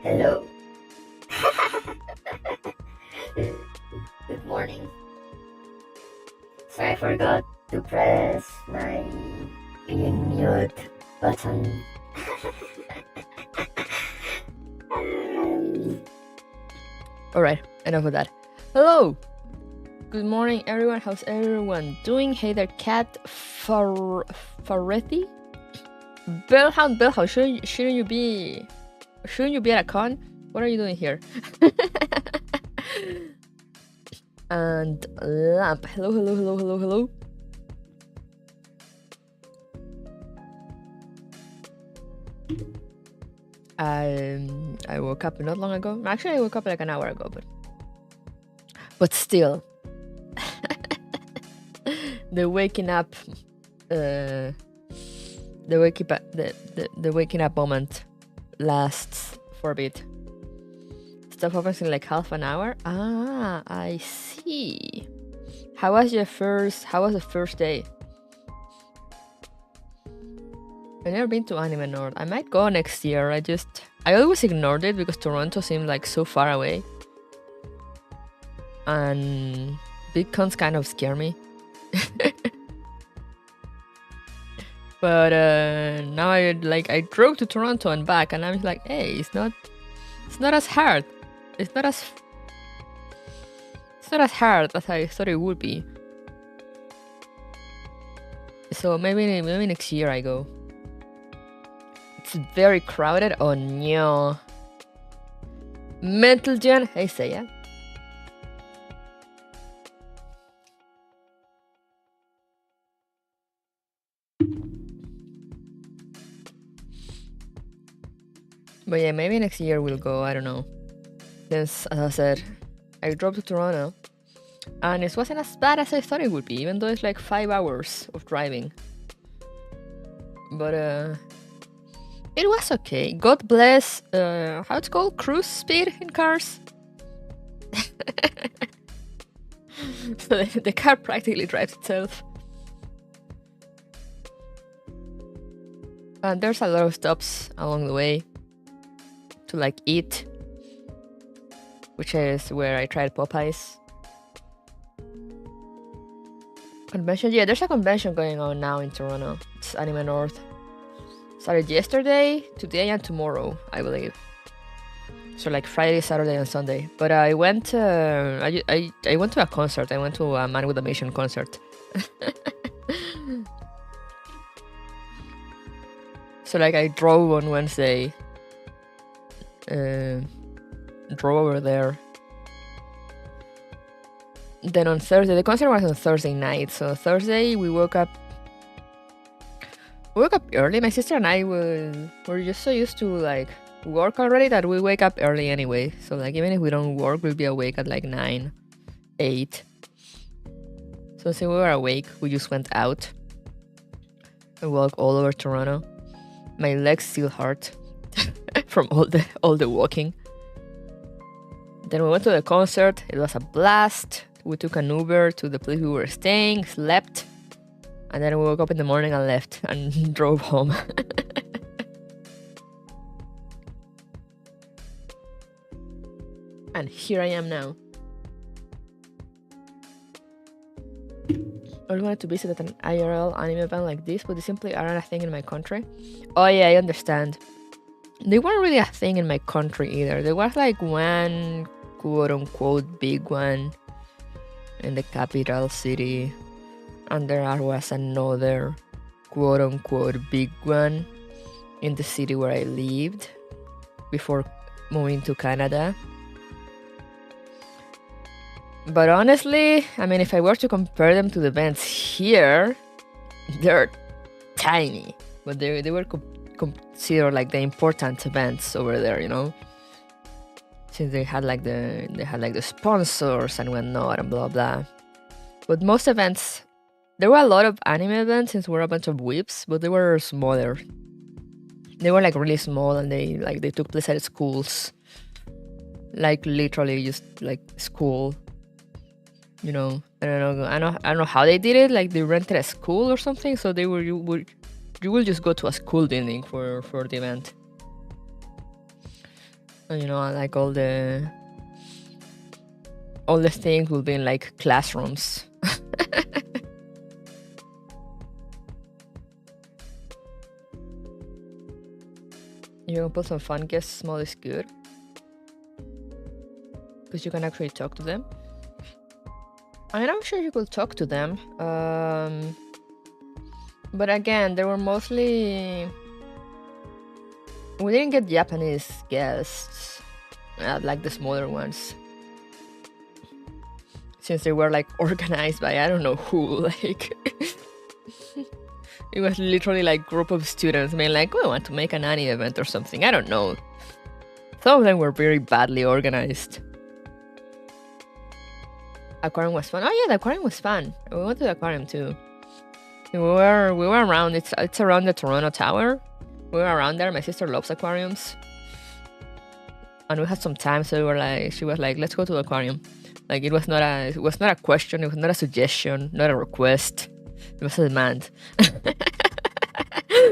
Hello. Good morning. So I forgot to press my mute button. Alright, enough of that. Hello! Good morning, everyone. How's everyone doing? Hey there, Cat Farethi? Bellhound, shouldn't you be at a con? What are you doing here? And Lamp. Hello. I woke up not long ago. Actually, I woke up like an hour ago, but still, the waking up moment lasts for a bit. Stuff happens in like half an hour. Ah, I see. How was the first day? I've never been to Anime North. I might go next year. I always ignored it because Toronto seemed like so far away. And big cons kind of scare me. But now I drove to Toronto and back, and I'm like, hey, it's not as hard. It's not as hard as I thought it would be. So maybe next year I go. It's very crowded. Oh no. Mental Gen. Hey, Saya. But yeah, maybe next year we'll go. I don't know. Since, as I said, I drove to Toronto, and it wasn't as bad as I thought it would be, even though it's like 5 hours of driving. But it was okay. God bless, how it's called? Cruise speed in cars? So the car practically drives itself. And there's a lot of stops along the way to like eat, which is where I tried Popeyes. Convention, yeah, there's a convention going on now in Toronto. It's Anime North. Started yesterday, today, and tomorrow, I believe. So like Friday, Saturday, and Sunday. But I went. I went to a concert. I went to a Man with a Mission concert. So like I drove on Wednesday. Drove over there. Then on Thursday, the concert was on Thursday night. So Thursday we woke up early. My sister and I were just so used to like work already that we wake up early anyway. So like even if we don't work, we'll be awake at like 9, 8. So since we were awake, we just went out and walked all over Toronto. My legs still hurt from all the walking. Then we went to the concert. It was a blast. We took an Uber to the place we were staying, slept, and then we woke up in the morning and left and drove home. And here I am now. I always wanted to visit at an IRL anime event like this, but they simply aren't a thing in my country. Oh yeah, I understand. They weren't really a thing in my country either. There was like one quote-unquote big one in the capital city, and there was another quote-unquote big one in the city where I lived before moving to Canada. But honestly, I mean, if I were to compare them to the events here, they're tiny, but they were considered like the important events over there, you know, since they had like the sponsors and whatnot and blah blah. But most events, there were a lot of anime events since we're a bunch of whips, but they were smaller. They were like really small, and they took place at schools, like literally just like school. You know, I don't know how they did it. Like they rented a school or something, so you will just go to a school building for the event. And, you know, like all the things will be in like classrooms. You can put some fun guests. Small is good because you can actually talk to them. I mean, I'm sure you could talk to them, but again, they were mostly. We didn't get Japanese guests, like the smaller ones, since they were like organized by I don't know who. Like, it was literally like group of students being like, "We want to make an anime event or something." I don't know. Some of them were very badly organized. Aquarium was fun. Oh yeah, the aquarium was fun. We went to the aquarium too. We were around. It's around the Toronto Tower. We were around there. My sister loves aquariums, and we had some time. So she was like, "Let's go to the aquarium." Like it was not a question. It was not a suggestion. Not a request. It was a demand.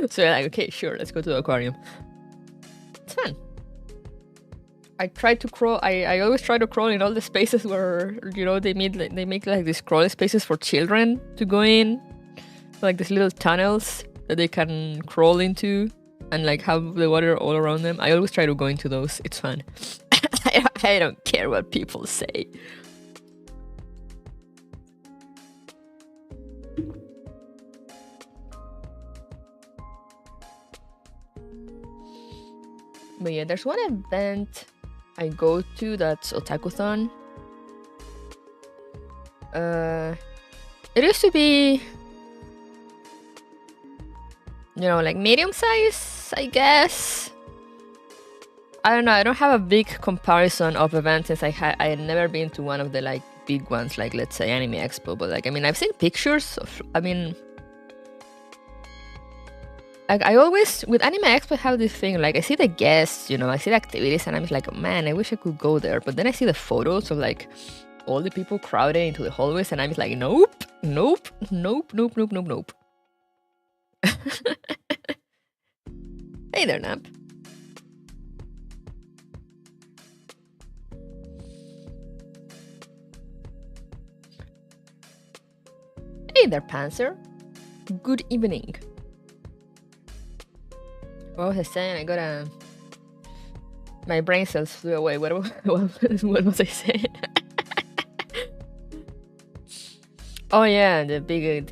So we're like, okay, sure, let's go to the aquarium. It's fun. I try to crawl. I always try to crawl in all the spaces where, you know, they make like these crawl spaces for children to go in, like these little tunnels that they can crawl into and like have the water all around them. I always try to go into those. It's fun. I don't care what people say. But yeah, there's one event I go to that's Otakuthon. It used to be, you know, like medium size, I guess. I don't know. I don't have a big comparison of events since I had never been to one of the like big ones, like let's say Anime Expo. But like, I mean, I've seen pictures of. I mean, like I always with Anime Expo have this thing. Like I see the guests, you know, I see the activities, and I'm just like, man, I wish I could go there. But then I see the photos of like all the people crowded into the hallways, and I'm just like, nope, nope, nope, nope, nope, nope, nope. Hey there, Nap. Hey there, Panzer. Good evening. What was I saying? I got a... My brain cells flew away. What was I saying? Oh yeah, the big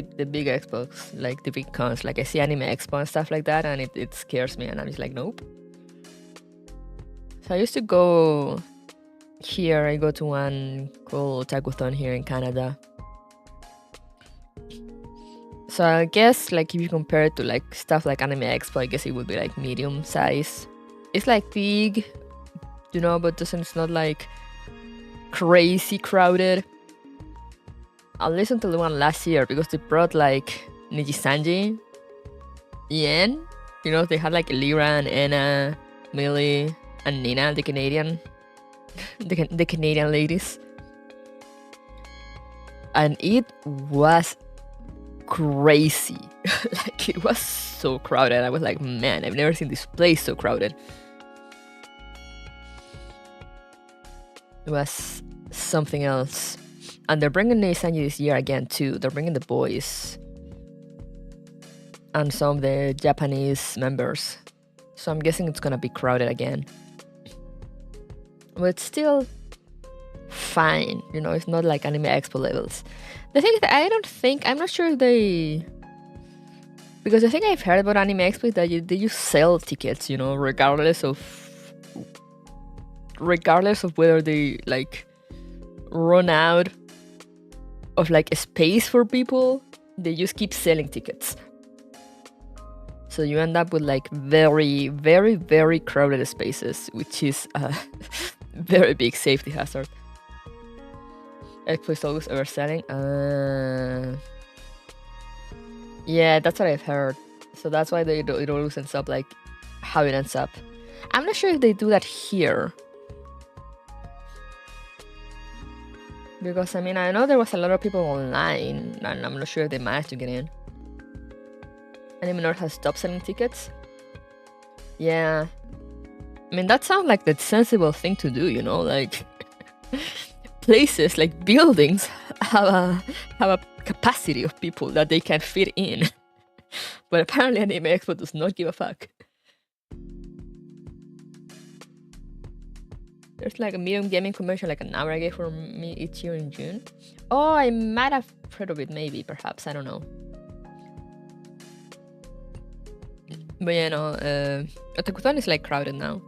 Xbox, like the big cons. Like I see Anime Expo and stuff like that, and it scares me, and I'm just like, nope. So I used to go here. I go to one called Otakuthon here in Canada. So I guess like if you compare it to like stuff like Anime Expo, I guess it would be like medium size. It's like big, you know, but it's not like crazy crowded. I'll listen to the one last year because they brought like Nijisanji, Yen. You know, they had like Lyra and Anna, Millie, and Nina, the Canadian, the Canadian ladies. And it was crazy. Like it was so crowded. I was like, man, I've never seen this place so crowded. It was something else. And they're bringing Nijisanji this year again too. They're bringing the boys and some of the Japanese members. So I'm guessing it's gonna be crowded again. But it's still fine, you know, it's not like Anime Expo levels. The thing is that I'm not sure if they... Because the thing I've heard about Anime Expo is that they just sell tickets, you know, regardless of whether they like run out of like a space for people, they just keep selling tickets. So you end up with like very, very, very crowded spaces, which is a very big safety hazard. Expo is always overselling. Yeah, that's what I've heard. So that's why it always ends up like how it ends up. I'm not sure if they do that here. Because I mean, I know there was a lot of people online, and I'm not sure if they managed to get in. Anime North has stopped selling tickets. Yeah. I mean, that sounds like the sensible thing to do, you know, like places, like buildings have a capacity of people that they can fit in. But apparently Anime Expo does not give a fuck. There's like a medium gaming convention like an hour ago for me each year in June. Oh, I might have heard of it, maybe, perhaps, I don't know. But yeah, no, Otakuton is like crowded now.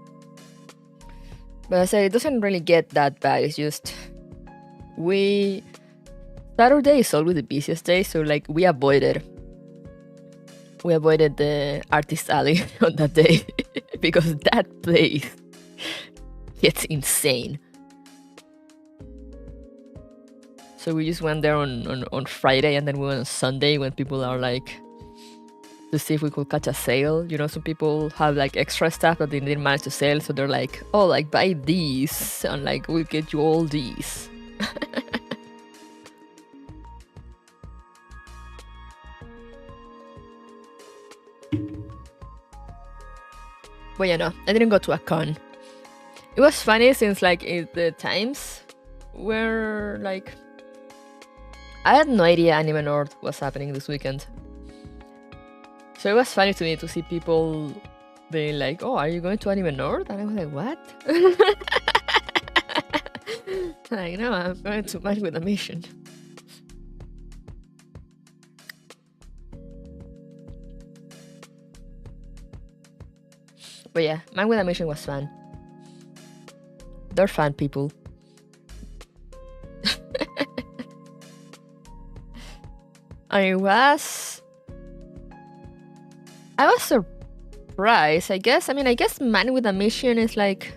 But I said it doesn't really get that bad, it's just Saturday is always the busiest day, so like we avoided the artist alley on that day because that place gets insane. So we just went there on Friday, and then we went on Sunday when people are like to see if we could catch a sale. You know, some people have like extra stuff that they didn't manage to sell, so they're like, oh, like buy these and like we'll get you all these. But yeah, no, I didn't go to a con. It was funny since like the times were like, I had no idea Anime North was happening this weekend. So it was funny to me to see people being like, oh, are you going to Anime North? And I was like, what? Like, no, I'm going to Man with a Mission. But yeah, Man with a Mission was fun. They're fun people. I was surprised, I guess. I mean, I guess Man with a Mission is like...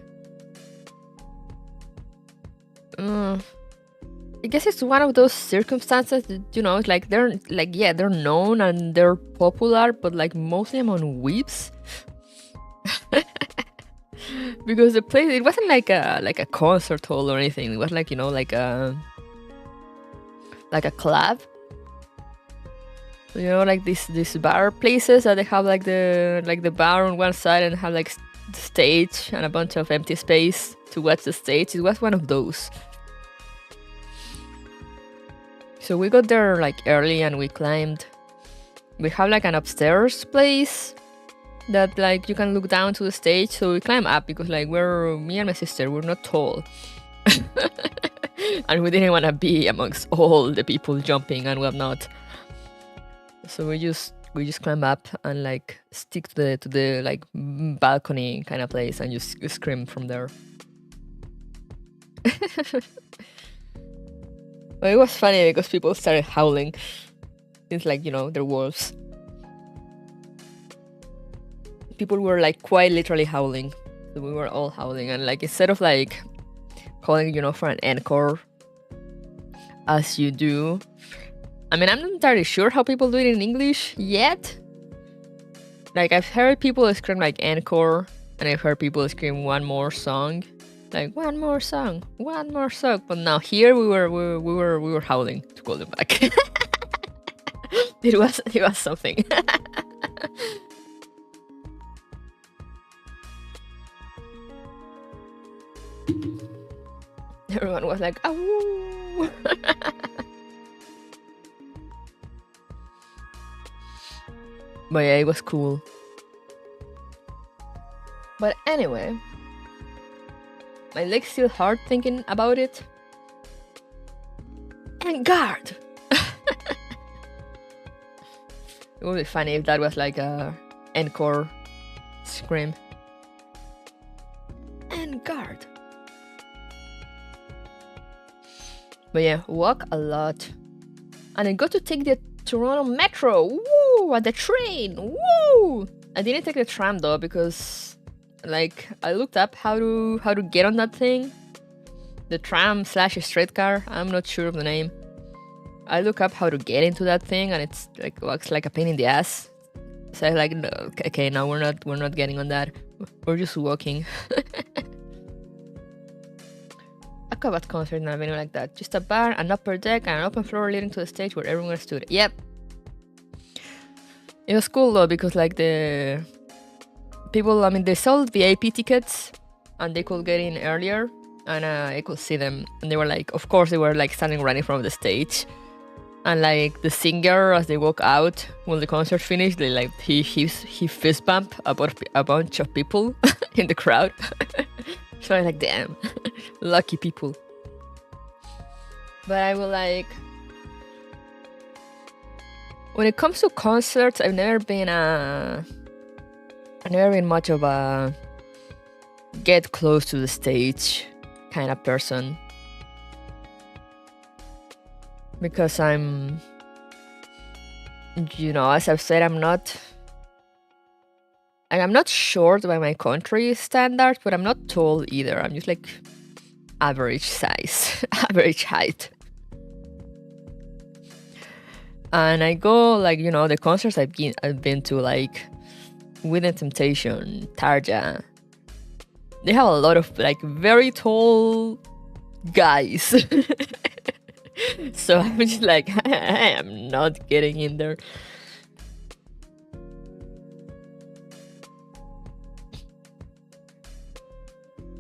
I guess it's one of those circumstances that, you know, it's like they're like, yeah, they're known and they're popular, but like mostly among weeps. Because the place, it wasn't like a concert hall or anything. It was like, you know, like a club. You know, like these bar places that they have like the bar on one side and have like the stage and a bunch of empty space to watch the stage. It was one of those. So we got there like early and we climbed. We have like an upstairs place that like you can look down to the stage. So we climb up because like me and my sister, we're not tall. And we didn't want to be amongst all the people jumping and whatnot. So we just climb up and like stick to the like balcony kind of place and just scream from there. But it was funny because people started howling. It's like, you know, they're wolves. People were like quite literally howling. So we were all howling, and like instead of like calling, you know, for an encore as you do. I mean, I'm not entirely sure how people do it in English yet. Like, I've heard people scream like encore, and I've heard people scream one more song, like one more song. But now here we were howling to call them back. It was something. Everyone was like, "Awoo!" But yeah, it was cool. But anyway, my legs still hurt thinking about it. And guard! It would be funny if that was like a encore scream. And guard! But yeah, walk a lot. And I got to take the Toronto Metro, woo, at the train, woo! I didn't take the tram though because, like, I looked up how to get on that thing, the tram / streetcar. I'm not sure of the name. I look up how to get into that thing, and it's like looks like a pain in the ass. So I was like, no, okay, no, we're not getting on that. We're just walking. A combat concert in a venue like that. Just a bar, an upper deck, and an open floor leading to the stage where everyone stood. Yep. It was cool though because like the people, I mean, they sold VIP tickets and they could get in earlier, and I could see them, and they were like, of course, they were like standing right in front of the stage, and like the singer, as they walk out when the concert finished, they like he fist bump about a bunch of people in the crowd. So I'm like, damn, lucky people. But I will like, when it comes to concerts, I've never been much of a get close to the stage kind of person, because I'm, you know, as I've said, I'm not short by my country standards, but I'm not tall either. I'm just like average size, average height. And I go like, you know, the concerts I've been to, like Within Temptation, Tarja, they have a lot of like very tall guys. So I'm just like, I am not getting in there.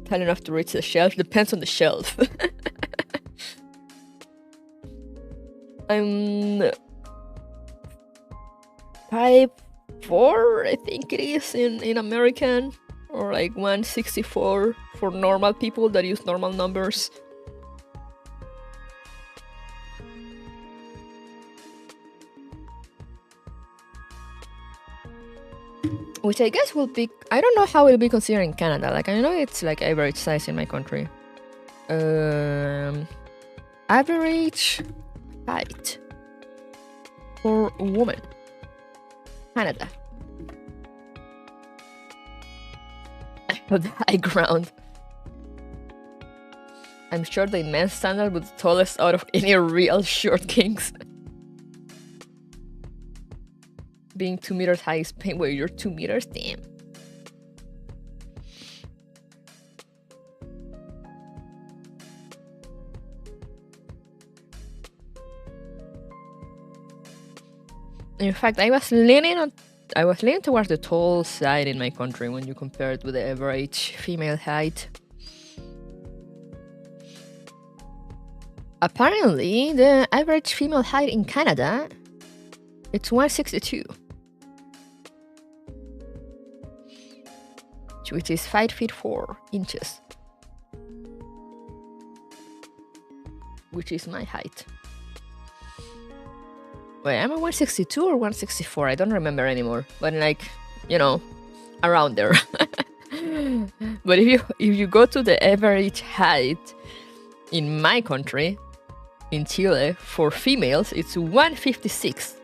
Tall enough to reach the shelf, depends on the shelf. I'm 5'4", I think it is in American, or like 164 for normal people that use normal numbers. Which I guess will be, I don't know how it will be considered in Canada. Like, I know it's like average size in my country. Average height for a woman. Canada. The high ground. I'm sure the men's standard was the tallest out of any real short kings. Being 2 meters high is pain. Wait, you're 2 meters? Damn. In fact, I was leaning towards the tall side in my country when you compare it with the average female height. Apparently, the average female height in Canada, it's 162. Which is 5 feet 4 inches. Which is my height. Wait, I'm a 162 or 164? I don't remember anymore. But like, you know, around there. But if you go to the average height in my country, in Chile, for females, it's 156,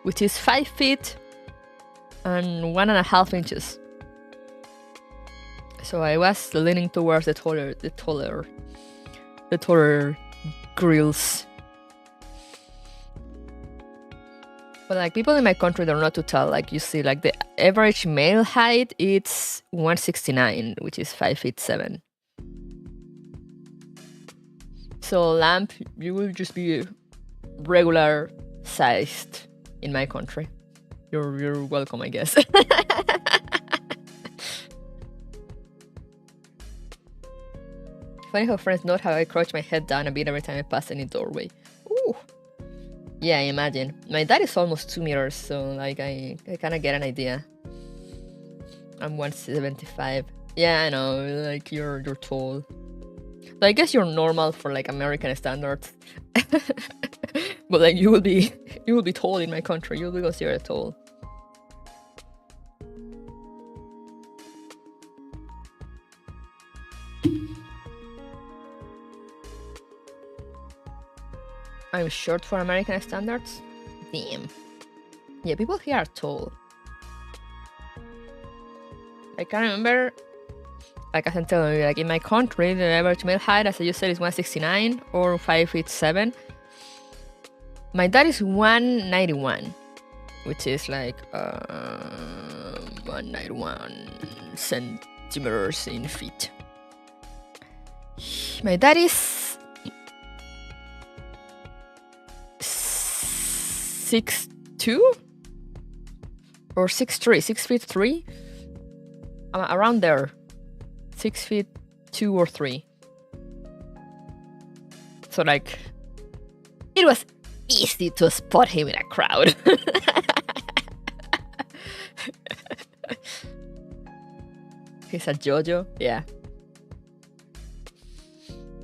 which is 5 feet and 1.5 inches. So I was leaning towards the taller grills. But like people in my country, they're not too tall. Like you see, like the average male height, it's 169, which is 5 feet 7. So lamp, you will just be regular sized in my country. You're welcome, I guess. Funny how friends note how I crouch my head down a bit every time I pass any doorway. Ooh. Yeah, I imagine. My dad is almost 2 meters, so like I kind of get an idea. I'm 175. Yeah, I know. Like you're tall. So I guess you're normal for like American standards. But like you will be tall in my country. You'll be considered tall. I'm short for American standards? Damn. Yeah, people here are tall. I can't remember. Like I can tell you, like in my country, the average male height, as I just said, is 169 or 5 feet 7. My dad is 191, which is like 191 centimeters in feet. My dad is 6'2" or 6'3", 6 feet 3, around there. 6'2" or 3. So like, it was easy to spot him in a crowd. He's a JoJo, yeah.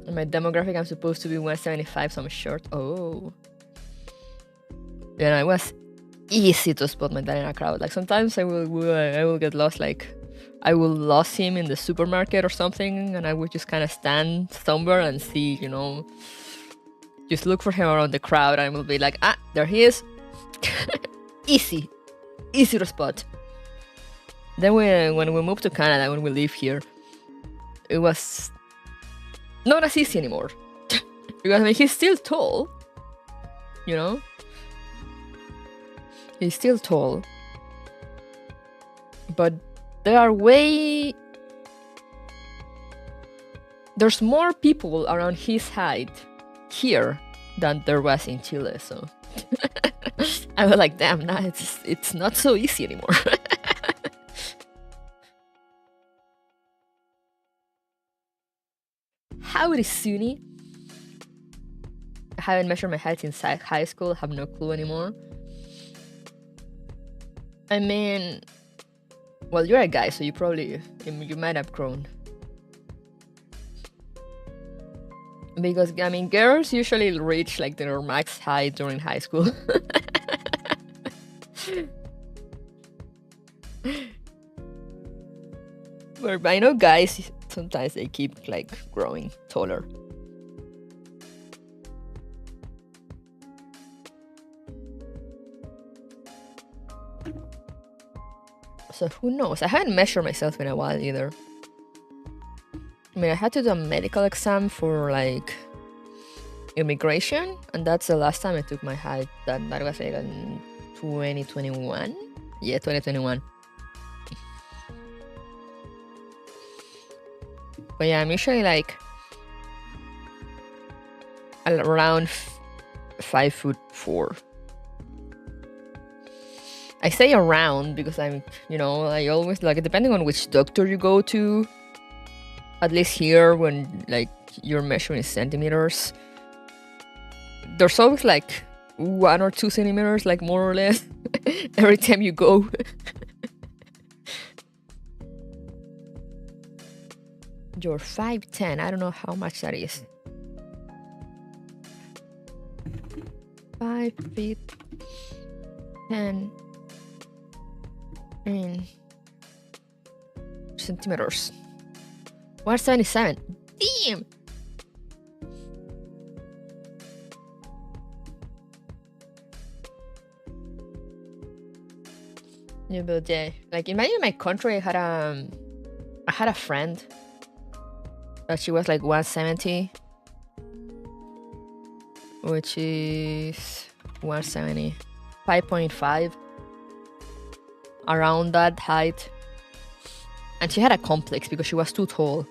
In my demographic, I'm supposed to be 175, so I'm short. Oh. Yeah, it was easy to spot my dad in a crowd. Like sometimes I will get lost. Like I will lose him in the supermarket or something, and I would just kind of stand somewhere and see, you know, just look for him around the crowd, and I will be like, ah, there he is. Easy to spot. Then when we moved to Canada, when we live here, it was not as easy anymore. Because I mean, he's still tall, you know. He's still tall, but there's more people around his height here than there was in Chile, so I was like, damn, nah, it's not so easy anymore. Howdy, Suni. I haven't measured my height since high school, have no clue anymore. I mean, well, you're a guy, so you might have grown. Because, I mean, girls usually reach like their max height during high school. But I know guys, sometimes they keep like growing taller. So who knows? I haven't measured myself in a while either. I mean, I had to do a medical exam for like immigration, and that's the last time I took my height. That was like in 2021. Yeah, 2021. But yeah, I'm usually like around 5'4". I say around because I'm, you know, I always like, depending on which doctor you go to, at least here when like you're measuring centimeters, there's always like 1 or 2 centimeters, like more or less, every time you go. You're 5'10". I don't know how much that is. 5 feet 10 in centimeters. 177. Damn. Yeah, but yeah, like imagine in my country, I had a friend that she was like 170, which is 170, 5.5, around that height. And she had a complex because she was too tall,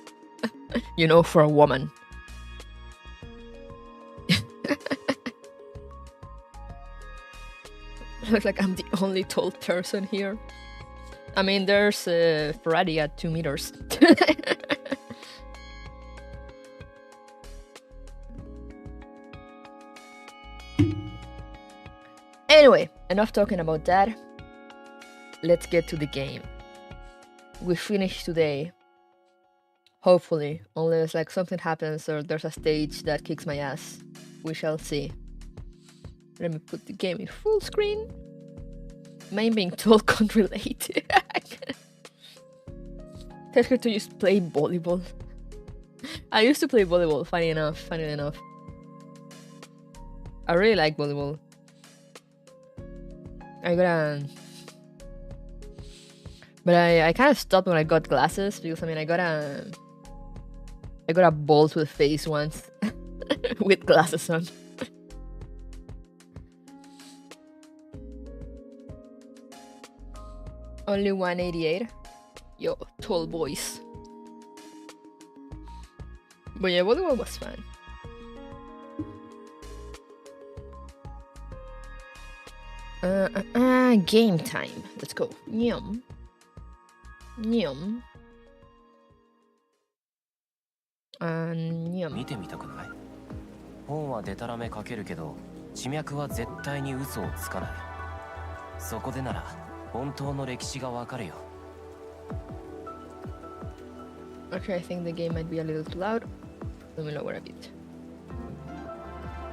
you know, for a woman. Looks like I'm the only tall person here. I mean, there's Ferrari at 2 meters. Anyway, enough talking about that. Let's get to the game. We finished today. Hopefully, unless like something happens or there's a stage that kicks my ass. We shall see. Let me put the game in full screen. Mine being told can't relate. Tell her to just play volleyball. I used to play volleyball, funny enough. I really like volleyball. But I kind of stopped when I got glasses because I mean I got a ball to the face once with glasses on. Only 188. Yo, tall boys. But yeah, volleyball was fun. Game time. Let's go. Yum. Yum. 見てみたくない？本はデタラメ書けるけど、地脈は絶対に嘘をつかない。そこでなら本当の歴史がわかるよ。 Okay, I think the game might be a little too loud. Let me lower a bit.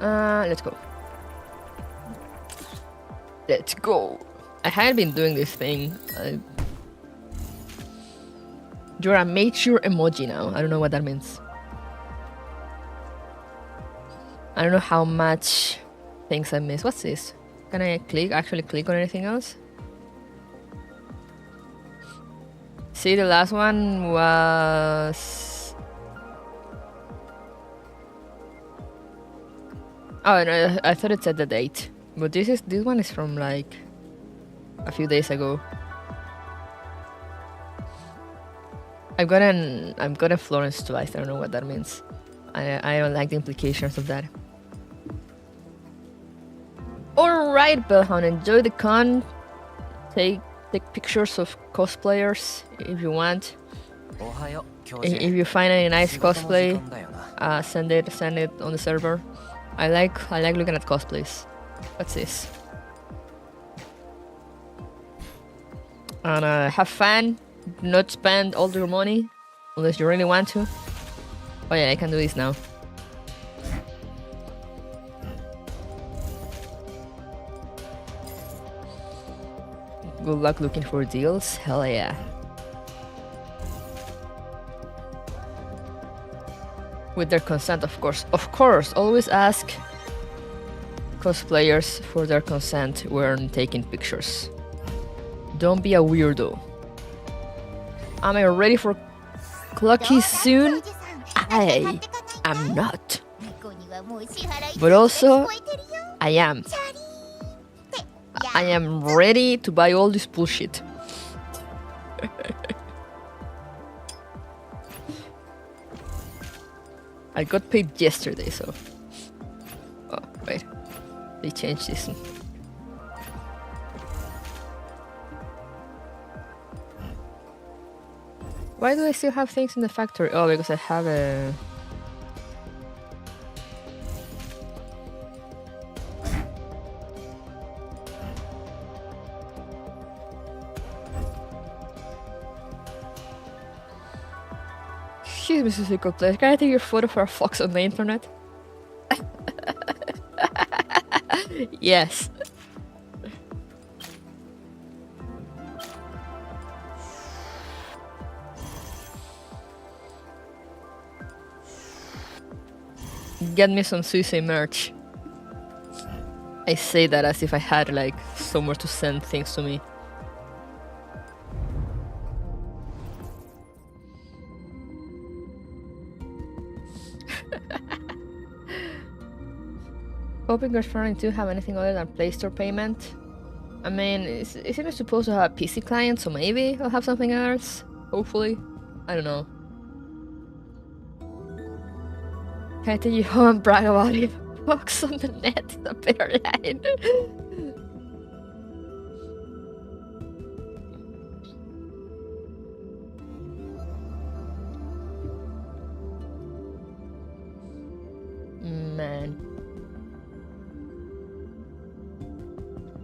Let's go. Let's go. I had been doing this thing. You're a mature emoji now. I don't know what that means. I don't know how much things I missed. What's this? Can I actually click on anything else? See, the last one was... Oh, no, I thought it said the date. But this one is from like a few days ago. I've gotten Florence twice. I don't know what that means. I don't like the implications of that. Alright, Bellhound, enjoy the con. Take pictures of cosplayers if you want. If you find any nice cosplay, send it on the server. I like looking at cosplays. What's this? And have fun. Do not spend all your money unless you really want to. Oh yeah, I can do this now. Good luck looking for deals. Hell yeah. With their consent, of course. Of course, always ask cosplayers for their consent when taking pictures. Don't be a weirdo. Am I ready for Clucky soon? I am not. But also, I am. I am ready to buy all this bullshit. I got paid yesterday, so... Oh, wait. They changed this. Why do I still have things in the factory? Oh, because I have a... Excuse me, Suzuko, please. Can I take your photo for a fox on the internet? Yes. Get me some Suisei merch. I say that as if I had like somewhere to send things to me. Hoping you're trying to have anything other than Play Store payment. I mean, isn't it supposed to have a PC client, so maybe I'll have something else? Hopefully. I don't know. Can I take you home and brag about it? Box on the net is a better line. Man.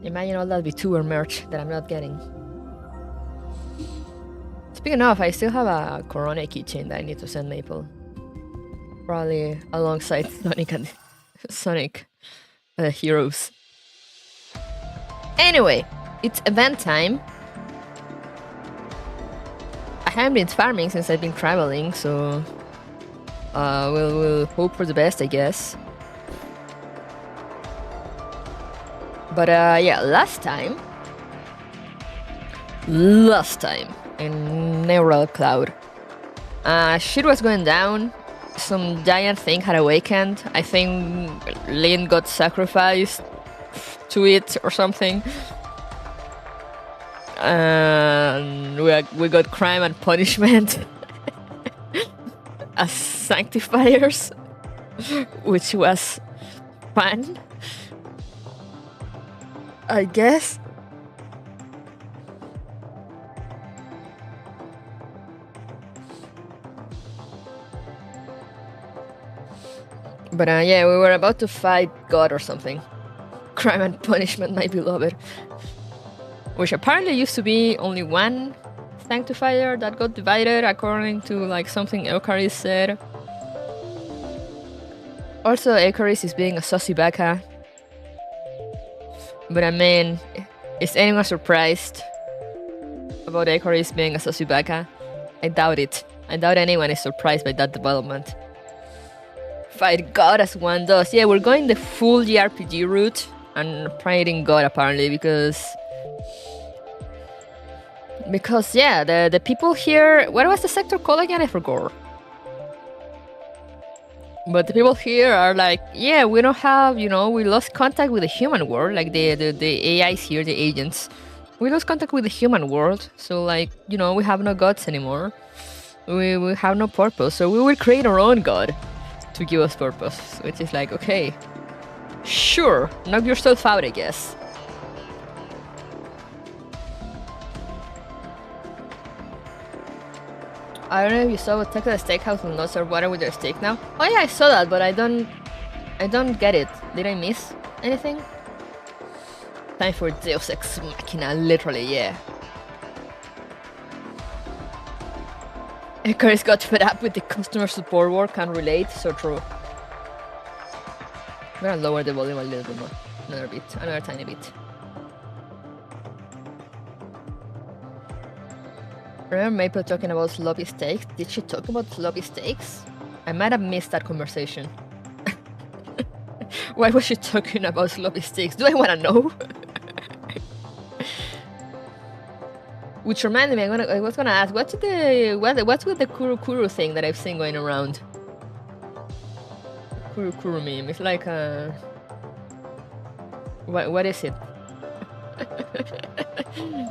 Imagine all that VTuber merch that I'm not getting. Speaking of, I still have a Corona keychain that I need to send Maple. Probably alongside Sonic Heroes. Anyway, it's event time. I haven't been farming since I've been traveling, so we'll hope for the best, I guess. But yeah, last time in Neural Cloud, shit was going down. Some giant thing had awakened. I think LIND got sacrificed to it or something. And we got crime and punishment as sanctifiers, which was fun, I guess. But yeah, we were about to fight God or something. Crime and Punishment, my beloved. Which apparently used to be only one sanctifier that got divided according to like something Eucharis said. Also, Eucharis is being a saucy baka. But I mean, is anyone surprised about Eucharis being a saucy baka? I doubt it. I doubt anyone is surprised by that development. Fight God as one does. Yeah, we're going the full JRPG route and fighting God apparently because yeah, the people here. What was the sector called again? I forgot. But the people here are like, yeah, we don't have, we lost contact with the human world, like the AIs here, the agents. We lost contact with the human world, so like, we have no gods anymore. We have no purpose, so we will create our own god to give us purpose, which is like, okay, sure, knock yourself out, I guess. I don't know if you saw, but Texas Steakhouse will not serve water with their steak now. Oh yeah, I saw that, but I don't get it. Did I miss anything? Time for Deus Ex Machina, literally, yeah. Icarus got fed up with the customer support work, can't relate, so true. I'm gonna lower the volume a little bit more. Another tiny bit. Remember Maple talking about sloppy steaks? Did she talk about sloppy steaks? I might have missed that conversation. Why was she talking about sloppy steaks? Do I want to know? Which reminded me, I was gonna ask, what's with the Kuru Kuru thing that I've seen going around? Kuru Kuru meme. It's like a... What is it?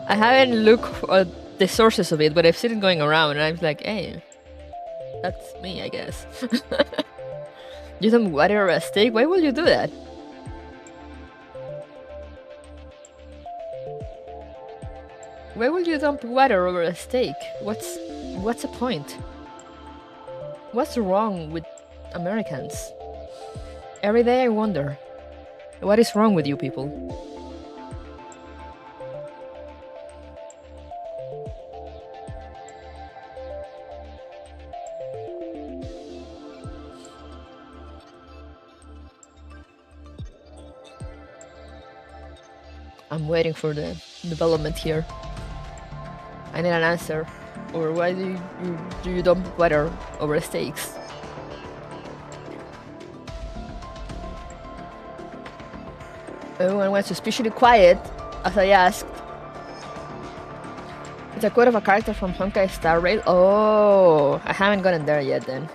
I haven't looked at the sources of it, but I've seen it going around, and I'm like, hey, that's me, I guess. You don't water a steak? Why would you do that? Why would you dump water over a steak? What's the point? What's wrong with Americans? Every day I wonder, what is wrong with you people? I'm waiting for the development here. I need an answer. Or why do you dump water over steaks? Everyone went suspiciously quiet as I asked. It's a quote of a character from Honkai Star Rail. Oh, I haven't gotten there yet then.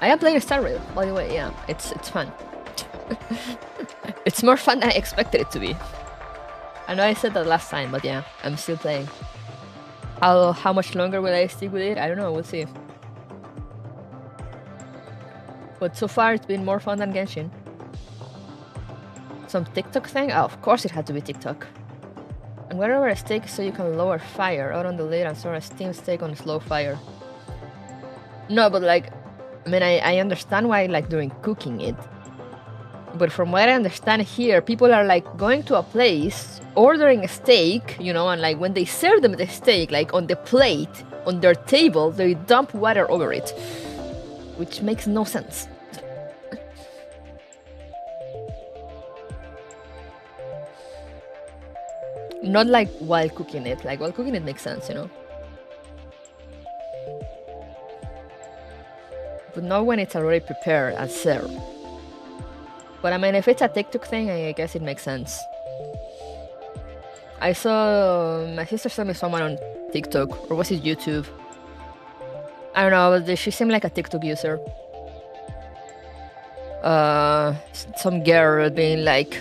I am playing Star Rail, by the way, yeah. It's fun. It's more fun than I expected it to be. I know I said that last time, but yeah, I'm still playing. How much longer will I stick with it? I don't know, we'll see. But so far it's been more fun than Genshin. Some TikTok thing? Oh, of course it had to be TikTok. And wherever a steak so you can lower fire out on the lid and store a steamed steak on slow fire. No, but like, I mean, I understand why like during cooking it. But from what I understand here, people are like going to a place, ordering a steak, and like when they serve them the steak, like on the plate, on their table, they dump water over it. Which makes no sense. Not like while cooking it. Like while cooking it makes sense, But not when it's already prepared and served. But I mean, if it's a TikTok thing, I guess it makes sense. I saw my sister sent me someone on TikTok, or was it YouTube? I don't know, but she seemed like a TikTok user. Some girl being like,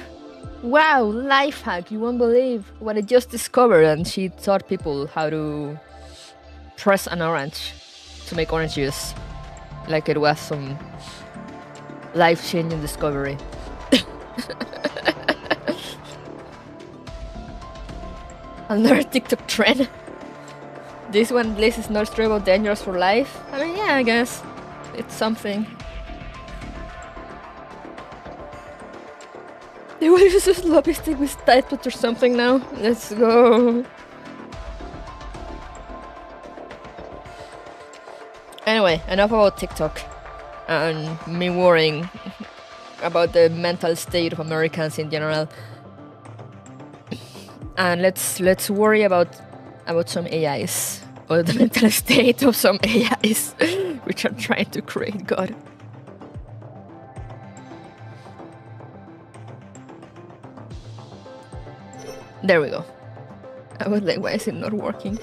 wow, life hack, you won't believe what I just discovered. And she taught people how to press an orange to make orange juice. Like it was some life-changing discovery. Another TikTok trend. This one list is not straight about dangerous for life. I mean, yeah, I guess it's something. They will use a sloppy stick with tight put or something now. Let's go. Anyway, enough about TikTok and me worrying about the mental state of Americans in general. And let's worry about some AIs, or the mental state of some AIs which are trying to create God. There we go. I was like, why is it not working?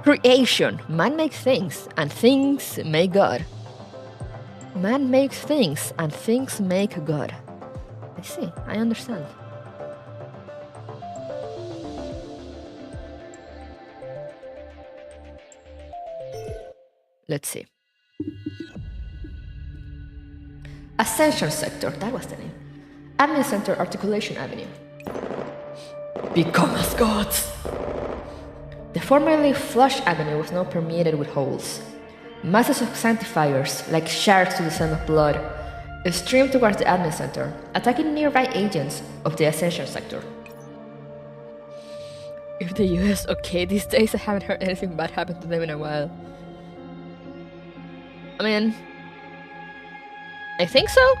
Creation. Man makes things, and things make God. Man makes things, and things make God. I see. I understand. Let's see. Ascension Sector, that was the name. Admin Center Articulation Avenue. Become as gods! The formerly flush avenue was now permeated with holes. Masses of sanctifiers, like sharks to the scent of blood, streamed towards the admin center, attacking nearby agents of the Ascension Sector. If the US okay these days, I haven't heard anything bad happen to them in a while. I mean, I think so?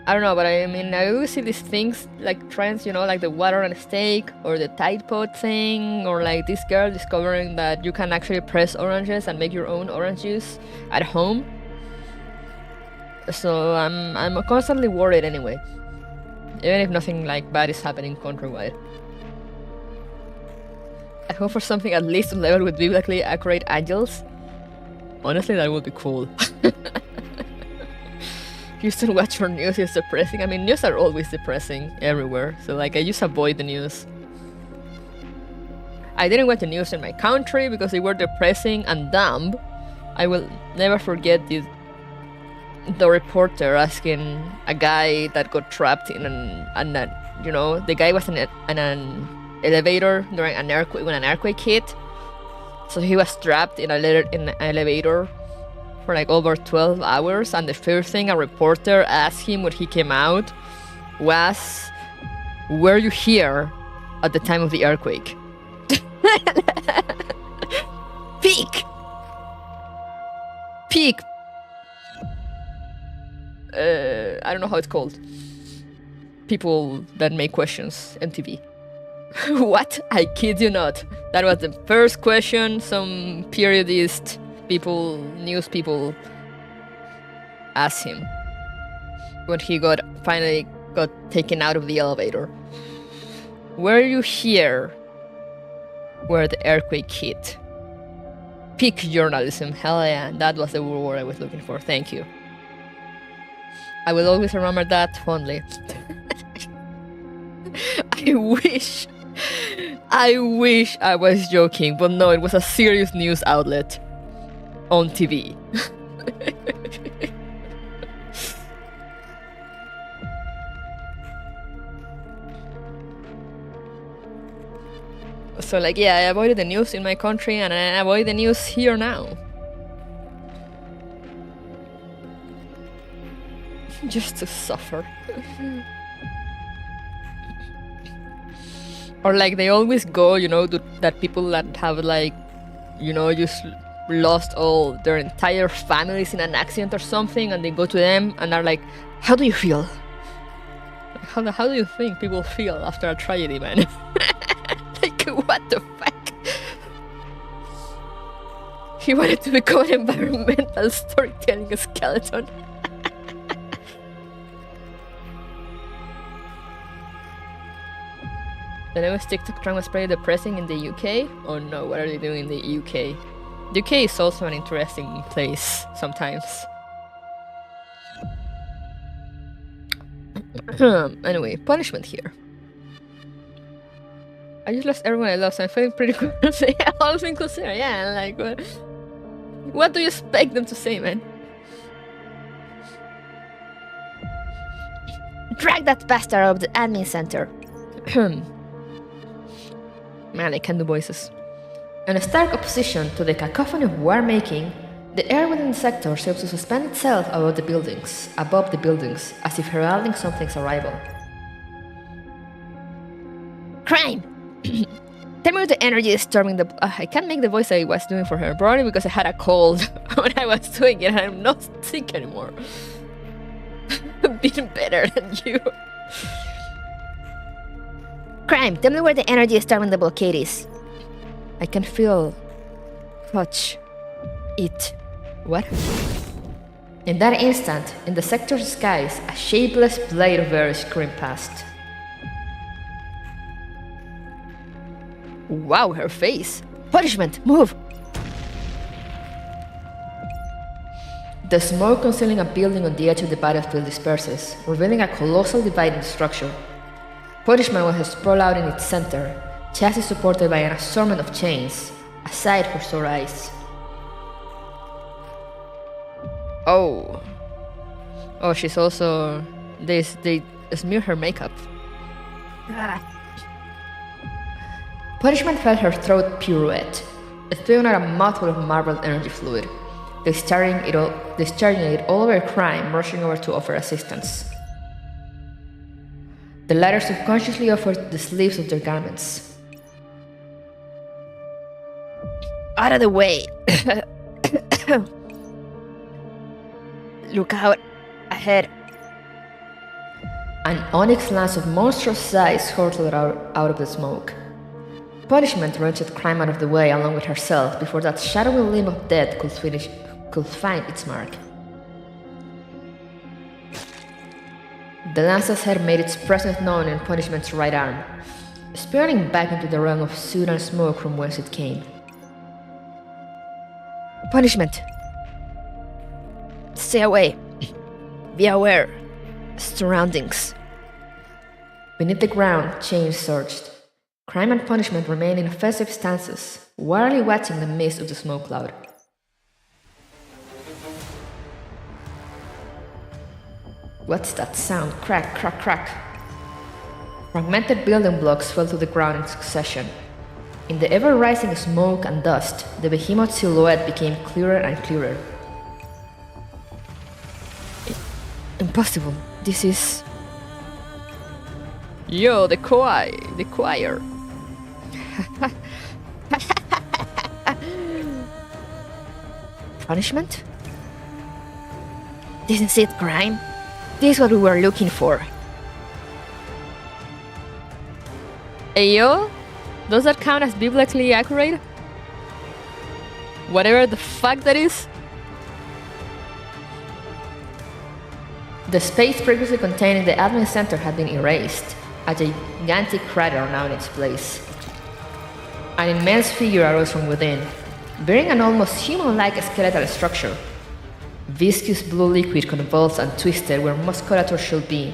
I don't know, but I mean, I always see these things, like trends, you know, like the water on a steak, or the Tide Pod thing, or like this girl discovering that you can actually press oranges and make your own orange juice at home. So I'm constantly worried anyway, even if nothing like bad is happening countrywide. I hope for something at least on level with biblically accurate angels. Honestly, that would be cool. Houston, watch your news, it's depressing. I mean, news are always depressing everywhere, so like I just avoid the news. I didn't watch the news in my country because they were depressing and dumb. I will never forget the reporter asking a guy that got trapped in you know, the guy was in an elevator during an earthquake when an earthquake hit. So he was trapped in an elevator for like over 12 hours, and the first thing a reporter asked him when he came out was, were you here at the time of the earthquake? Peak! I don't know how it's called. People that make questions, MTV. What? I kid you not. That was the first question some periodist people, news people asked him when he finally got taken out of the elevator. Were you here where the earthquake hit? Peak journalism, hell yeah, that was the word I was looking for, thank you. I will always remember that fondly. I wish I was joking, but no, it was a serious news outlet on TV. So like, yeah, I avoided the news in my country and I avoid the news here now. Just to suffer. Or like they always go, you know, that people that have like, you know, just lost all their entire families in an accident or something, and they go to them and are like, how do you feel? How do you think people feel after a tragedy, man? Like, what the fuck? He wanted to become an environmental storytelling skeleton. The newest TikTok trend was pretty depressing in the UK. Oh no, what are they doing in the UK? The UK is also an interesting place sometimes. Anyway, punishment here. I just lost everyone I love, so I'm feeling pretty good. All things considered, yeah, like, what do you expect them to say, man? Drag that bastard out of the admin center. Man, I can't do voices. In stark opposition to the cacophony of war-making, the air within the sector seems to suspend itself above the buildings, as if heralding something's arrival. Crime! Tell me what the energy is storming the... I can't make the voice I was doing for her, probably because I had a cold when I was doing it and I'm not sick anymore. I'm being better than you. Crime, tell me where the energy is storming the blockade is. I can feel... touch... it... What? In that instant, in the sector's skies, a shapeless blade of air screamed past. Wow, her face! Punishment! Move! The smoke concealing a building on the edge of the battlefield disperses, revealing a colossal dividing structure. Punishment was sprawled out in its center, chassis supported by an assortment of chains, a sight for sore eyes. Oh. Oh, she's also... They smear her makeup. Punishment felt her throat pirouette, spewing out a mouthful of marbled energy fluid, discharging it all over Crime, rushing over to offer assistance. The latter subconsciously offered the sleeves of their garments. Out of the way! Look out! Ahead! An onyx lance of monstrous size hurtled out of the smoke. Punishment wrenched Crime out of the way along with herself before that shadowy limb of death could find its mark. The lance's head made its presence known in Punishment's right arm, spearing back into the realm of soot and smoke from whence it came. Punishment! Stay away! Be aware! Surroundings! Beneath the ground, chains surged. Crime and Punishment remained in offensive stances, warily watching the mist of the smoke cloud. What's that sound? Crack, crack, crack. Fragmented building blocks fell to the ground in succession. In the ever-rising smoke and dust, the behemoth silhouette became clearer and clearer. Impossible. This is... Yo, the choir. Punishment? This is it, Crime. This is what we were looking for. Ayo? Does that count as biblically accurate? Whatever the fuck that is? The space previously containing the admin center had been erased, a gigantic crater now in its place. An immense figure arose from within, bearing an almost human-like skeletal structure. Viscous blue liquid convulsed and twisted where musculature should be,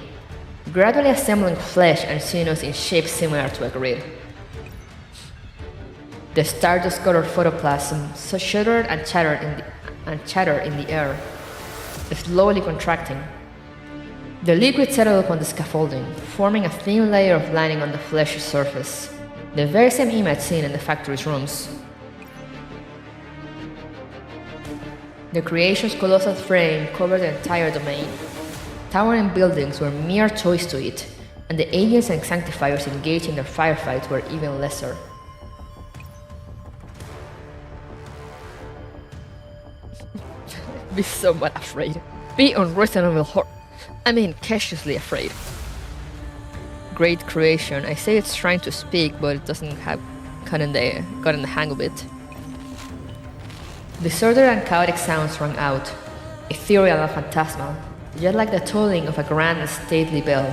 gradually assembling flesh and sinews in shapes similar to a grid. The stardust-colored photoplasm shuddered and chattered in the air, slowly contracting. The liquid settled upon the scaffolding, forming a thin layer of lining on the fleshy surface, the very same image seen in the factory's rooms. The creation's colossal frame covered the entire domain. Towering buildings were mere toys to it, and the agents and sanctifiers engaged in their firefights were even lesser. Be somewhat afraid. Be unreasonable cautiously afraid. Great creation. I say it's trying to speak, but it doesn't have gotten the hang of it. Disordered and chaotic sounds rang out, ethereal and phantasmal, yet like the tolling of a grand and stately bell.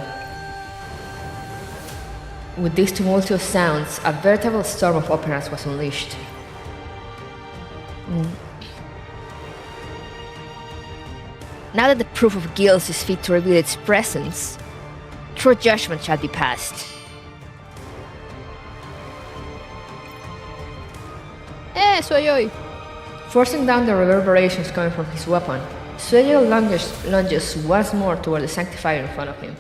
With these tumultuous sounds, a veritable storm of operance was unleashed. Now that the proof of guilt is fit to reveal its presence, true judgment shall be passed. Soy hoy! Forcing down the reverberations coming from his weapon, Sueyo lunges once more toward the sanctifier in front of him.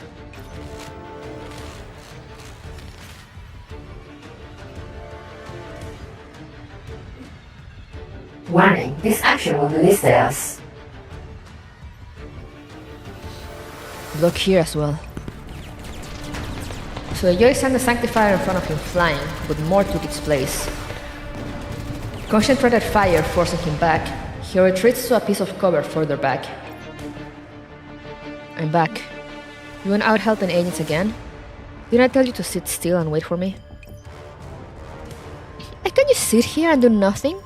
Warning, this action will delist us. Block here as well. So Joy sent the Sanctifier in front of him flying, but more took its place. Concentrated fire forcing him back, he retreats to a piece of cover further back. I'm back. You went out helping agents again? Didn't I tell you to sit still and wait for me? Can you sit here and do nothing?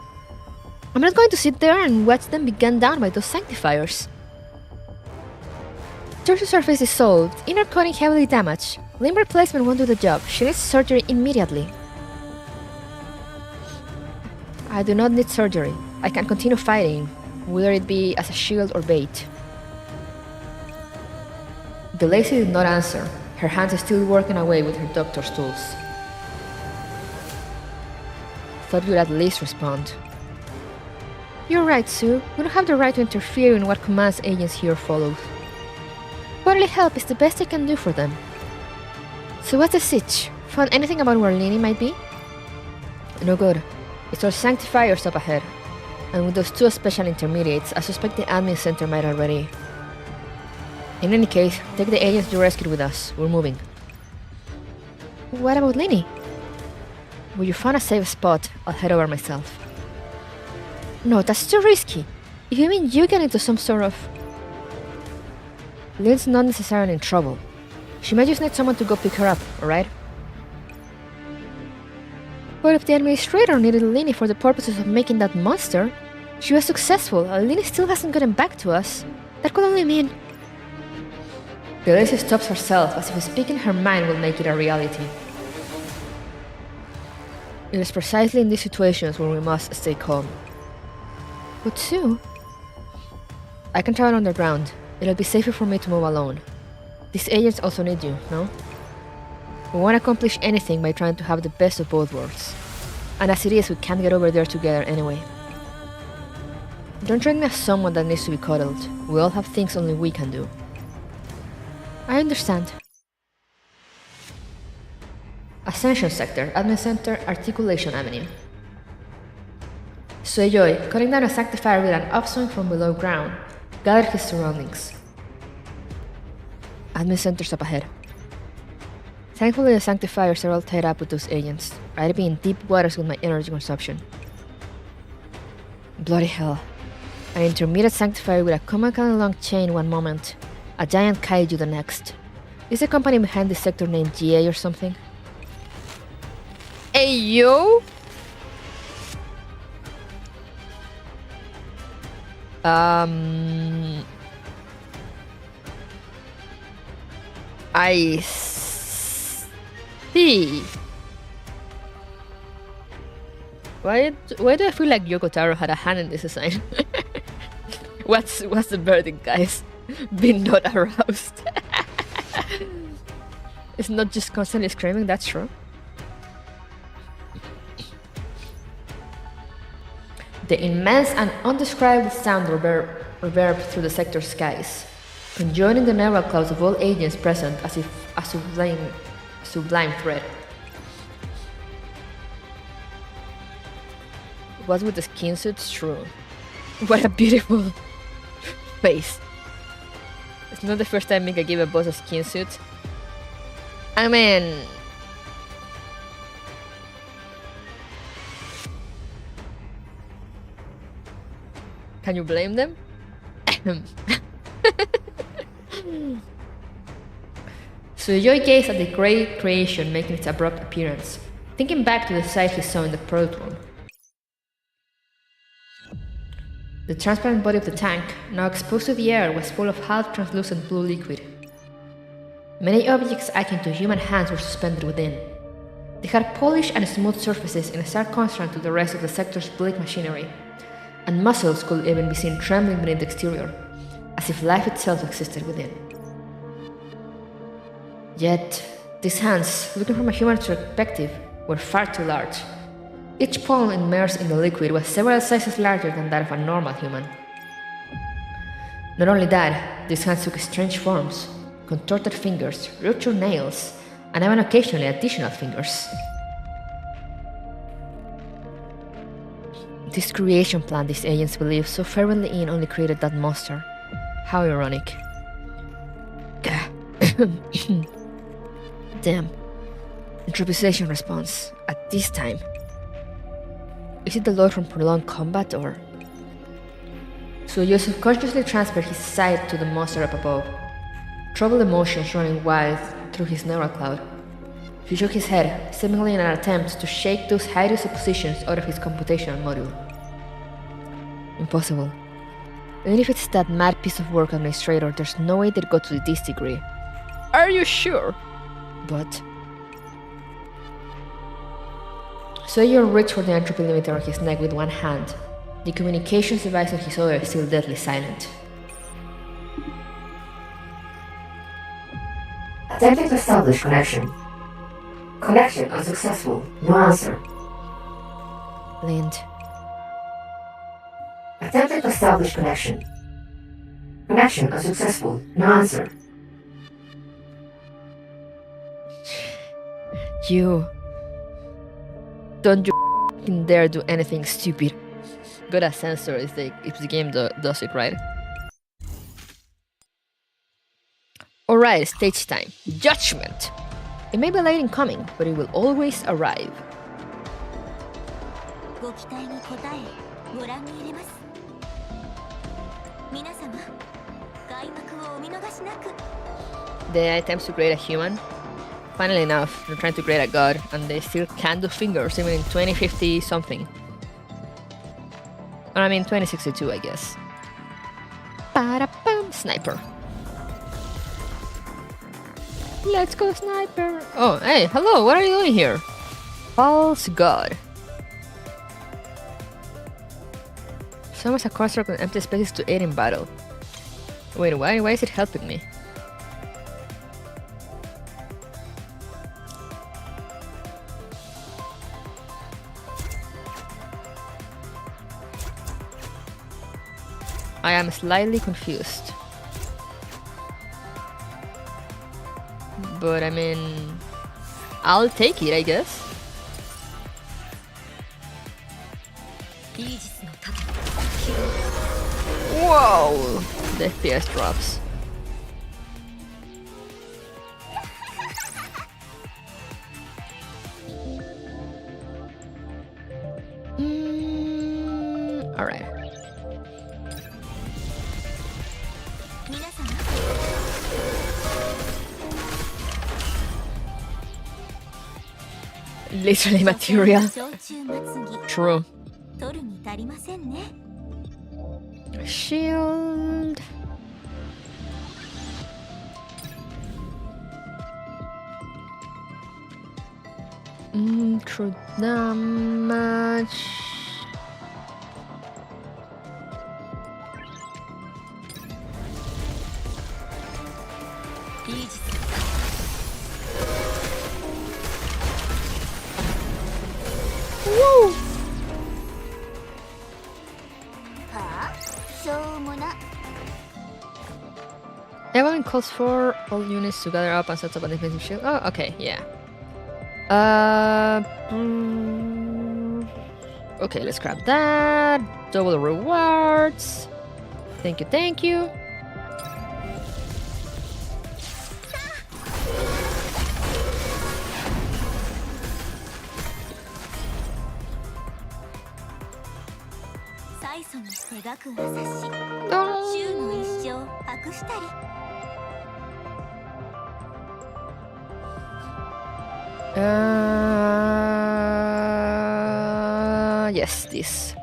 I'm not going to sit there and watch them be gunned down by those Sanctifiers. Torso surface is solved, inner coating heavily damaged. Limb replacement won't do the job, she needs surgery immediately. I do not need surgery. I can continue fighting, whether it be as a shield or bait. Deicide did not answer. Her hands are still working away with her doctor's tools. Thought you'd at least respond. You're right, Sue. We don't have the right to interfere in what commands agents here follow. Bodily help is the best I can do for them. So what's the sitch? Found anything about where Lenny might be? No good. It's all Sanctifiers up ahead. And with those two special intermediates, I suspect the admin center might already... In any case, take the agents you rescued with us. We're moving. What about Lenny? When you find a safe spot, I'll head over myself. No, that's too risky. If you mean you get into some sort of... Lynn's not necessarily in trouble. She might just need someone to go pick her up, alright? But if the administrator needed Lenny for the purposes of making that monster, she was successful and Lenny still hasn't gotten back to us. That could only mean... Deicide stops herself as if speaking her mind will make it a reality. It is precisely in these situations where we must stay calm. But Sue... I can travel underground. It'll be safer for me to move alone. These agents also need you, no? We won't accomplish anything by trying to have the best of both worlds. And as it is, we can't get over there together anyway. Don't treat me as someone that needs to be cuddled. We all have things only we can do. I understand. Ascension Sector, Admin Center, Articulation Avenue. Sueyoy, cutting down a Sanctifier with an upswing from below ground, gathered his surroundings. Admin Center's up ahead. Thankfully the Sanctifiers are all tied up with those agents. I'd be in deep waters with my energy consumption. Bloody hell. An intermediate Sanctifier with a comically long chain one moment, a giant kaiju the next. Is the company behind this sector named GA or something? Hey yo! I see. Why do I feel like Yoko Taro had a hand in this design? What's the verdict, guys? Been not aroused. It's not just constantly screaming, that's true. The immense and undescribable sound reverbed through the sector's skies, conjoining the neural clouds of all agents present as if a sublime thread. What's with the skin suits? True. What a beautiful face. It's not the first time Mika gave a boss a skin suit. I mean... Can you blame them? Sueyoy gazed at the grey creation making its abrupt appearance, thinking back to the sight he saw in the product room. The transparent body of the tank, now exposed to the air, was full of half-translucent blue liquid. Many objects akin to human hands were suspended within. They had polished and smooth surfaces in a stark contrast to the rest of the sector's bleak machinery, and muscles could even be seen trembling beneath the exterior, as if life itself existed within. Yet, these hands, looking from a human perspective, were far too large. Each palm immersed in the liquid was several sizes larger than that of a normal human. Not only that, these hands took strange forms, contorted fingers, ruptured nails, and even occasionally additional fingers. This creation plan these agents believe so fervently in only created that monster. How ironic. Damn. Improvisation response. At this time. Is it the load from prolonged combat or... So you subconsciously transfer his sight to the monster up above. Troubled emotions running wild through his neural cloud. He shook his head, seemingly in an attempt to shake those hideous suppositions out of his computational module. Impossible. Even if it's that mad piece of work administrator, there's no way they'd go to this degree. Are you sure? But... So you reach for the entropy limiter on his neck with one hand. The communications device on his other is still deadly silent. Attempting to establish connection. Connection unsuccessful. No answer. LIND. Attempting to establish connection. Connection unsuccessful. No answer. You... Don't you dare do anything stupid. Got a sensor if the game does it right. Alright, stage time. Judgment! It may be late in coming, but it will always arrive. The attempts to create a human. Funnily enough, they're trying to create a god, and they still can't do fingers even in 2050 something. Or I mean 2062, I guess. Ba-da-bum, sniper. Let's go, sniper. Oh, hey, hello, what are you doing here? False god. Summons a construct with empty spaces to aid in battle. Wait, why is it helping me? I am slightly confused. But I mean... I'll take it, I guess. Whoa! The FPS drops. Alright. Literally material. True. Shield. True damage. Woo! Everyone calls for all units to gather up and set up a defensive shield. Oh, okay, yeah. Okay, let's grab that. Double the rewards. Thank you, thank you. Yes, this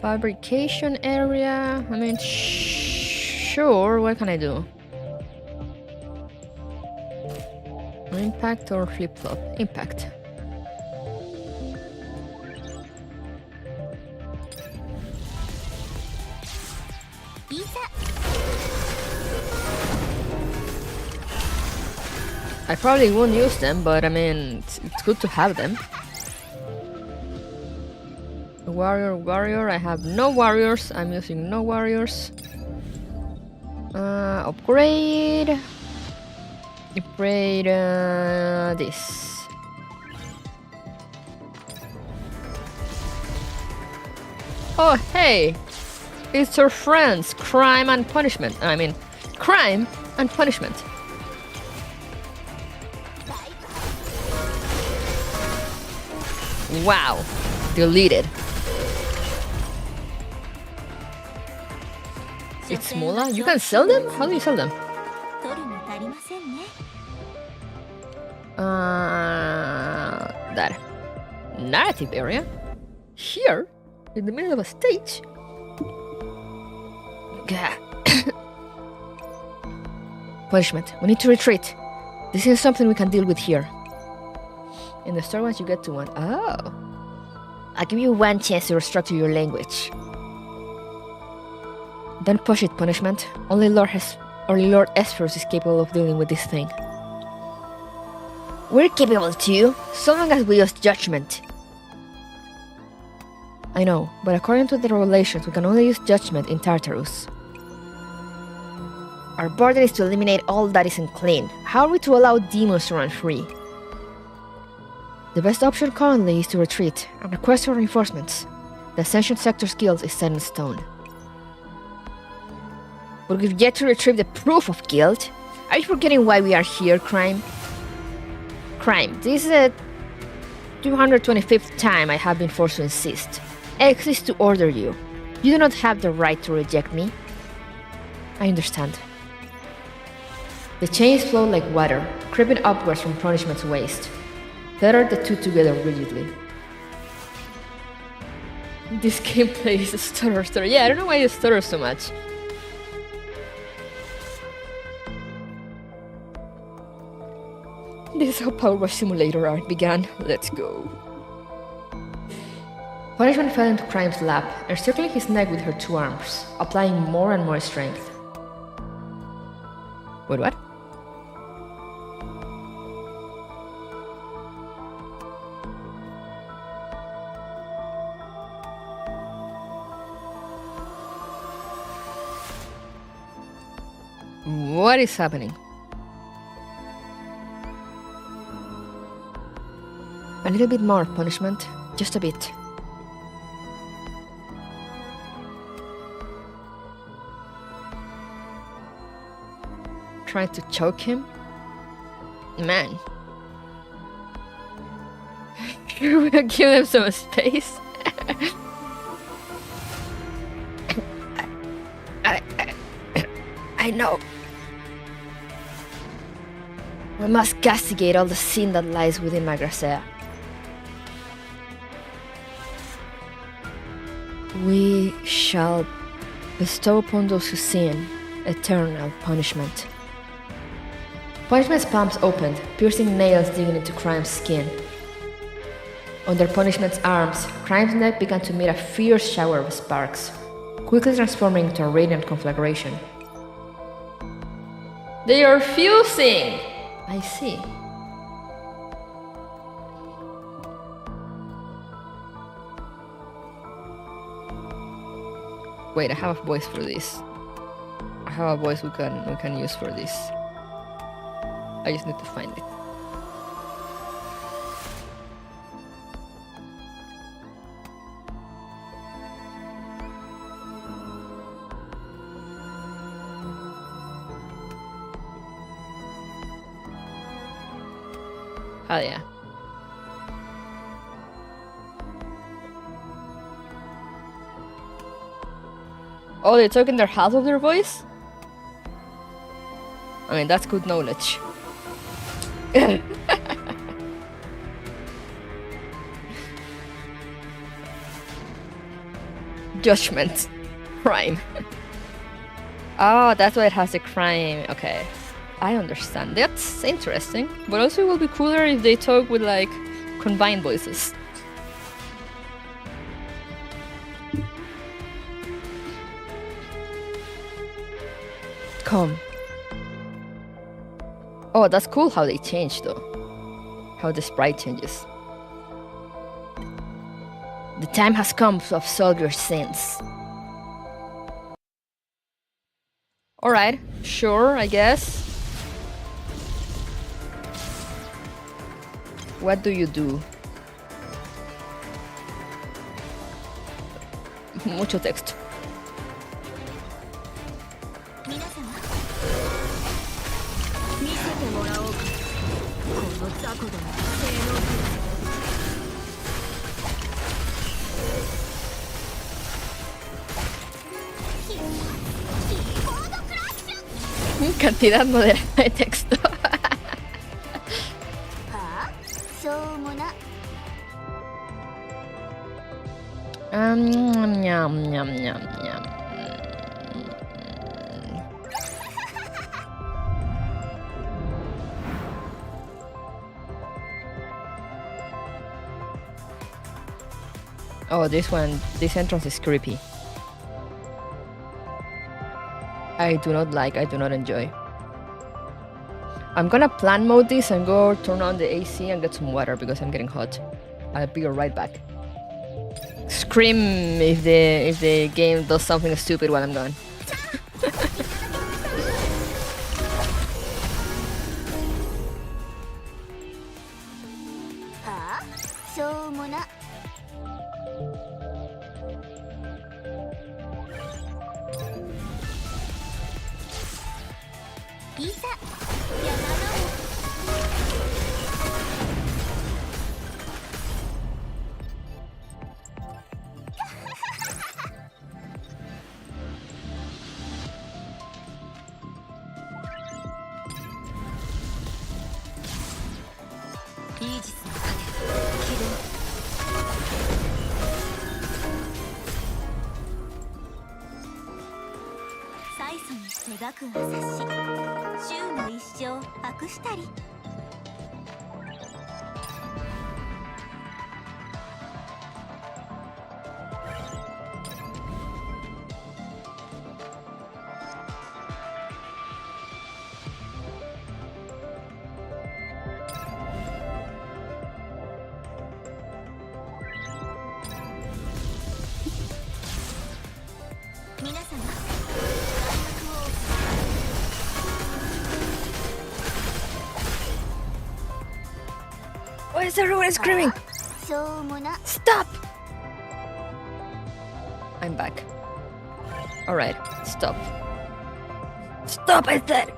fabrication area. I mean, sure. What can I do? Impact or flip flop? Impact. I probably won't use them, but I mean, it's good to have them. Warrior, I have no warriors. I'm using no warriors. Upgrade. Upgrade this. Oh, hey! It's our friends, Crime and Punishment. I mean, Crime and Punishment. Wow. Deleted. It's Mola? You can sell them? How do you sell them? That. Narrative area? Here? In the middle of a stage? Gah. Punishment. We need to retreat. This is something we can deal with here. In the store once you get to one. Oh. I'll give you one chance to restructure your language. Don't push it, Punishment. Only Lord Esperus is capable of dealing with this thing. We're capable too, so long as we use judgment. I know, but according to the revelations, we can only use judgment in Tartarus. Our burden is to eliminate all that isn't clean. How are we to allow demons to run free? The best option currently is to retreat and request for reinforcements. The Ascension Sector's guild is set in stone. But we've yet to retrieve the proof of guilt. Are you forgetting why we are here, Crime? Crime, this is the 225th time I have been forced to insist. I exist to order you. You do not have the right to reject me. I understand. The chains flow like water, creeping upwards from Punishment's waist. Tether the two together rigidly. This gameplay is a stutter. Yeah, I don't know why you stutter so much. This is how Power Wash Simulator art began. Let's go. Punishment fell into Crime's lap, encircling his neck with her two arms, applying more and more strength. Wait, what? What is happening? A little bit more, Punishment. Just a bit. Trying to choke him? Man. We'll give him some space. I know. We must castigate all the sin that lies within my Gracea. We shall bestow upon those who sin eternal punishment. Punishment's palms opened, piercing nails digging into Crime's skin. Under Punishment's arms, Crime's neck began to meet a fierce shower of sparks, quickly transforming into a radiant conflagration. They are fusing! I see. Wait, I have a voice for this. I have a voice we can use for this. I just need to find it. Hell yeah. Oh, they took in their half of their voice? I mean, that's good knowledge. Judgment. Crime. Oh, that's why it has the crime. Okay. I understand. That's interesting. But also it will be cooler if they talk with like combined voices. Come. Oh, that's cool how they change though. How the sprite changes. The time has come to absolve your sins. Alright, sure, I guess. What do you do? Mucho texto. Cantidad moderada de texto. Ñam, ñam, ñam, ñam. Oh, this entrance is creepy. I do not enjoy. I'm gonna plan mode this and go turn on the AC and get some water because I'm getting hot. I'll be right back. Scream if the game does something stupid while I'm gone. Why is everyone screaming? Stop! I'm back. Alright, stop. Stop, I said!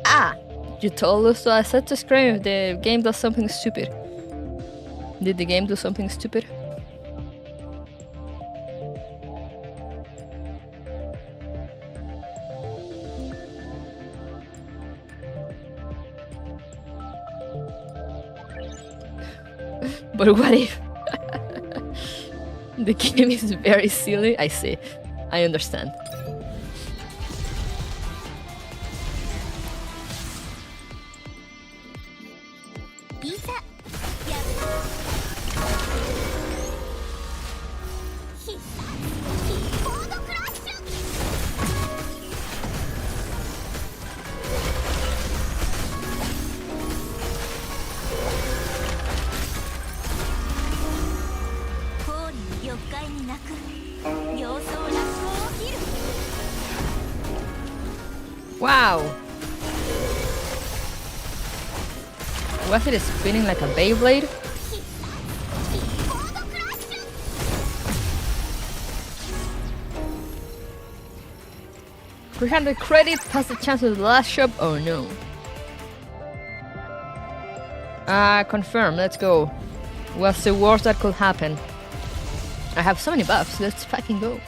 Ah! You told us, so I said to scream if the game does something stupid. Did the game do something stupid? But what if the game is very silly? I see. I understand. Wow! Was it spinning like a Beyblade? $300 credits has the chance of the last shop? Oh no. Confirm, let's go. What's the worst that could happen? I have so many buffs, let's fucking go.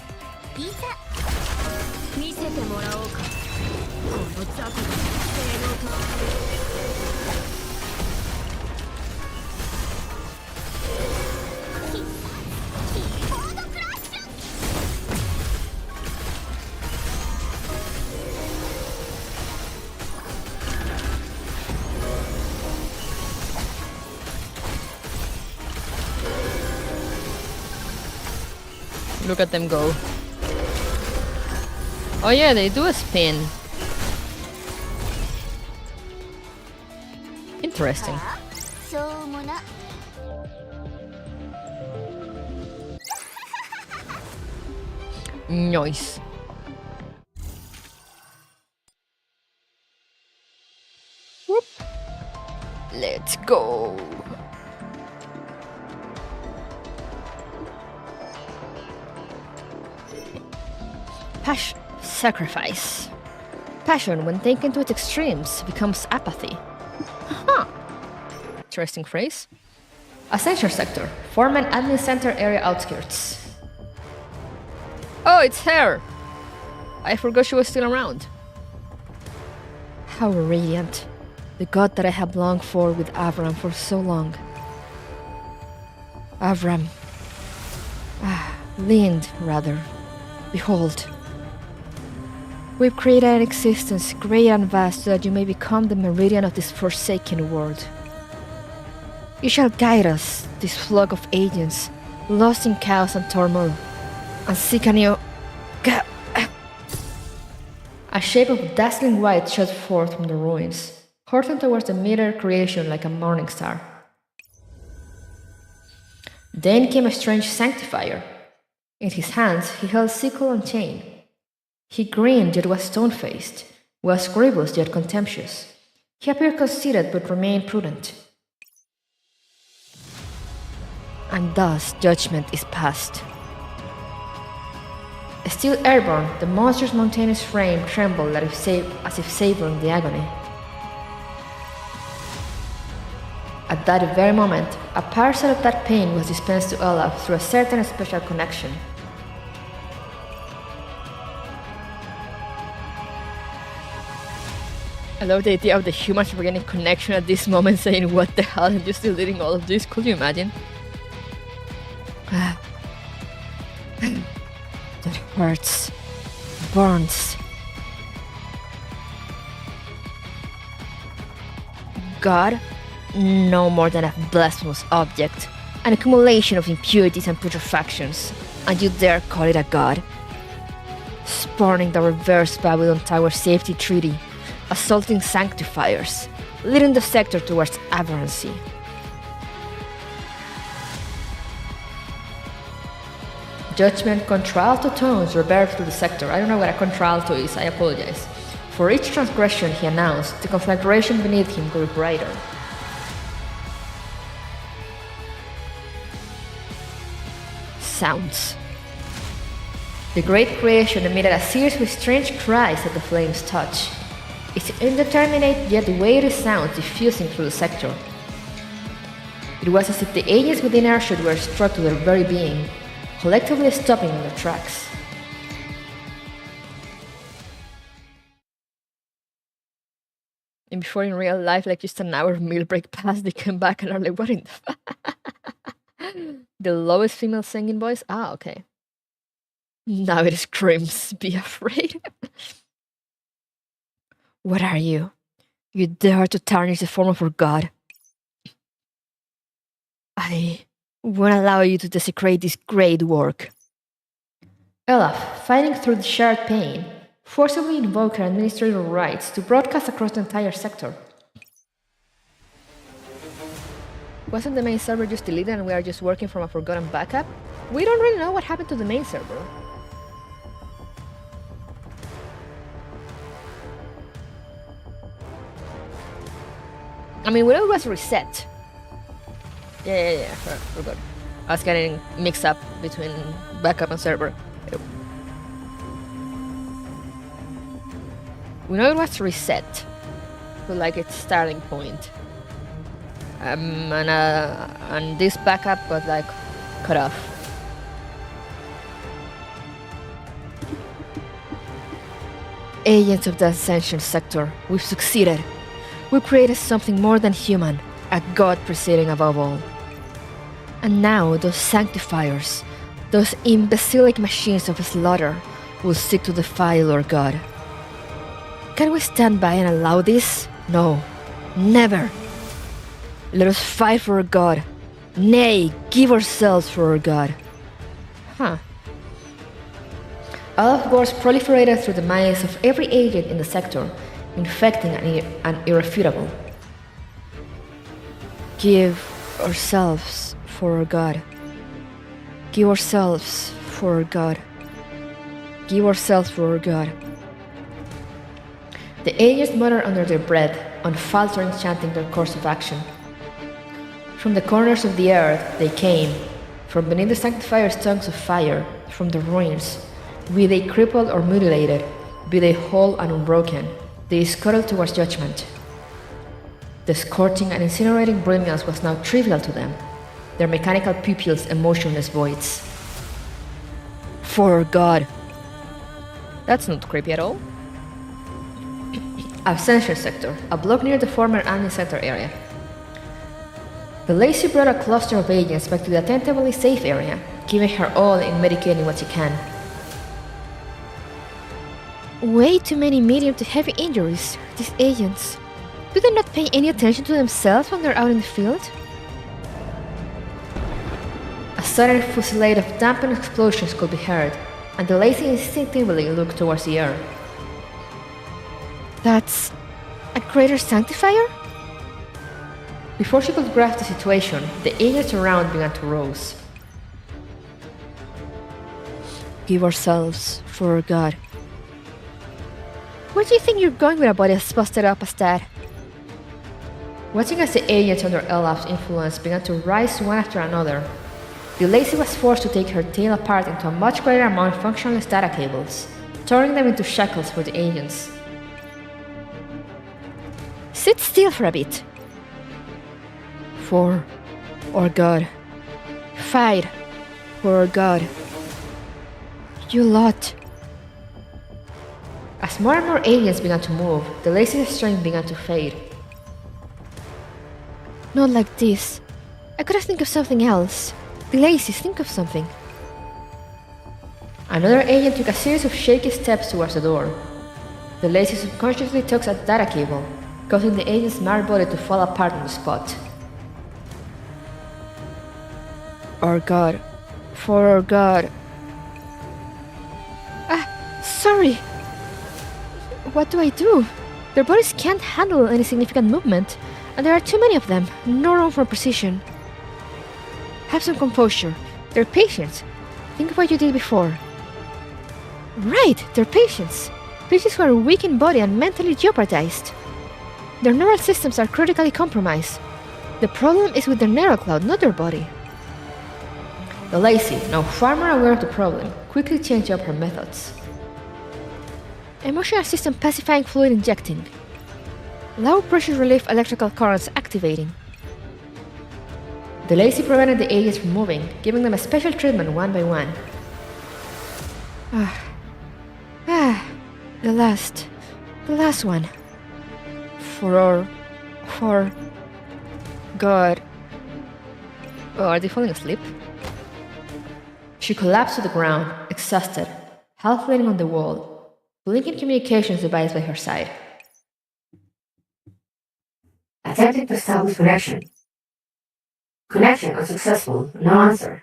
Look at them go. Oh yeah, they do a spin. Interesting. Nice. Whoop. Let's go. Passion. Sacrifice. Passion, when taken to its extremes, becomes apathy. Huh. Interesting phrase. Ascension Sector. Form an admin center area outskirts. Oh, it's her! I forgot she was still around. How radiant. The god that I have longed for with Avram for so long. Avram. LIND, rather. Behold. We've created an existence great and vast so that you may become the meridian of this forsaken world. You shall guide us, this flock of agents, lost in chaos and turmoil, and seek a new... A shape of dazzling white shot forth from the ruins, hurtling towards the mirror creation like a morning star. Then came a strange sanctifier. In his hands he held sickle and chain. He grinned yet was stone-faced, was grievous yet contemptuous. He appeared conceited but remained prudent. And thus judgment is passed. Still airborne, the monster's mountainous frame trembled as if savoring the agony. At that very moment, a parcel of that pain was dispensed to Olaf through a certain special connection. I love the idea of the humans regaining connection at this moment, saying, what the hell, I'm just still eating all of this, could you imagine? That hurts. Burns. God? No more than a blasphemous object, an accumulation of impurities and putrefactions, and you dare call it a god? Spurning the reverse Babylon Tower safety treaty, assaulting sanctifiers, leading the sector towards aberrance. Judgment contralto tones reverbed through the sector. I don't know what a contralto is, I apologize. For each transgression, he announced, the conflagration beneath him grew brighter. Sounds. The great creation emitted a series of strange cries at the flame's touch, its indeterminate yet weighty sounds diffusing through the sector. It was as if the agents within Earthshot were struck to their very being, collectively stopping in their tracks. And before in real life, like just an hour meal break passed, they came back and are like, what in the The lowest female singing voice? Ah, okay. Now it screams, be afraid. What are you? You dare to tarnish the form of our god? I won't allow you to desecrate this great work. Olaf, fighting through the shared pain, forcibly invoked her administrative rights to broadcast across the entire sector. Wasn't the main server just deleted and we are just working from a forgotten backup? We don't really know what happened to the main server. I mean, we know it was reset. Yeah, forgot. I was getting mixed up between backup and server. We know it was reset to like its starting point. And this backup got like cut off. Agents of the Ascension Sector, we've succeeded. We created something more than human, a god proceeding above all. And now those sanctifiers, those imbecilic machines of slaughter, will seek to defy our god. Can we stand by and allow this? No, never. Let us fight for our god. Nay, give ourselves for our god. Olaf wars proliferated through the minds of every agent in the sector, infecting an irrefutable. Give ourselves for our god. Give ourselves for our god. Give ourselves for our god. The agents muttered under their breath, unfaltering chanting their course of action. From the corners of the earth they came, from beneath the sanctifier's tongues of fire, from the ruins, be they crippled or mutilated, be they whole and unbroken, they scuttled towards judgment. The scorching and incinerating brilliance was now trivial to them, their mechanical pupils emotionless voids. For God! That's not creepy at all. Ascension sector, a block near the former admin center area. The Lacy brought a cluster of agents back to the attentively safe area, giving her all in medicating what she can. Way too many medium to heavy injuries, these agents. Do they not pay any attention to themselves when they're out in the field? A sudden fusillade of dampened explosions could be heard, and the Lacy instinctively looked towards the air. That's a greater sanctifier? Before she could grasp the situation, the agents around began to rouse. Give ourselves, for God. Where do you think you're going with a body as busted up as that? Watching as the agents under Elap's influence began to rise one after another, the Lacy was forced to take her tail apart into a much greater amount of functionless data cables, turning them into shackles for the agents. Sit still for a bit. For our God. Fight for our God. You lot. As more and more agents began to move, the Lacy's strength began to fade. Not like this. I gotta think of something else. The Lacy's, think of something. Another agent took a series of shaky steps towards the door. The Lacy subconsciously tugs at the data cable, causing the agent's marred body to fall apart on the spot. Our God. For our God. Sorry. What do I do? Their bodies can't handle any significant movement, and there are too many of them, no room for precision. Have some composure. They're patients. Think of what you did before. Right, they're patients. Patients who are weak in body and mentally jeopardized. Their neural systems are critically compromised. The problem is with their neural cloud, not their body. The Lacy, now far more aware of the problem, quickly changed up her methods. Emotional system pacifying fluid injecting. Low pressure relief electrical currents activating. The Lacy prevented the agents from moving, giving them a special treatment one by one. The last one. For God. Oh, are they falling asleep? She collapsed to the ground, exhausted, half leaning on the wall, blinking communications device by her side. Attempting to establish connection. Connection unsuccessful, no answer.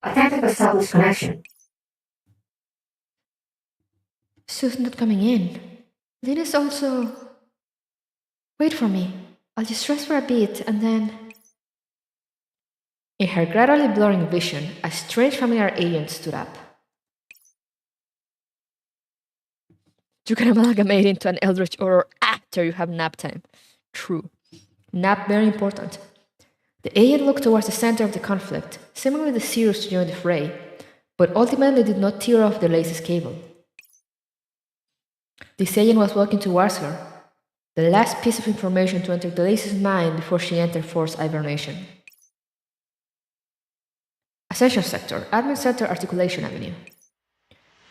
Attempting to establish connection. Sue's not coming in. Lynn is also... Wait for me. I'll just rest for a bit and then... In her gradually blurring vision, a strange familiar agent stood up. You can amalgamate into an eldritch horror after you have nap time. True. Nap very important. The agent looked towards the center of the conflict, seemingly desirous to join the fray, but ultimately did not tear off the Lacy's cable. This agent was walking towards her, the last piece of information to enter the Lacy's mind before she entered forced hibernation. Ascension sector, admin center, Articulation Avenue.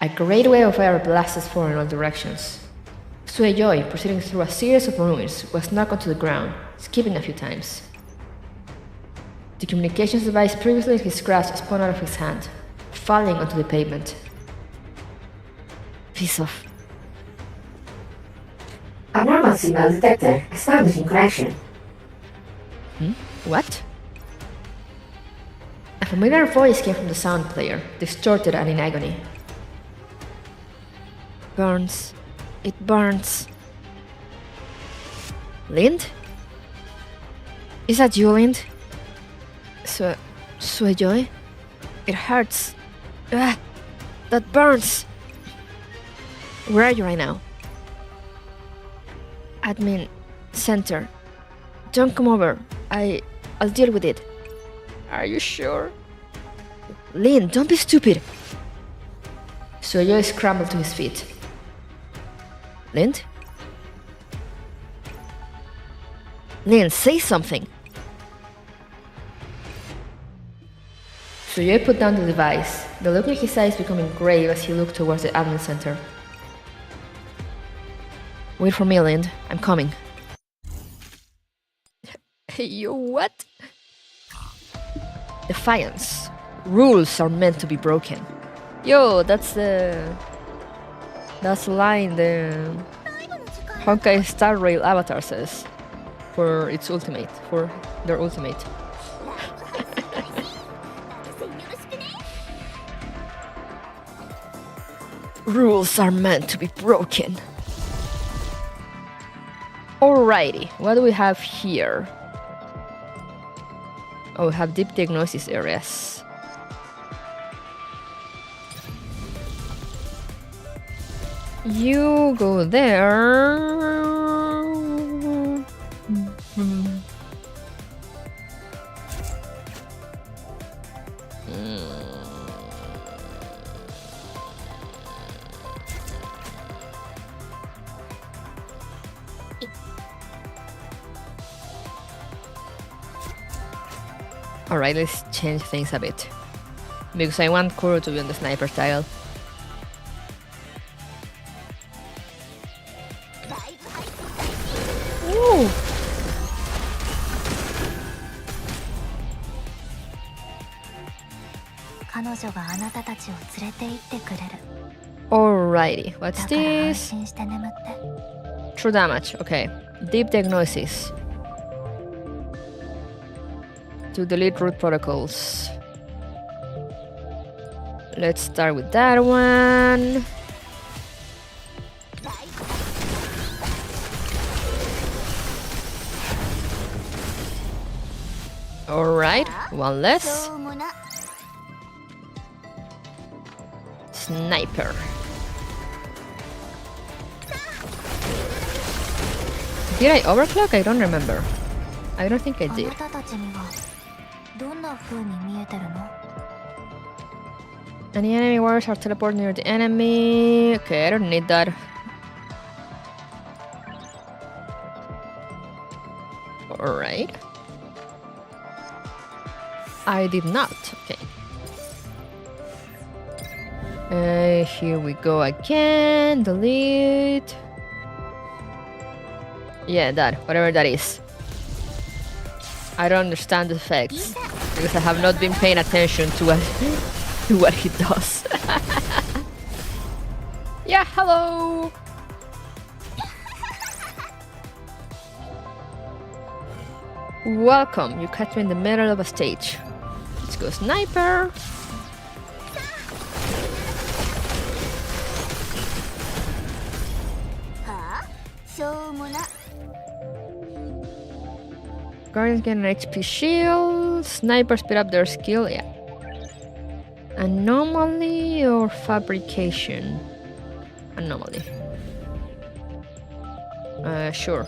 A great wave of air blasted forward in all directions. Suejoy, proceeding through a series of ruins, was knocked onto the ground, skipping a few times. The communications device previously in his grasp spun out of his hand, falling onto the pavement. Piece of... Abnormal signal detected. Establishing connection. What? A familiar voice came from the sound player, distorted and in agony. Burns. It burns. Lind? Is that you, Lind? Suejoy? It hurts. That burns. Where are you right now? Admin center. Don't come over. I'll deal with it. Are you sure? Lynn, don't be stupid. Suyo scrambled to his feet. Lind? Lynn, say something. Suyo put down the device, the look in his eyes becoming grave as he looked towards the admin center. Wait for me, Lind. I'm coming. Hey, you what? Defiance. Rules are meant to be broken. Yo, that's the line the Honkai Star Rail Avatar says for its ultimate, for their ultimate. Rules are meant to be broken. Alrighty, what do we have here? Oh, we have deep diagnosis areas. You go there. Alright, let's change things a bit. Because I want Kuro to be on the sniper tile. Ooh. Alrighty, what's this? True damage, okay. Deep diagnosis. To delete root protocols. Let's start with that one. Alright, one less. Sniper. Did I overclock? I don't remember. I don't think I did. Any enemy warriors are teleported near the enemy. Okay, I don't need that. Alright. I did not. Okay. Here we go again. Delete. Yeah, that. Whatever that is. I don't understand the effects because I have not been paying attention to what he does. Yeah, hello. Welcome. You catch me in the middle of a stage. Let's go, sniper. Guardians get an HP shield. Snipers speed up their skill. Yeah. Anomaly or fabrication? Anomaly. Sure.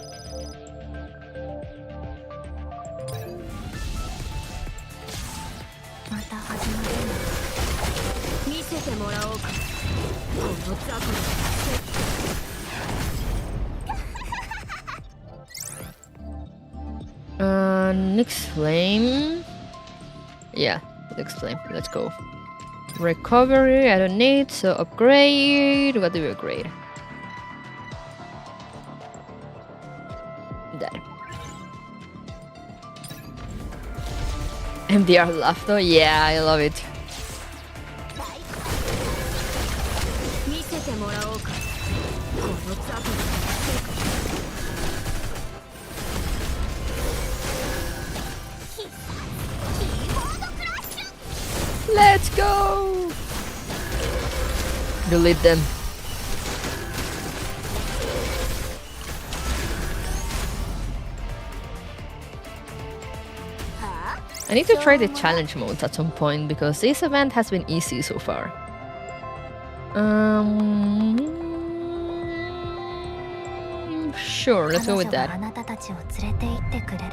Next flame. Yeah, next flame. Let's go. Recovery, I don't need, so upgrade. What do we upgrade? That. MDR laugh though? Yeah, I love it. Let's go! Delete them. I need to try the challenge modes at some point because this event has been easy so far. Sure, let's go with 彼女 that. があなたたちを連れて行ってくれる。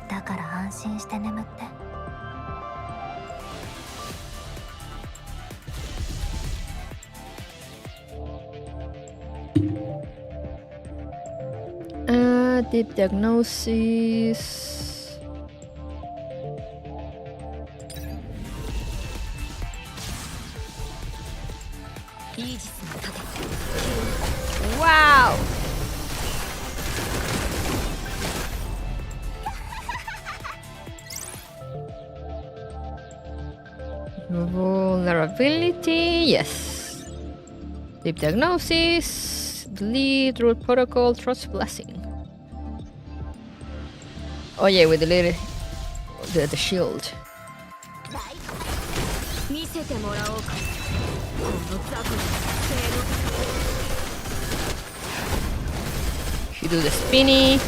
だから安心して眠って。Deep diagnosis. Wow! Vulnerability, yes. Deep diagnosis. Delete root protocol. Trust blessing. Oh yeah, we deleted the shield. 見せてもらおうか。この雑魚の He do the spinny,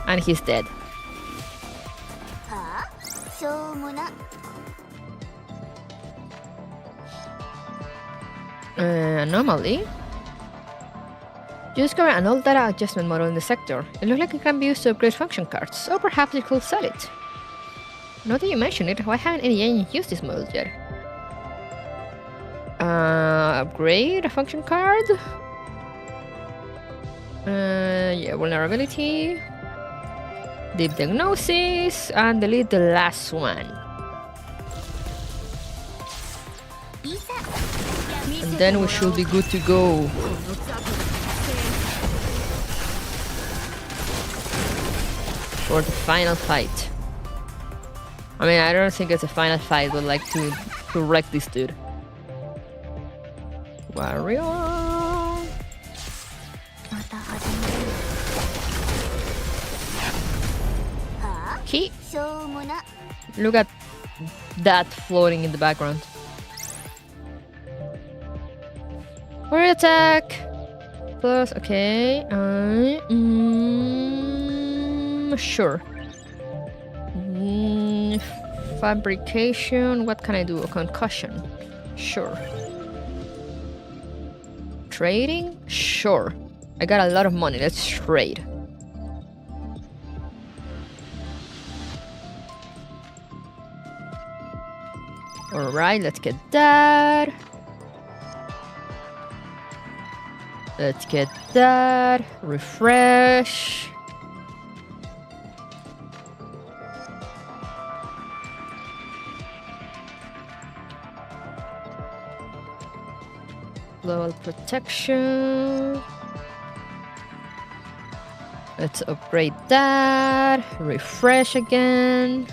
and he's dead. はあ、しょうもな。Anomaly. You discover an old data adjustment model in the sector. It looks like it can be used to upgrade function cards, or perhaps you could sell it. Now that you mention it, why haven't any agents used this model yet? Upgrade a function card? Yeah, vulnerability. Deep diagnosis, and delete the last one. And then we should be good to go. For the final fight. I mean, I don't think it's a final fight, but like to wreck this dude. Warrior. また始める。はあ、 He. しょうもな。 Look at that floating in the background. Warrior attack. Plus, okay. Sure. Fabrication. What can I do? A concussion. Sure. Trading? Sure. I got a lot of money. Let's trade. Alright, let's get that. Let's get that. Refresh. Global protection. Let's upgrade that. Refresh again.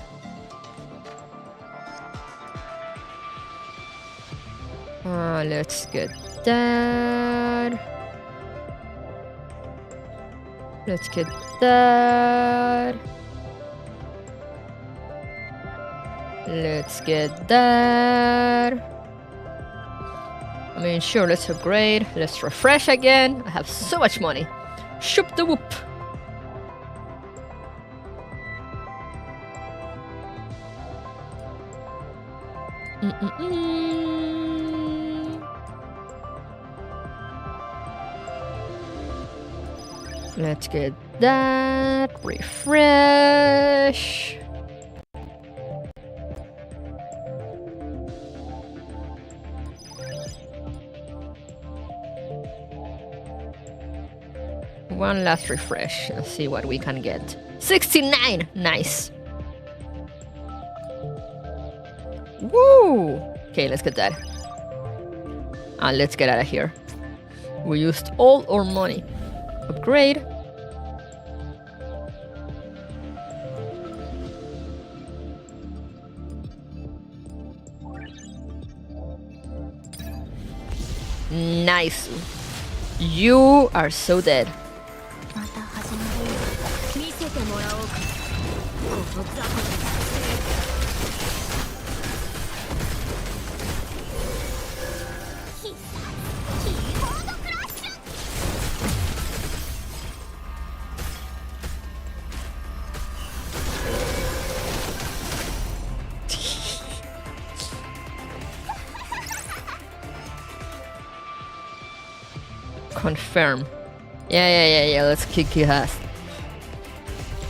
Let's get that. Let's get that. Let's get that. I mean, sure, let's upgrade. Let's refresh again. I have so much money. Shoop the whoop. Let's get that. Refresh. One last refresh. Let's see what we can get. 69! Nice. Woo! Okay, let's get that. And let's get out of here. We used all our money. Upgrade. Nice. You are so dead. また始める。見せてもらおうか。この雑魚の Confirm. Yeah. Let's kick his ass.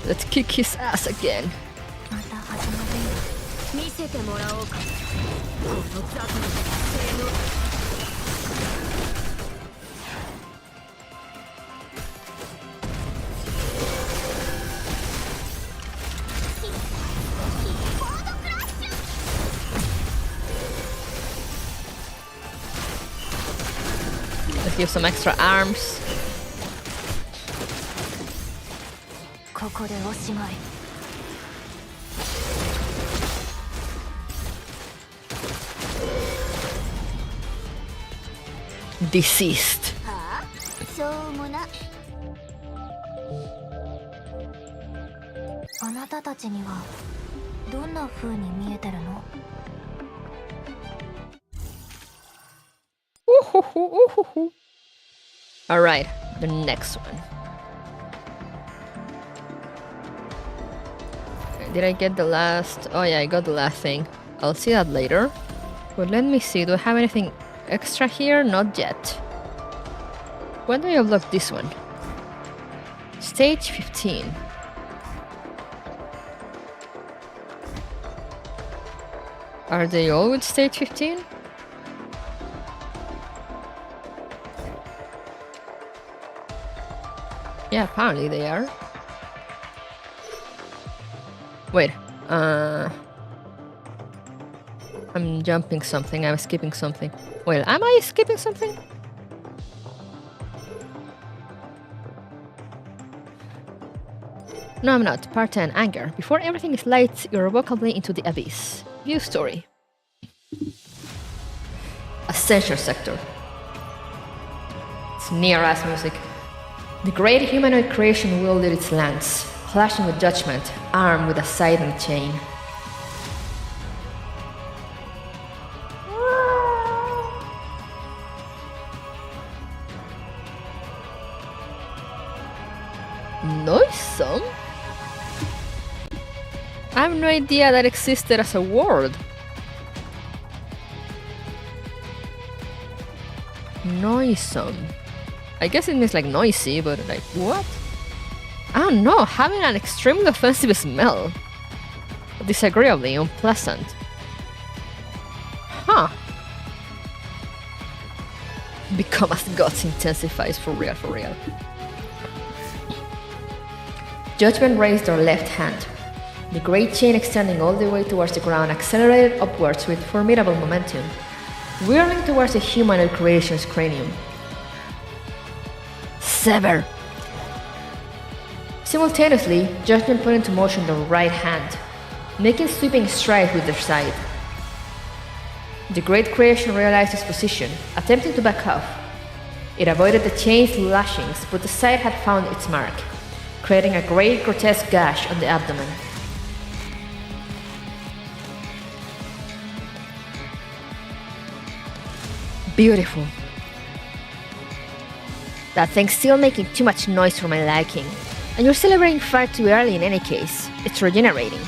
Let's kick his ass again. また始まるよ。見せてもらおうか。この雑な性能。Let's give some extra arms. ここでおしまい。Deceased. はあ、そうもな。あなたたちにはどんな風に見えてるの？ Alright, the next one. Did I get the last? Oh yeah, I got the last thing. I'll see that later. But let me see, do I have anything extra here? Not yet. When do I unlock this one? Stage 15. Are they all with stage 15? Yeah, apparently they are. Wait, I'm jumping something, I'm skipping something. Wait, am I skipping something? No, I'm not. Part 10, Anger. Before everything is light irrevocably into the abyss. View story. Ascension sector. It's near-ass music. The great humanoid creation wielded its lance, flashing with judgment, armed with a scythe and chain. Noisome? I have no idea that existed as a word. Noisome. I guess it means like noisy, but like what? I don't know, having an extremely offensive smell. Disagreeably unpleasant. Huh. Become as gods intensifies for real, for real. Judgment raised their left hand. The great chain extending all the way towards the ground accelerated upwards with formidable momentum, whirling towards the humanoid creation's cranium. Sever! Simultaneously, Judgment put into motion their right hand, making sweeping strides with their side. The great creation realized its position, attempting to back off. It avoided the chain's lashings, but the side had found its mark, creating a great grotesque gash on the abdomen. Beautiful. That thing's still making too much noise for my liking, and you're celebrating far too early in any case. It's regenerating.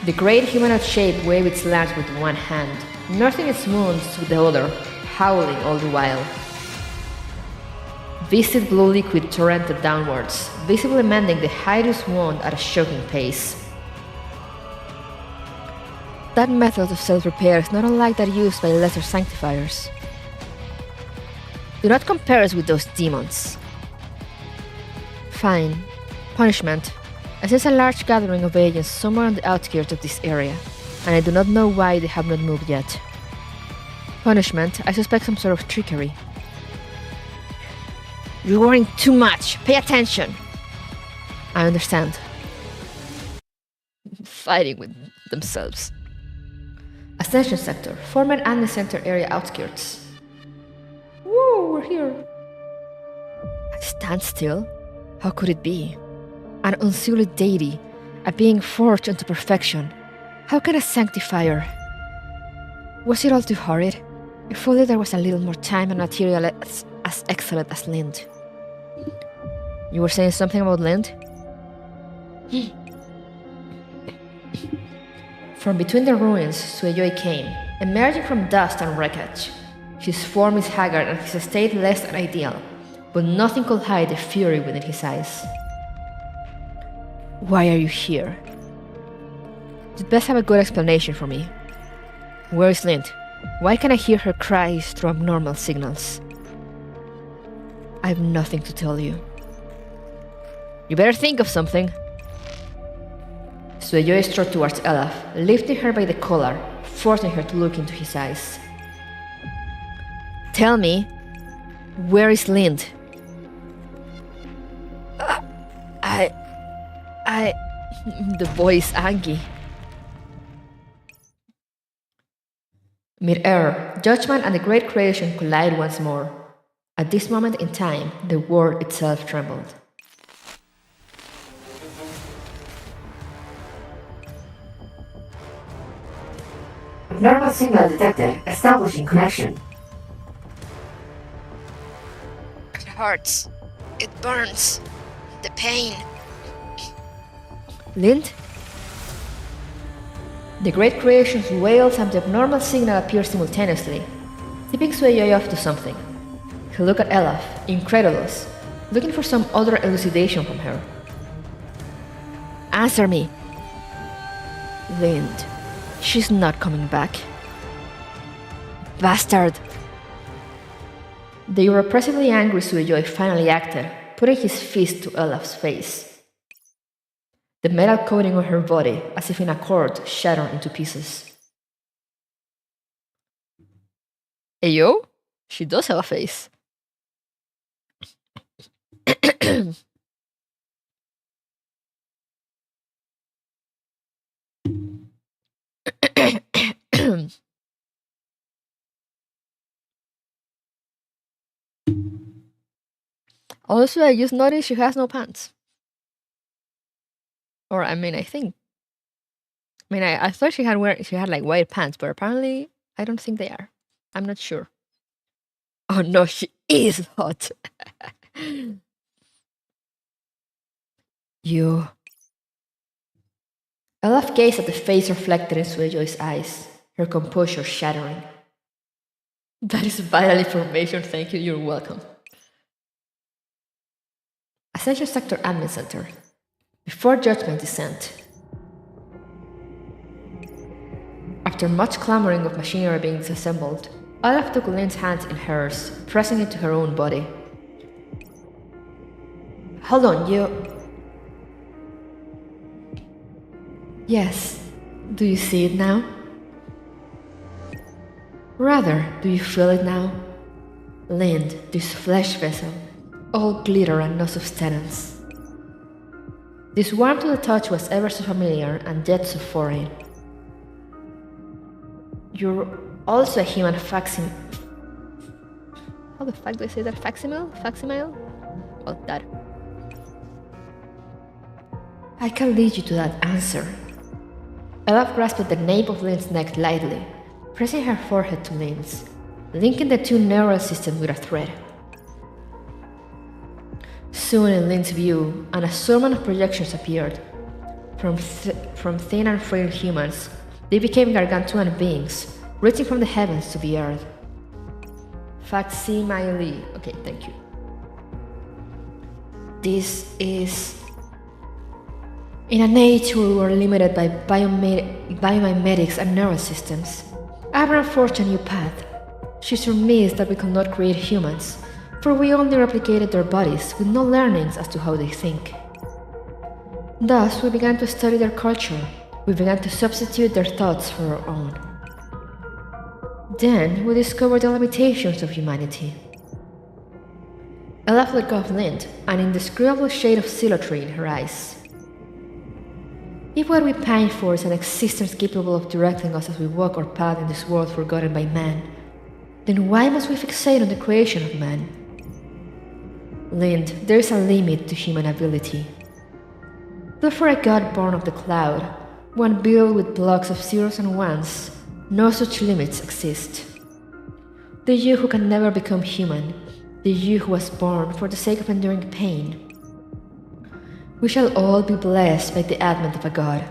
The great humanoid shape waved its lance with one hand, nursing its wounds with the other, howling all the while. Viscid blue liquid torrented downwards, visibly mending the hideous wound at a shocking pace. That method of self-repair is not unlike that used by lesser sanctifiers. Do not compare us with those demons. Fine. Punishment. I sense a large gathering of agents somewhere on the outskirts of this area, and I do not know why they have not moved yet. Punishment. I suspect some sort of trickery. You're worrying too much. Pay attention. I understand. Fighting with themselves. Ascension sector. Former Anne Center area outskirts. Whoa, we're here. Stand still? How could it be? An unsealed deity, a being forged into perfection. How can a sanctifier? Was it all too horrid? If only there was a little more time and material as excellent as LIND. You were saying something about LIND? From between the ruins, Sueyoy came, emerging from dust and wreckage. His form is haggard and his state less than ideal, but nothing could hide the fury within his eyes. Why are you here? You'd best have a good explanation for me. Where is Lind? Why can I hear her cries through abnormal signals? I have nothing to tell you. You better think of something. Sueyoe strode towards Elaf, lifting her by the collar, forcing her to look into his eyes. Tell me, where is Lind? The voice Angie. Mid-air, judgment and the great creation collide once more. At this moment in time, the world itself trembled. Abnormal signal detected. Establishing connection. It hurts. It burns. The pain. Lind? The great creation's wails and the abnormal signal appear simultaneously, tipping Sueyoe off to something. He looked at Elaf, incredulous, looking for some other elucidation from her. Answer me! Lind. She's not coming back. Bastard! The irrepressibly angry Sueyoe finally acted, putting his fist to Elaf's face. The metal coating on her body, as if in a cord, shattered into pieces. Ayo? She does have a face. Also, I just noticed she has no pants. Or I thought she had like white pants, but apparently I don't think they are. I'm not sure. Oh no, she is hot. You. Elaf gazed at the face reflected in Sueyoe's eyes, her composure shattering. That is vital information, thank you, you're welcome. Ascension Sector Admin Center. Before Judgment Descent. After much clamoring of machinery being disassembled, Olaf took Lind's hands in hers, pressing it to her own body. Hold on, you... Yes, do you see it now? Rather, do you feel it now? Lind, this flesh vessel, all glitter and no substance. This warmth to the touch was ever so familiar and yet so foreign. You're also a human facsimile. How the fuck do I say that? Facsimile? Facsimile? Well, that. I can lead you to that answer. Elaf grasped the nape of Lind's neck lightly, pressing her forehead to Lind's, linking the two neural systems with a thread. Soon in Lind's view, an assortment of projections appeared. From thin and frail humans, they became gargantuan beings, reaching from the heavens to the earth. Facsimile. Okay, thank you. This is... In an age where we were limited by biomimetics and neural systems, Aberrance forged a new path. She surmised that we could not create humans, for we only replicated their bodies with no learnings as to how they think. Thus, we began to study their culture. We began to substitute their thoughts for our own. Then, we discovered the limitations of humanity. Elaf let go of Lind, an indescribable shade of zealotry in her eyes. If what we pine for is an existence capable of directing us as we walk our path in this world forgotten by man, then why must we fixate on the creation of man? Lind, there is a limit to human ability. Though for a god born of the cloud, one built with blocks of zeros and ones, no such limits exist. The you who can never become human, the you who was born for the sake of enduring pain. We shall all be blessed by the advent of a god.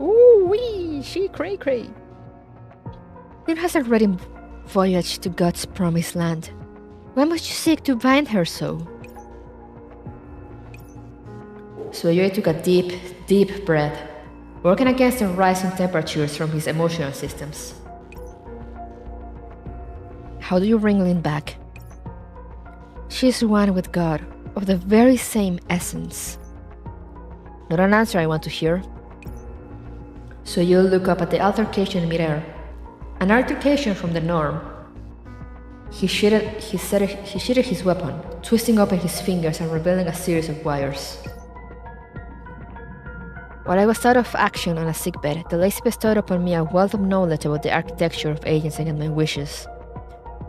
Ooh wee, she cray cray. Lind has already voyage to God's promised land. Why must you seek to bind her so? Sueyoi took a deep, deep breath, working against the rising temperatures from his emotional systems. How do you bring LIND back? She is one with God, of the very same essence. Not an answer I want to hear. So you look up at the altercation in midair. An altercation from the norm. He sheared his weapon, twisting open his fingers and revealing a series of wires. While I was out of action on a sickbed, the lazy bestowed upon me a wealth of knowledge about the architecture of agents against my wishes,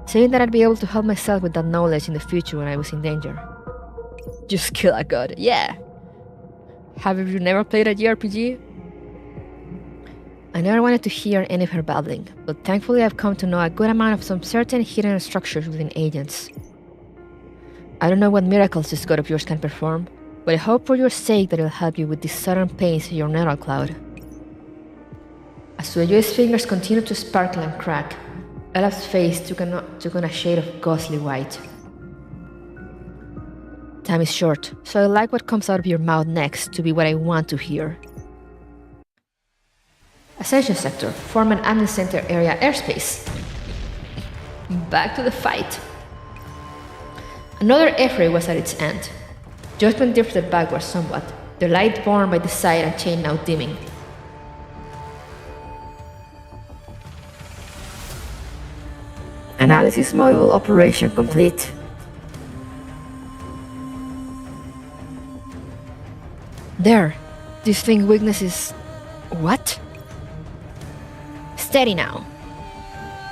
saying that I'd be able to help myself with that knowledge in the future when I was in danger. Just kill a god, yeah! Have you never played a JRPG? I never wanted to hear any of her babbling, but thankfully I've come to know a good amount of some certain hidden structures within agents. I don't know what miracles this god of yours can perform, but I hope for your sake that it'll help you with these sudden pains in your neural cloud. As Sueyoi's fingers continued to sparkle and crack, Elaf's face took on a shade of ghostly white. Time is short, so I like what comes out of your mouth next to be what I want to hear. Ascension Sector, form an admin center area airspace. Back to the fight. Another F-ray was at its end. Judgment drifted backwards somewhat, the light borne by the side and chain now dimming. Analysis module operation complete. There. This thing's weakness is... what? Steady now.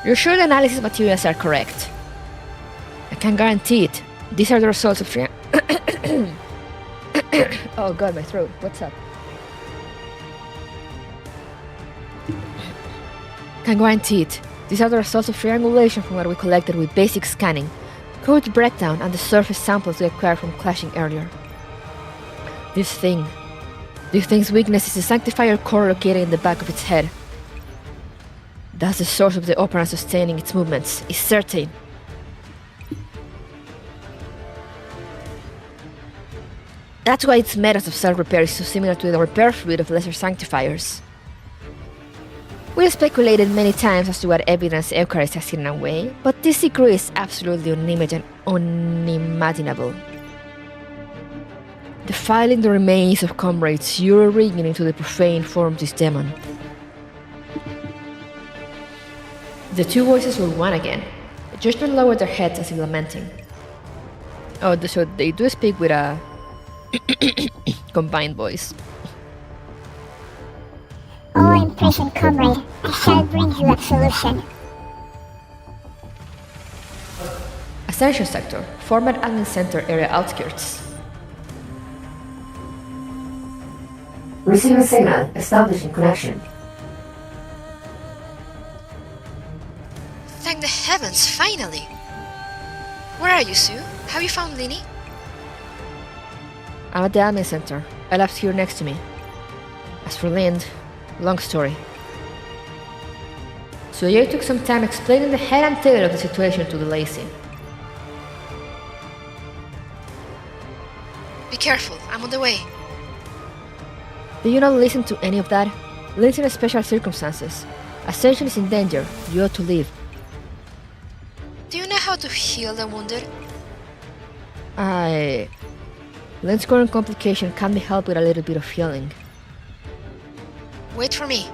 You're sure the analysis materials are correct? I can't guarantee it. These are the results of oh god, my throat. What's up? Can't guarantee it. These are the results of triangulation from what we collected with basic scanning, code breakdown, and the surface samples we acquired from clashing earlier. This thing's weakness is the sanctifier core located in the back of its head. That's the source of the operand sustaining its movements, is certain. That's why its methods of self-repair is so similar to the repair fluid of lesser sanctifiers. We have speculated many times as to what evidence Eucharist has hidden away, but this degree is absolutely unimaginable. Defiling the remains of comrades, you're rigging into the profane form of this demon. The two voices were one again. The judgment lowered their heads as if lamenting. Oh, so they do speak with a combined voice. O imprisoned comrade, I shall bring you absolution. Ascension Sector, format admin center area outskirts. Receiving signal, establishing connection. Thank the heavens, finally! Where are you, Sue? Have you found Linny? I'm at the admin center. I left here next to me. As for LIND, long story. Sueyoy took some time explaining the head and tail of the situation to the lazy. Be careful, I'm on the way. Do you not listen to any of that? LIND's in special circumstances. Ascension is in danger. You ought to leave. Do you know how to heal the wounded? LIND's current complication can be helped with a little bit of healing. Wait for me.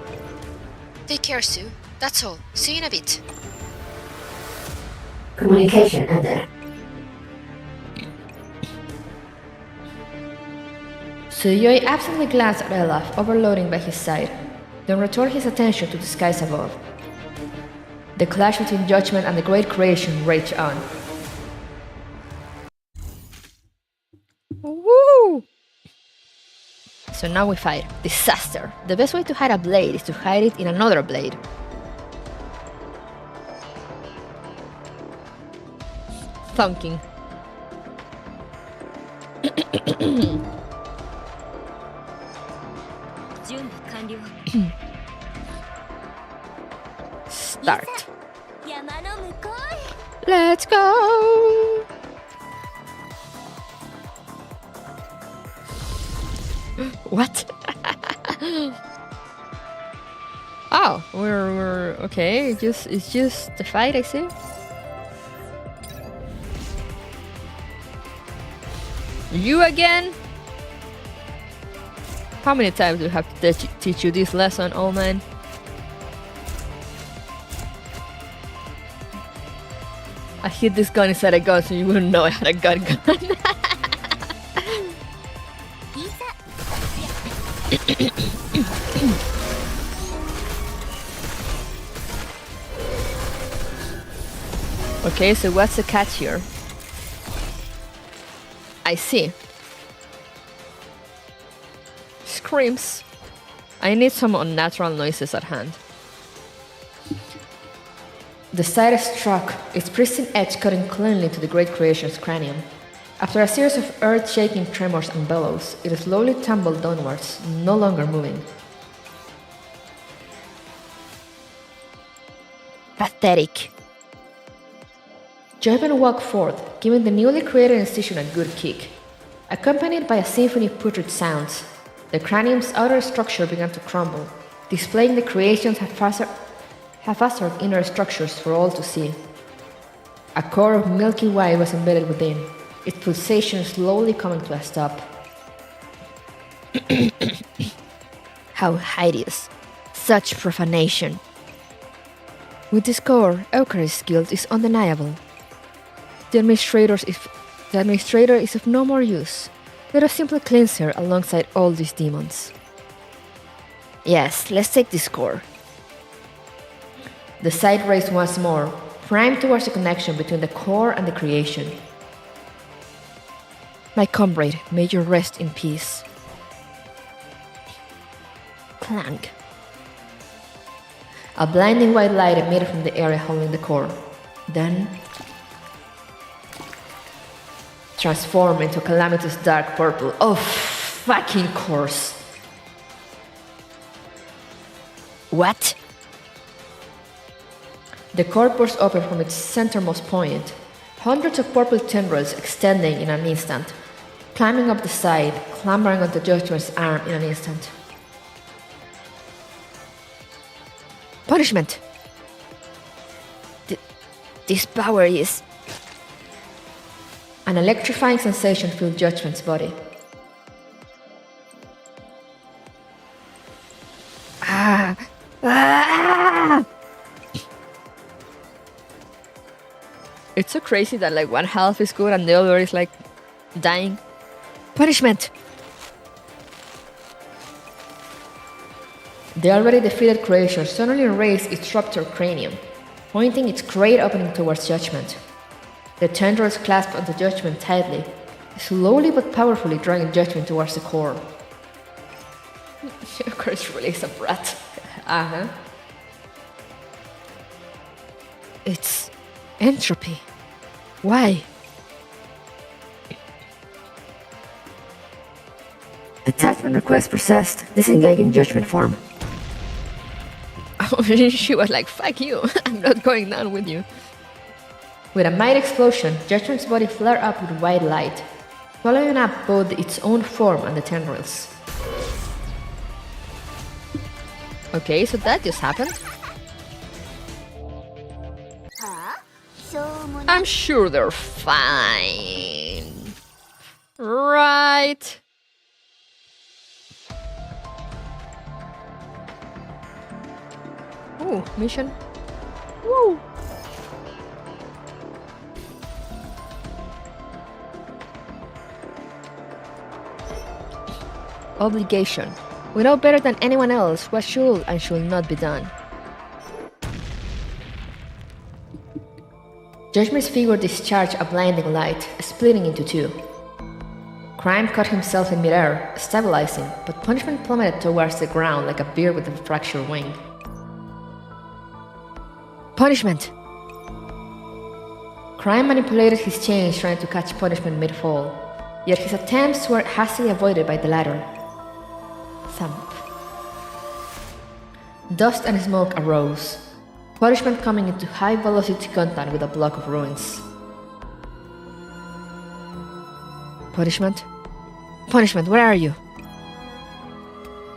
Take care, Sue. That's all. See you in a bit. Communication ended. Sueyoy absently glanced at Elaf, overloading by his side, then returned his attention to the skies above. The clash between judgment and the great creation raged on. Woo! So now we fight. Disaster. The best way to hide a blade is to hide it in another blade. Thunking. Start. Let's go! What? Oh, we're okay. It's just the fight, I see. You again? How many times do I have to teach you this lesson, old man? I hit this gun inside a gun so you wouldn't know I had a gun. Okay, so what's the catch here? I see. Screams. I need some unnatural noises at hand. The side is struck, its pristine edge cutting cleanly into the great creation's cranium. After a series of earth-shaking tremors and bellows, it slowly tumbled downwards, no longer moving. Pathetic. Judgment walked forth, giving the newly created incision a good kick. Accompanied by a symphony of putrid sounds, the cranium's outer structure began to crumble, displaying the creation's haphazard inner structures for all to see. A core of milky white was embedded within, its pulsation slowly coming to a stop. How hideous! Such profanation! With this core, Eucharist's guilt is undeniable. The administrator is of no more use. Let us simply cleanse her alongside all these demons. Yes, let's take this core. The sight raised once more, primed towards the connection between the core and the creation. My comrade, may you rest in peace. Clank. A blinding white light emitted from the area holding the core. Then transformed into a calamitous dark purple. Oh, fucking course. What? The core burst open from its centermost point, hundreds of purple tendrils extending in an instant, climbing up the side, clambering onto Judgment's arm in an instant. Punishment! This power is... An electrifying sensation filled Judgment's body. Ah! It's so crazy that like one half is good and the other is like dying. Punishment! The already defeated creature suddenly raised its ruptured cranium, pointing its great opening towards Judgment. The tendrils clasped onto Judgment tightly, slowly but powerfully drawing Judgment towards the core. Of course, really is a brat. It's entropy. Why? Attachment request processed. Disengaging Judgment form. She was like, fuck you, I'm not going down with you. With a mighty explosion, Judgment's body flared up with white light, swallowing up both its own form and the tendrils. Okay, so that just happened. I'm sure they're fine. Right? Ooh, mission. Woo! Obligation. We know better than anyone else what should and should not be done. Judgment's figure discharged a blinding light, splitting into two. Crime caught himself in midair, stabilizing, but Punishment plummeted towards the ground like a bird with a fractured wing. Punishment! Crime manipulated his chains trying to catch Punishment mid-fall, yet his attempts were hastily avoided by the latter. Thump. Dust and smoke arose. Punishment coming into high-velocity contact with a block of ruins. Punishment? Punishment, where are you?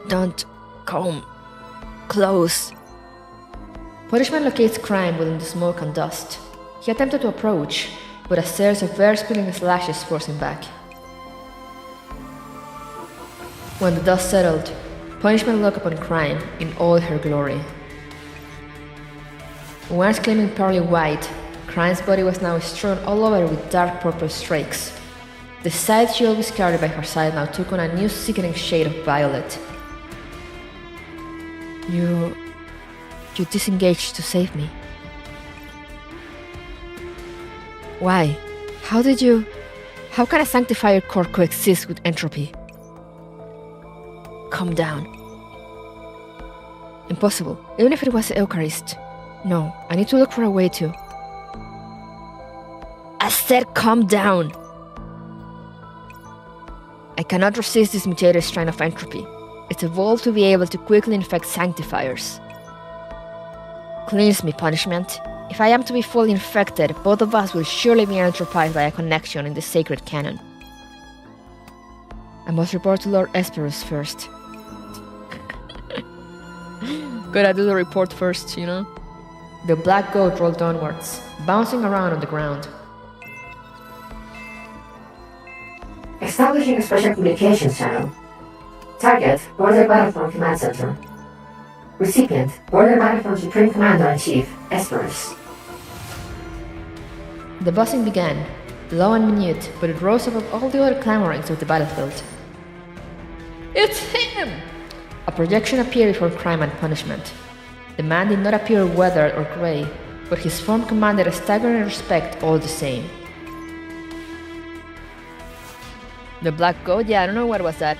Don't come close. Punishment locates Crime within the smoke and dust. He attempted to approach, but a series of air-spilling slashes forced him back. When the dust settled, Punishment looked upon Crime in all her glory. Once claiming pearly white, Crime's body was now strewn all over with dark purple streaks. The side she always carried by her side now took on a new sickening shade of violet. You disengaged to save me. Why? How can a sanctifier core coexist with entropy? Calm down. Impossible, even if it was the Eucharist. No, I need to look for a way to... I said calm down! I cannot resist this mutated strain of entropy. It's evolved to be able to quickly infect sanctifiers. Cleanse me, Punishment. If I am to be fully infected, both of us will surely be entropized by a connection in the sacred canon. I must report to Lord Esperus first. Gotta do the report first, you know? The black goat rolled onwards, bouncing around on the ground. Establishing a special communications channel. Target, Border Battlefront Command Center. Recipient, Border Battlefront Supreme Commander-in-Chief, Esperus. The buzzing began, low and minute, but it rose above all the other clamorings of the battlefield. It's him! A projection appeared before Crime and Punishment. The man did not appear weathered or grey, but his form commanded a staggering respect all the same. The Black Goat? Yeah, I don't know what was that.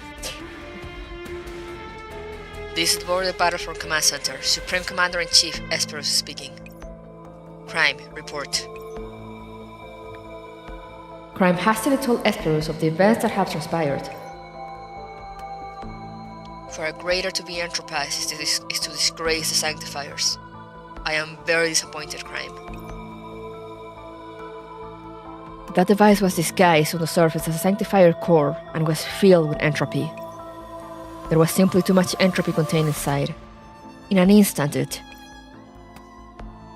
This is Border Battlefront Command Center. Supreme Commander-in-Chief Esperus speaking. Crime, report. Crime hastily told Esperus of the events that have transpired. For a greater to be entropized is to disgrace the sanctifiers. I am very disappointed, Crime. That device was disguised on the surface as a sanctifier core and was filled with entropy. There was simply too much entropy contained inside. In an instant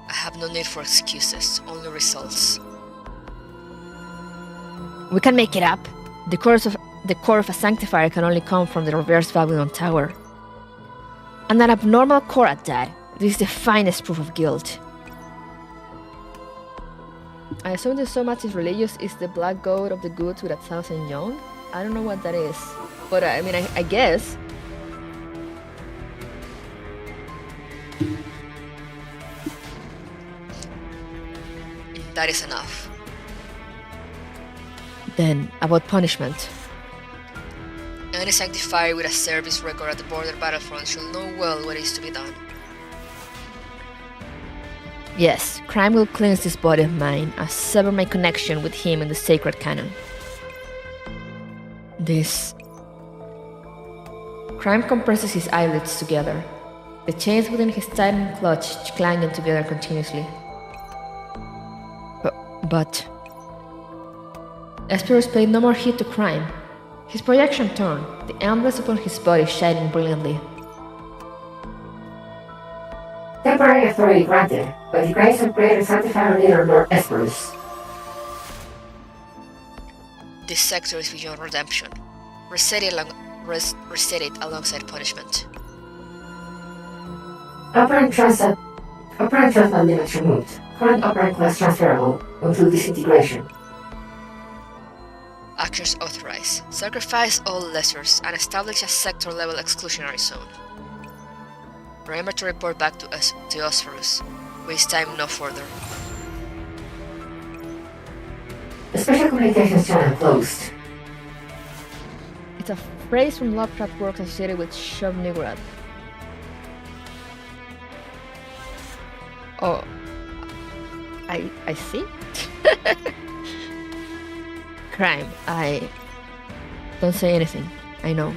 I have no need for excuses, only results. We can make it up. The core of a sanctifier can only come from the reverse Babylon Tower. And an abnormal core at that. This is the finest proof of guilt. I assume that so much is religious is the black goat of the goods with 1,000 young. I don't know what that is. But I mean, I guess. That is enough. Then, about punishment. Any sanctifier with a service record at the border battlefront should know well what is to be done. Yes, Crime will cleanse this body of mine and sever my connection with him in the sacred canon. This... Crime compresses his eyelids together, the chains within his tightened clutch clanging together continuously. But... Esperus paid no more heed to Crime. His projection turned, the emblems upon his body shining brilliantly. Temporary authority granted by the grace of greater sanctifier leader Lord Esperus. This sector is beyond redemption. Reset it alongside punishment. Operant transport limits removed. Current operant class transferable until disintegration. Actions authorized. Sacrifice all lessers and establish a sector-level exclusionary zone. Remember to report back to Osphorus. Waste time no further. The special communications channel closed. It's a phrase from Lovecraft works associated with Shub-Niggurath. Oh, I see. Crime, don't say anything. I know.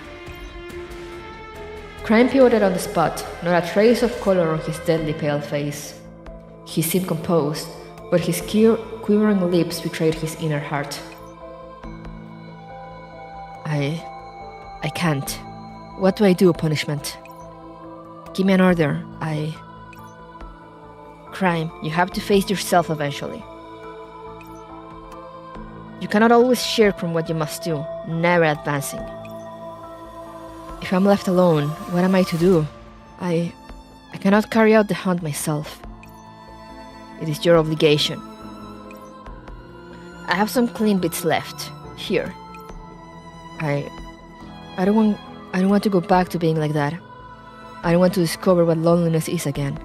Crime pivoted on the spot, not a trace of color on his deadly pale face. He seemed composed, but his quivering lips betrayed his inner heart. I can't. What do I do, punishment? Give me an order. Crime, you have to face yourself eventually. You cannot always shirk from what you must do, never advancing. If I'm left alone, what am I to do? I cannot carry out the hunt myself. It is your obligation. I have some clean bits left. Here. I don't want to go back to being like that. I don't want to discover what loneliness is again.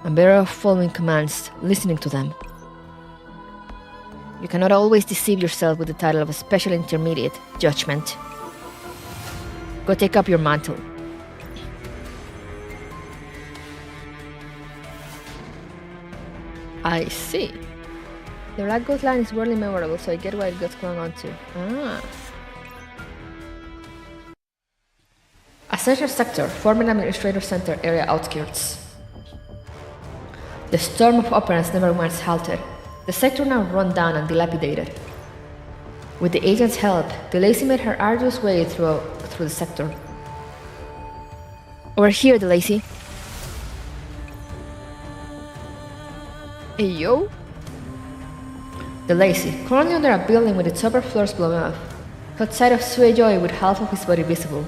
I'm better off following commands, listening to them. You cannot always deceive yourself with the title of a special intermediate, Judgment. Go take up your mantle. I see. The Black Ghost line is weirdly memorable, so I get why it got clung onto. A central sector, forming administrator center area outskirts. The storm of operants never once halted. The sector now run down and dilapidated. With the agent's help, Deicide made her arduous way through the sector. Over here, Deicide. Hey, yo. Deicide, currently under a building with its upper floors blown off, caught sight of Suejoy with half of his body visible.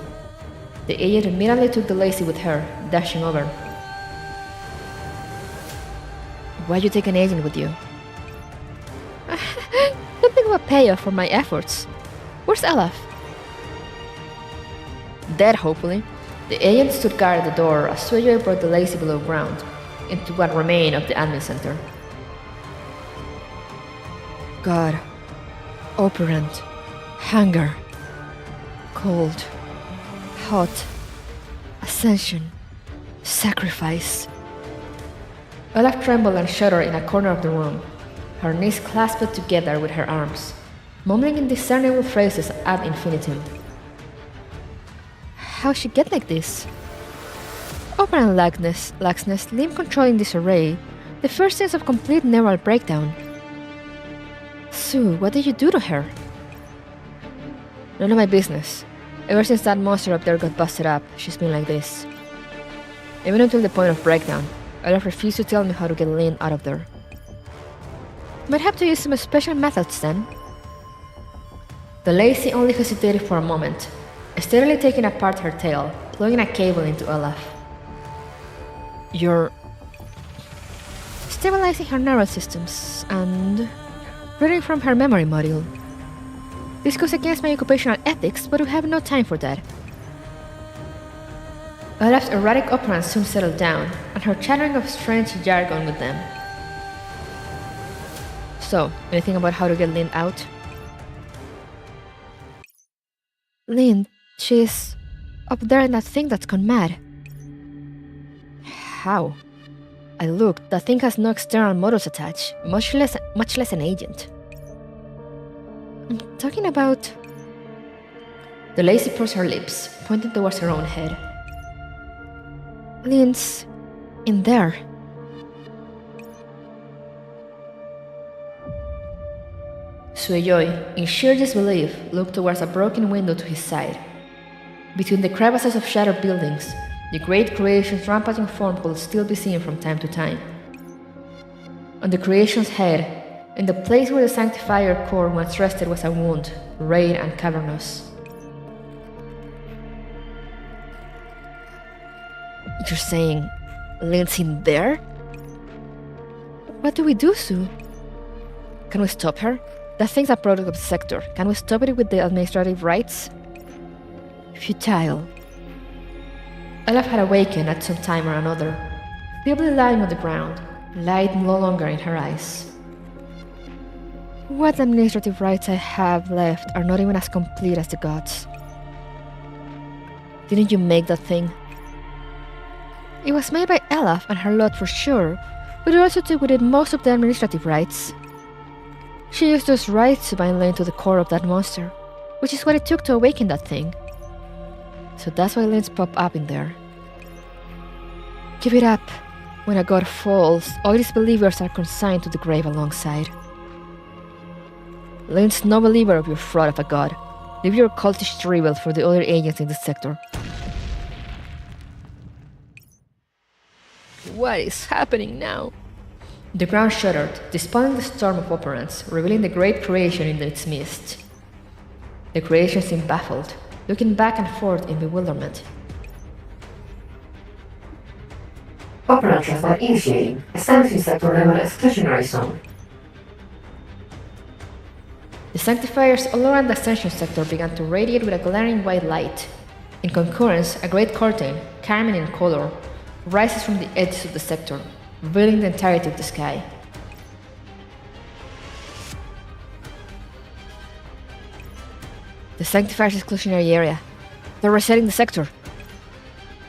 The agent immediately took Deicide with her, dashing over. Why'd you take an agent with you? Something of a payoff for my efforts. Where's Olaf? Dead, hopefully. The agent stood guard at the door as Suejoy brought Deicide below ground, into what remained of the admin center. God. Operant. Hunger. Cold. Hot. Ascension. Sacrifice. Olaf trembled and shuddered in a corner of the room, her knees clasped together with her arms, mumbling indiscernible phrases ad infinitum. How'd she get like this? Operant laxness, limb control in disarray, the first sense of complete neural breakdown. Sue, what did you do to her? None of my business. Ever since that monster up there got busted up, she's been like this. Even until the point of breakdown, Olaf refused to tell me how to get LIND out of there. Might have to use some special methods then. Deicide only hesitated for a moment, steadily taking apart her tail, plugging a cable into Olaf. You're stabilizing her neural systems and reading from her memory module. This goes against my occupational ethics, but we have no time for that. Olaf's erratic operants soon settled down, and her chattering of strange jargon with them. So, anything about how to get LIND out? LIND, she's up there in that thing that's gone mad. How? I looked, that thing has no external motors attached, much less an agent. I'm talking about... Deicide pursed her lips, pointing towards her own head. LIND's in there. Suejoy, in sheer disbelief, looked towards a broken window to his side. Between the crevices of shattered buildings, the great creation's rampaging form could still be seen from time to time. On the creation's head, in the place where the sanctifier core once rested, was a wound, red and cavernous. You're saying LIND's in there? What do we do, Sue? Can we stop her? That thing's a product of the sector. Can we stop it with the administrative rights? Futile. Olaf had awakened at some time or another, feebly lying on the ground, light no longer in her eyes. What administrative rights I have left are not even as complete as the gods. Didn't you make that thing? It was made by Olaf and her lot for sure, but it also took with it most of the administrative rights. She used those rights to bind LIND to the core of that monster, which is what it took to awaken that thing. So that's why LINDs pop up in there. Give it up. When a god falls, all its believers are consigned to the grave alongside. LIND's no believer of your fraud of a god. Leave your cultish drivel for the other agents in this sector. What is happening now? The ground shuddered, dispelling the storm of Aberrance, revealing the great creation in its midst. The creation seemed baffled, looking back and forth in bewilderment. Aberrance was now initiating establishing sector level exclusionary zone. The sanctifiers all around the Ascension sector began to radiate with a glaring white light. In concurrence, a great curtain, carmine in color, rises from the edges of the sector, revealing the entirety of the sky. The sanctifiers' exclusionary area. They're resetting the sector.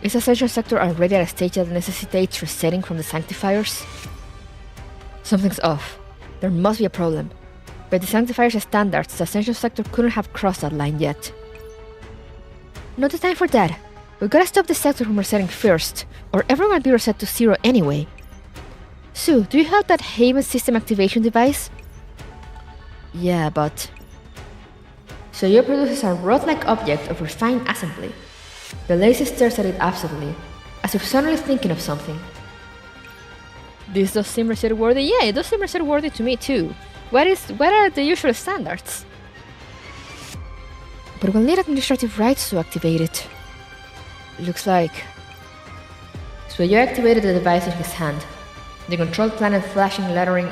Is the Ascension sector already at a stage that necessitates resetting from the sanctifiers? Something's off. There must be a problem. By the sanctifiers' standards, the Ascension sector couldn't have crossed that line yet. Not the time for that. We gotta stop the sector from resetting first, or everyone will be reset to 0 anyway. Sue, do you have that Haven system activation device? Yeah, but... Suyo produces a rod-like object of refined assembly. The lazy stares at it absently, as if suddenly thinking of something. This does seem reset-worthy? Yeah, it does seem reset-worthy to me too. What are the usual standards? But we'll need administrative rights to activate it. Looks like... Suyo activated the device in his hand, the control panel flashing lettering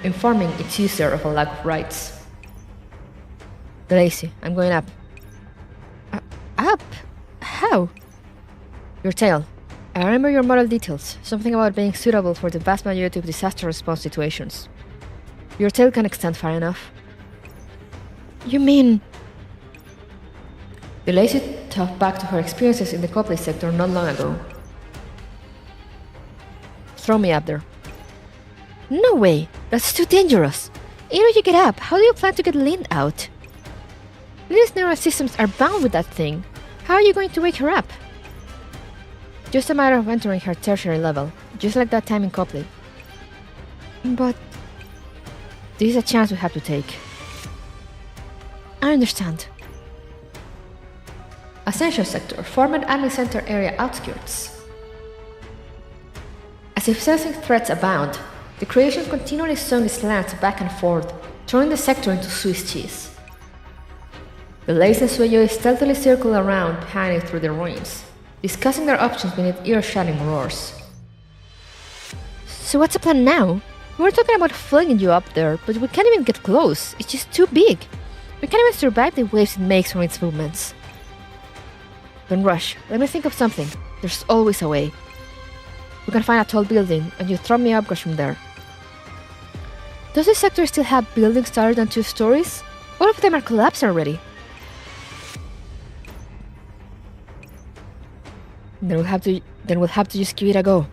informing its user of a lack of rights. The lazy, I'm going up. Up? How? Your tail. I remember your model details, something about being suitable for the vast majority of disaster response situations. Your tail can extend far enough. You mean... The lazy thought back to her experiences in the Copley sector not long ago. Throw me up there. No way! That's too dangerous! Even if you get up, how do you plan to get LIND out? LIND's neural systems are bound with that thing. How are you going to wake her up? Just a matter of entering her tertiary level, just like that time in Copley. But... this is a chance we have to take. I understand. Ascension sector, former admin center area outskirts. As if sensing threats abound, the creation continually swung its lance back and forth, turning the sector into Swiss cheese. The lazy and Suyo stealthily circle around behind it through the ruins, discussing their options beneath ear-shattering roars. So what's the plan now? We were talking about flinging you up there, but we can't even get close. It's just too big. We can't even survive the waves it makes from its movements. Don't rush. Let me think of something. There's always a way. We can find a tall building, and you throw me upwards from there. Does this sector still have buildings taller than 2 stories? All of them are collapsed already. Then we'll have to just give it a go.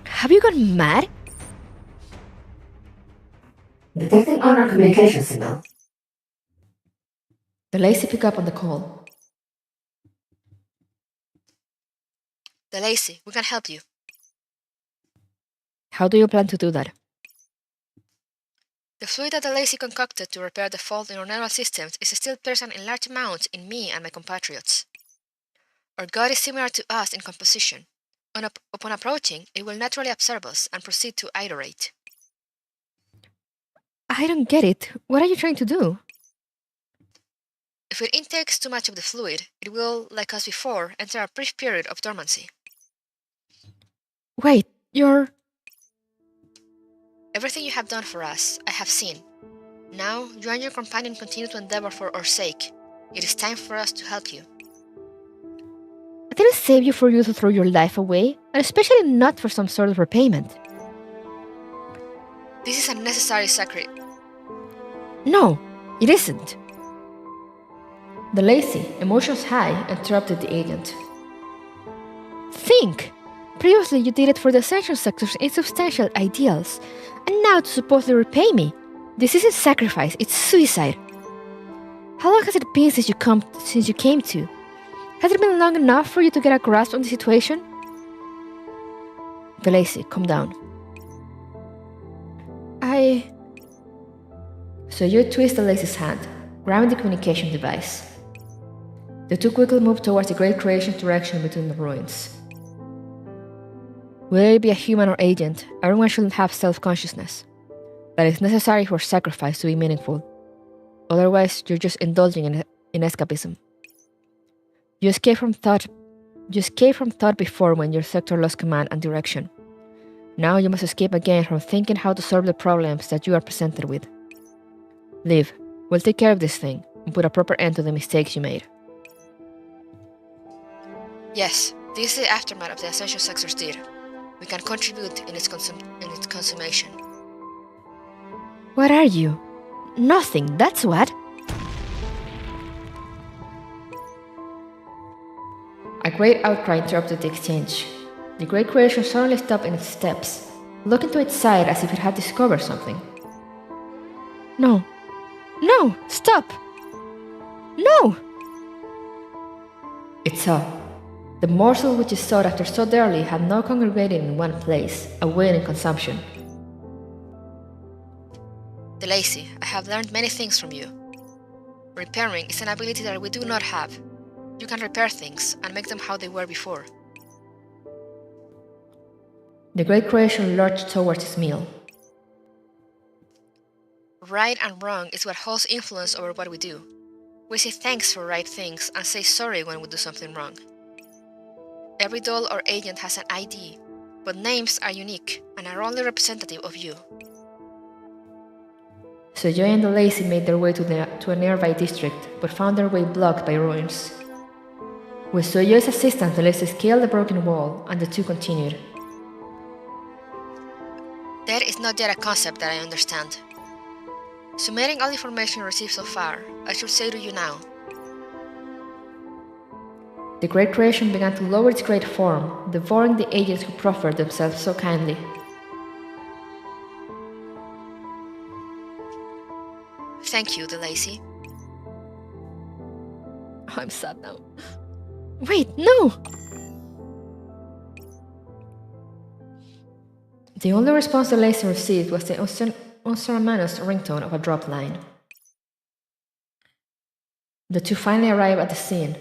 Have you gone mad? Detecting honor communication signal. The lazy pick up on the call. The lazy, we can help you. How do you plan to do that? The fluid that the lazy concocted to repair the fault in our neural systems is still present in large amounts in me and my compatriots. Our god is similar to us in composition. Upon approaching, it will naturally absorb us and proceed to iterate. I don't get it. What are you trying to do? If it intakes too much of the fluid, it will, like us before, enter a brief period of dormancy. Wait, you're... Everything you have done for us, I have seen. Now, you and your companion continue to endeavor for our sake. It is time for us to help you. I didn't save you for you to throw your life away, and especially not for some sort of repayment. This is a necessary sacrifice. No, it isn't. The lazy, emotions high, interrupted the agent. Think! Previously you did it for the Ascension sector's insubstantial ideals, and now to supposedly repay me. This isn't sacrifice, it's suicide. How long has it been since you came to? Has it been long enough for you to get a grasp on the situation? Delacy, calm down. So you twist Delacy's hand, grabbing the communication device. The two quickly move towards the Great Creation's direction between the ruins. Whether it be a human or agent, everyone should have self-consciousness. That is necessary for sacrifice to be meaningful. Otherwise, you're just indulging in escapism. You escaped from thought before when your sector lost command and direction. Now you must escape again from thinking how to solve the problems that you are presented with. Live. We'll take care of this thing and put a proper end to the mistakes you made. Yes, this is the aftermath of the Essential Sector's deed. We can contribute in its consummation. What are you? Nothing, that's what. A great outcry interrupted the exchange. The Great Creation suddenly stopped in its steps, looking to its side as if it had discovered something. No. No! Stop! No! It saw. The morsel which it sought after so dearly had now congregated in one place, awaiting consumption. Delacy, I have learned many things from you. Repairing is an ability that we do not have. You can repair things and make them how they were before. The Great Creation lurched towards its meal. Right and wrong is what holds influence over what we do. We say thanks for right things and say sorry when we do something wrong. Every doll or agent has an ID, but names are unique and are only representative of you. So Joy and Delacy made their way to a nearby district, but found their way blocked by ruins. With Soyo's assistance, Delacy scaled the broken wall, and the two continued. That is not yet a concept that I understand. Summating all information received so far, I should say to you now. The Great Creation began to lower its great form, devouring the agents who proffered themselves so kindly. Thank you, Delacy. I'm sad now. Wait, no! The only response Delacy received was the unceremonious ringtone of a drop line. The two finally arrived at the scene.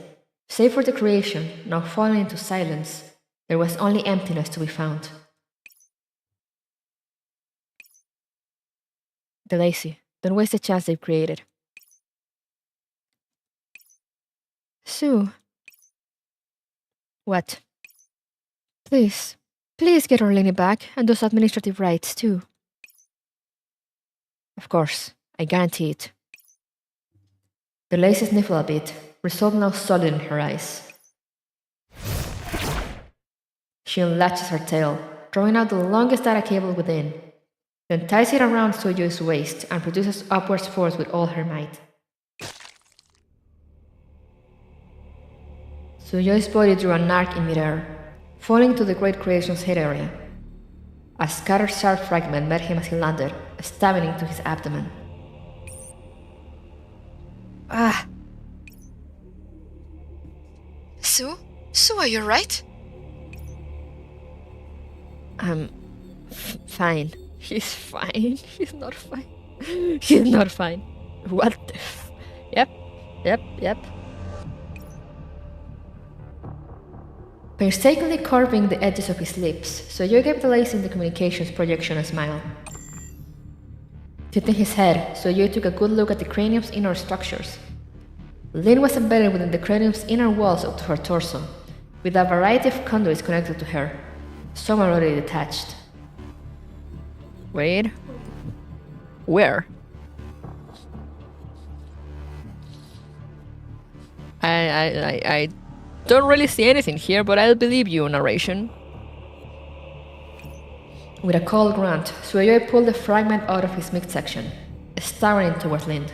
Save for the creation, now falling into silence, there was only emptiness to be found. Delacy, don't waste the chance they've created. Sue. What? Please get Orlini back and those administrative rights too. Of course, I guarantee it. Delacy sniffled a bit, resolve now solid in her eyes. She unlatches her tail, drawing out the longest data cable within, then ties it around Soyo's waist and produces upwards force with all her might. Soyo's body drew an arc in midair, falling to the Great Creation's head area. A scattered sharp fragment met him as he landed, stabbing into his abdomen. Ah! Sue, are you right? Fine. He's fine. He's not fine. He's not fine. What the Yep. Painstakingly carving the edges of his lips, Soyo gave Delacy in the communications projection a smile. Tilting his head, Soyo took a good look at the cranium's inner structures. LIND was embedded within the cranium's inner walls up to her torso, with a variety of conduits connected to her, some already detached. Wait. Where? I don't really see anything here, but I'll believe you, narration. With a cold grunt, Soyo pulled the fragment out of his midsection, staring towards LIND.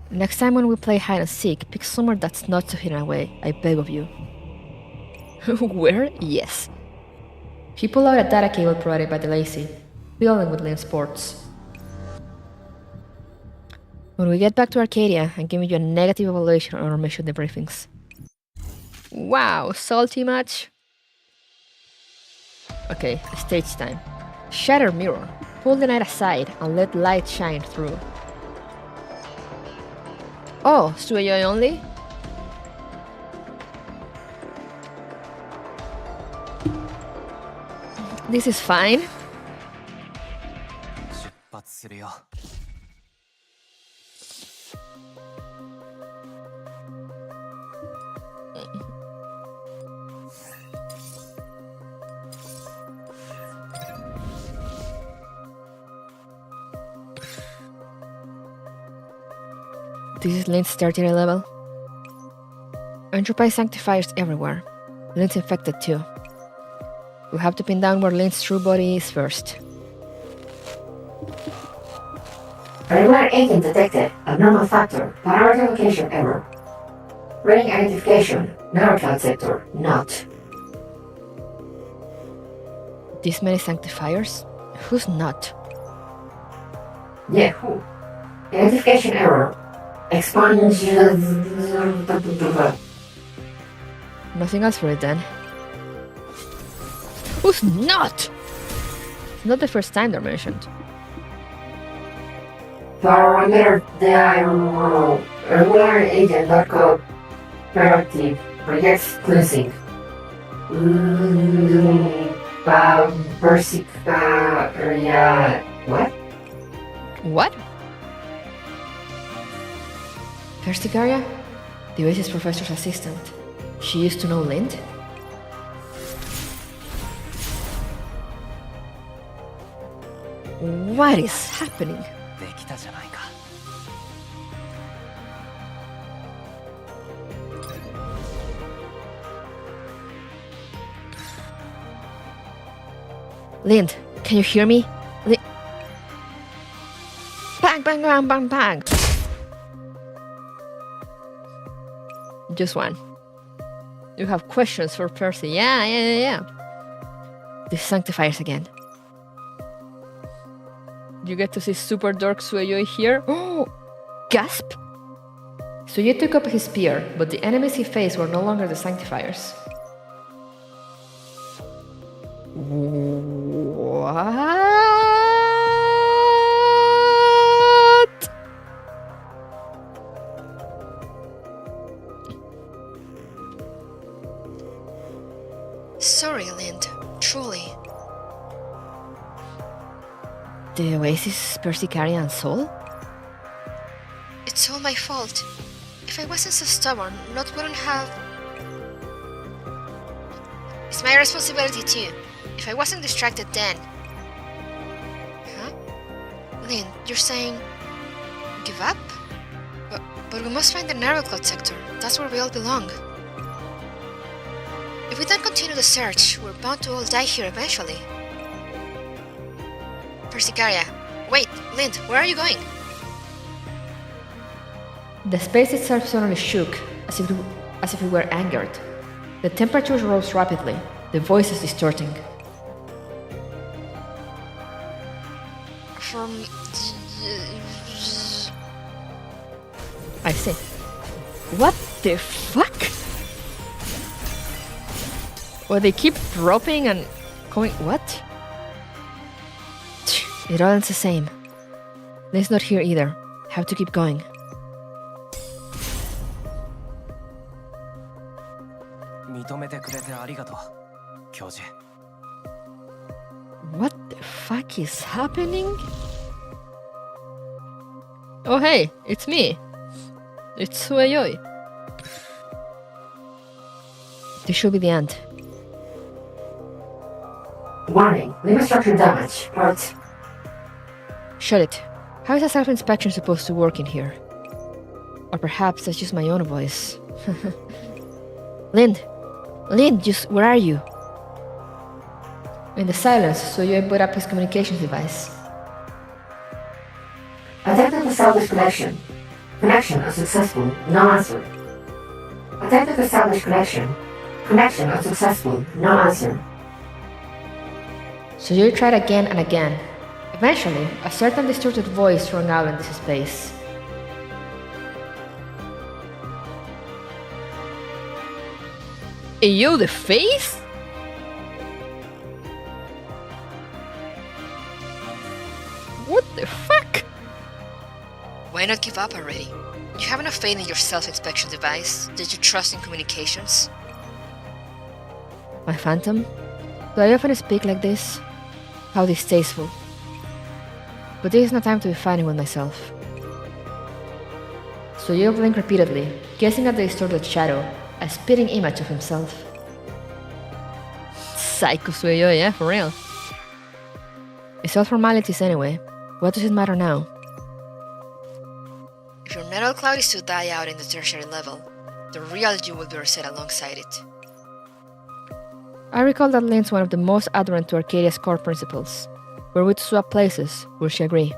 Next time when we play hide and seek, pick somewhere that's not so hidden away, I beg of you. Where? Yes. He pulled out a data cable provided by Delacy, building with LIND's ports. When we get back to Arcadia, I'm giving you a negative evaluation on our mission debriefings. Wow, salty much? Okay, stage time. Shatter mirror. Pull the night aside and let light shine through. Oh, Sueyoi only? This is fine. 出発するよ。This is Lind's tertiary level. Entropy sanctifiers everywhere. Lind's infected too. We have to pin down where Lind's true body is first. Regular agent detected. Abnormal factor. Priority location error. Rating identification. Neurocloud sector. Not. This many sanctifiers? Who's not? Yeah, who? Identification error. Expunge. Nothing else for it then. Who's not? It's not the first time they're mentioned. Parameter regular agent .code priority projects cleansing. What? What? Persicaria? The Oasis professor's assistant. She used to know Lind? What is happening? できたじゃないか。Lind, can you hear me? Bang, bang, bang, bang, bang! Just one. You have questions for Percy. Yeah. The sanctifiers again. You get to see Super Dork Sueyoi here. Oh! Gasp! Sueyoi took up his spear, but the enemies he faced were no longer the sanctifiers. What? Sorry, Lind. Truly. The Oasis Persicarian soul? It's all my fault. If I wasn't so stubborn, Not wouldn't have... It's my responsibility too. If I wasn't distracted then... Huh? Lind, you're saying... Give up? But we must find the narrow cloud sector. That's where we all belong. If we don't continue the search, we're bound to all die here eventually. Persicaria. Wait, Lind, where are you going? The space itself suddenly shook, as if it were angered. The temperatures rose rapidly, the voices distorting. I see. What the fuck? Well, they keep dropping and going... What? It all ends the same. Lind's not here either. Have to keep going. What the fuck is happening? Oh hey, it's me. It's Sueyoi. This should be the end. Warning, limit structure damage. Part. Shut it. How is a self-inspection supposed to work in here? Or perhaps that's just my own voice. Lind, where are you? In the silence, Sueyoi put up his communications device. Attempted to establish connection. Connection unsuccessful. No answer. Attempted to establish connection. Connection unsuccessful. No answer. Sueyoi tried again and again. Eventually, a certain distorted voice rang out in this space. Hey, yo, the face? What the fuck? Why not give up already? You have enough faith in your self-inspection device? Did you trust in communications? My phantom? Do I often speak like this? How distasteful. But this is no time to be fighting with myself. Suyo blinked repeatedly, gazing at the distorted shadow, a spitting image of himself. Psycho Suyo, yeah, for real. It's all formalities anyway. What does it matter now? If your metal cloud is to die out in the tertiary level, the real you will be reset alongside it. I recall that LIND's one of the most adherent to Arcadia's core principles. Were we to swap places, will she agree?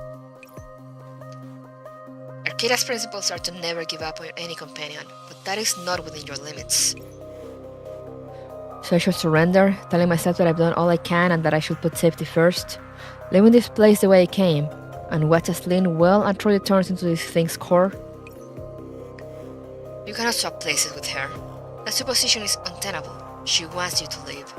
Arcadia's principles are to never give up on any companion, but that is not within your limits. So I should surrender, telling myself that I've done all I can and that I should put safety first, leaving this place the way it came, and watch as LIND well and truly turns into this thing's core? You cannot swap places with her. That supposition is untenable. She wants you to leave.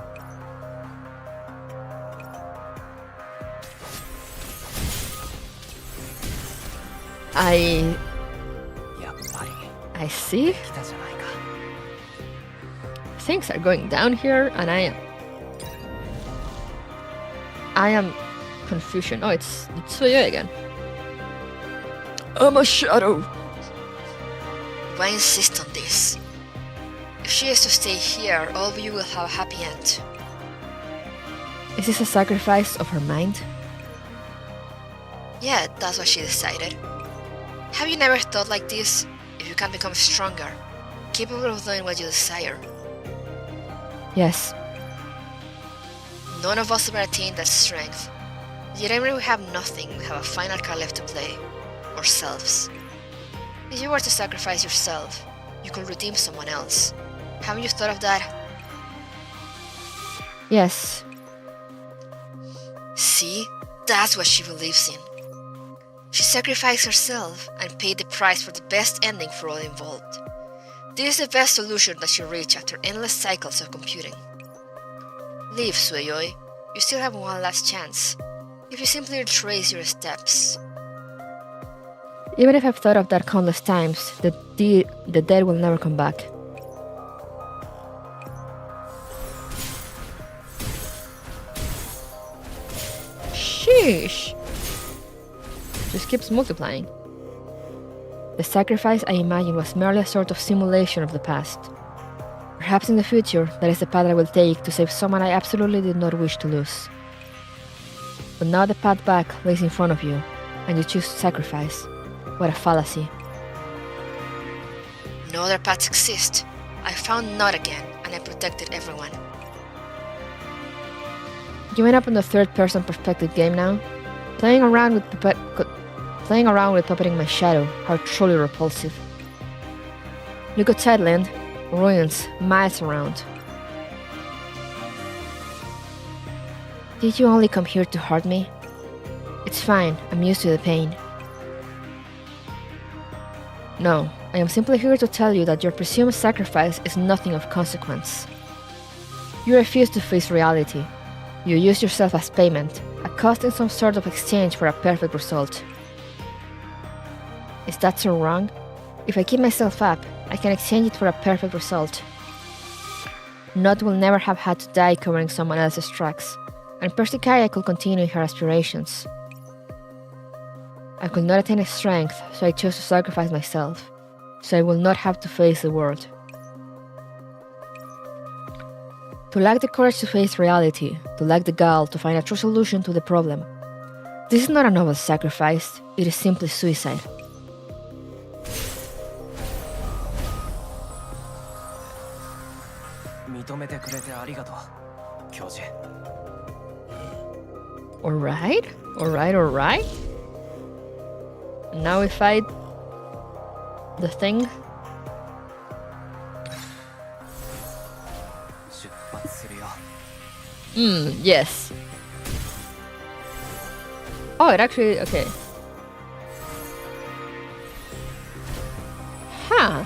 I やっぱり see. 来たじゃないか。 Things are going down here, and I am confusion. Oh, it's Suyo again. I'm a shadow. Why insist on this? If she is to stay here, all of you will have a happy end. Is this a sacrifice of her mind? Yeah, that's what she decided. Have you never thought like this? If you can become stronger, capable of doing what you desire. Yes. None of us ever attained that strength. Yet even if we have nothing, we have a final card left to play. Ourselves. If you were to sacrifice yourself, you could redeem someone else. Haven't you thought of that? Yes. See? That's what she believes in. She sacrificed herself and paid the price for the best ending for all involved. This is the best solution that she reached after endless cycles of computing. Leave, Sueyoi. You still have one last chance. If you simply retrace your steps. Even if I've thought of that countless times, the dead will never come back. Sheesh! Just keeps multiplying. The sacrifice I imagined was merely a sort of simulation of the past. Perhaps in the future, that is the path I will take to save someone I absolutely did not wish to lose. But now the path back lays in front of you, and you choose sacrifice. What a fallacy. No other paths exist. I found Nod again, and I protected everyone. Giving up on the third-person perspective game now? Playing around with puppeting my shadow, how truly repulsive. Look outside, LIND. Ruins, miles around. Did you only come here to hurt me? It's fine, I'm used to the pain. No, I am simply here to tell you that your presumed sacrifice is nothing of consequence. You refuse to face reality. You use yourself as payment, a cost in some sort of exchange for a perfect result. Is that so wrong? If I keep myself up, I can exchange it for a perfect result. Nod will never have had to die covering someone else's tracks, and Persikaya could continue her aspirations. I could not attain strength, so I chose to sacrifice myself, so I will not have to face the world. To lack the courage to face reality, to lack the gall to find a true solution to the problem. This is not a noble sacrifice, it is simply suicide. Alright. Now we fight the thing. Yes. Oh, it actually, okay. Huh.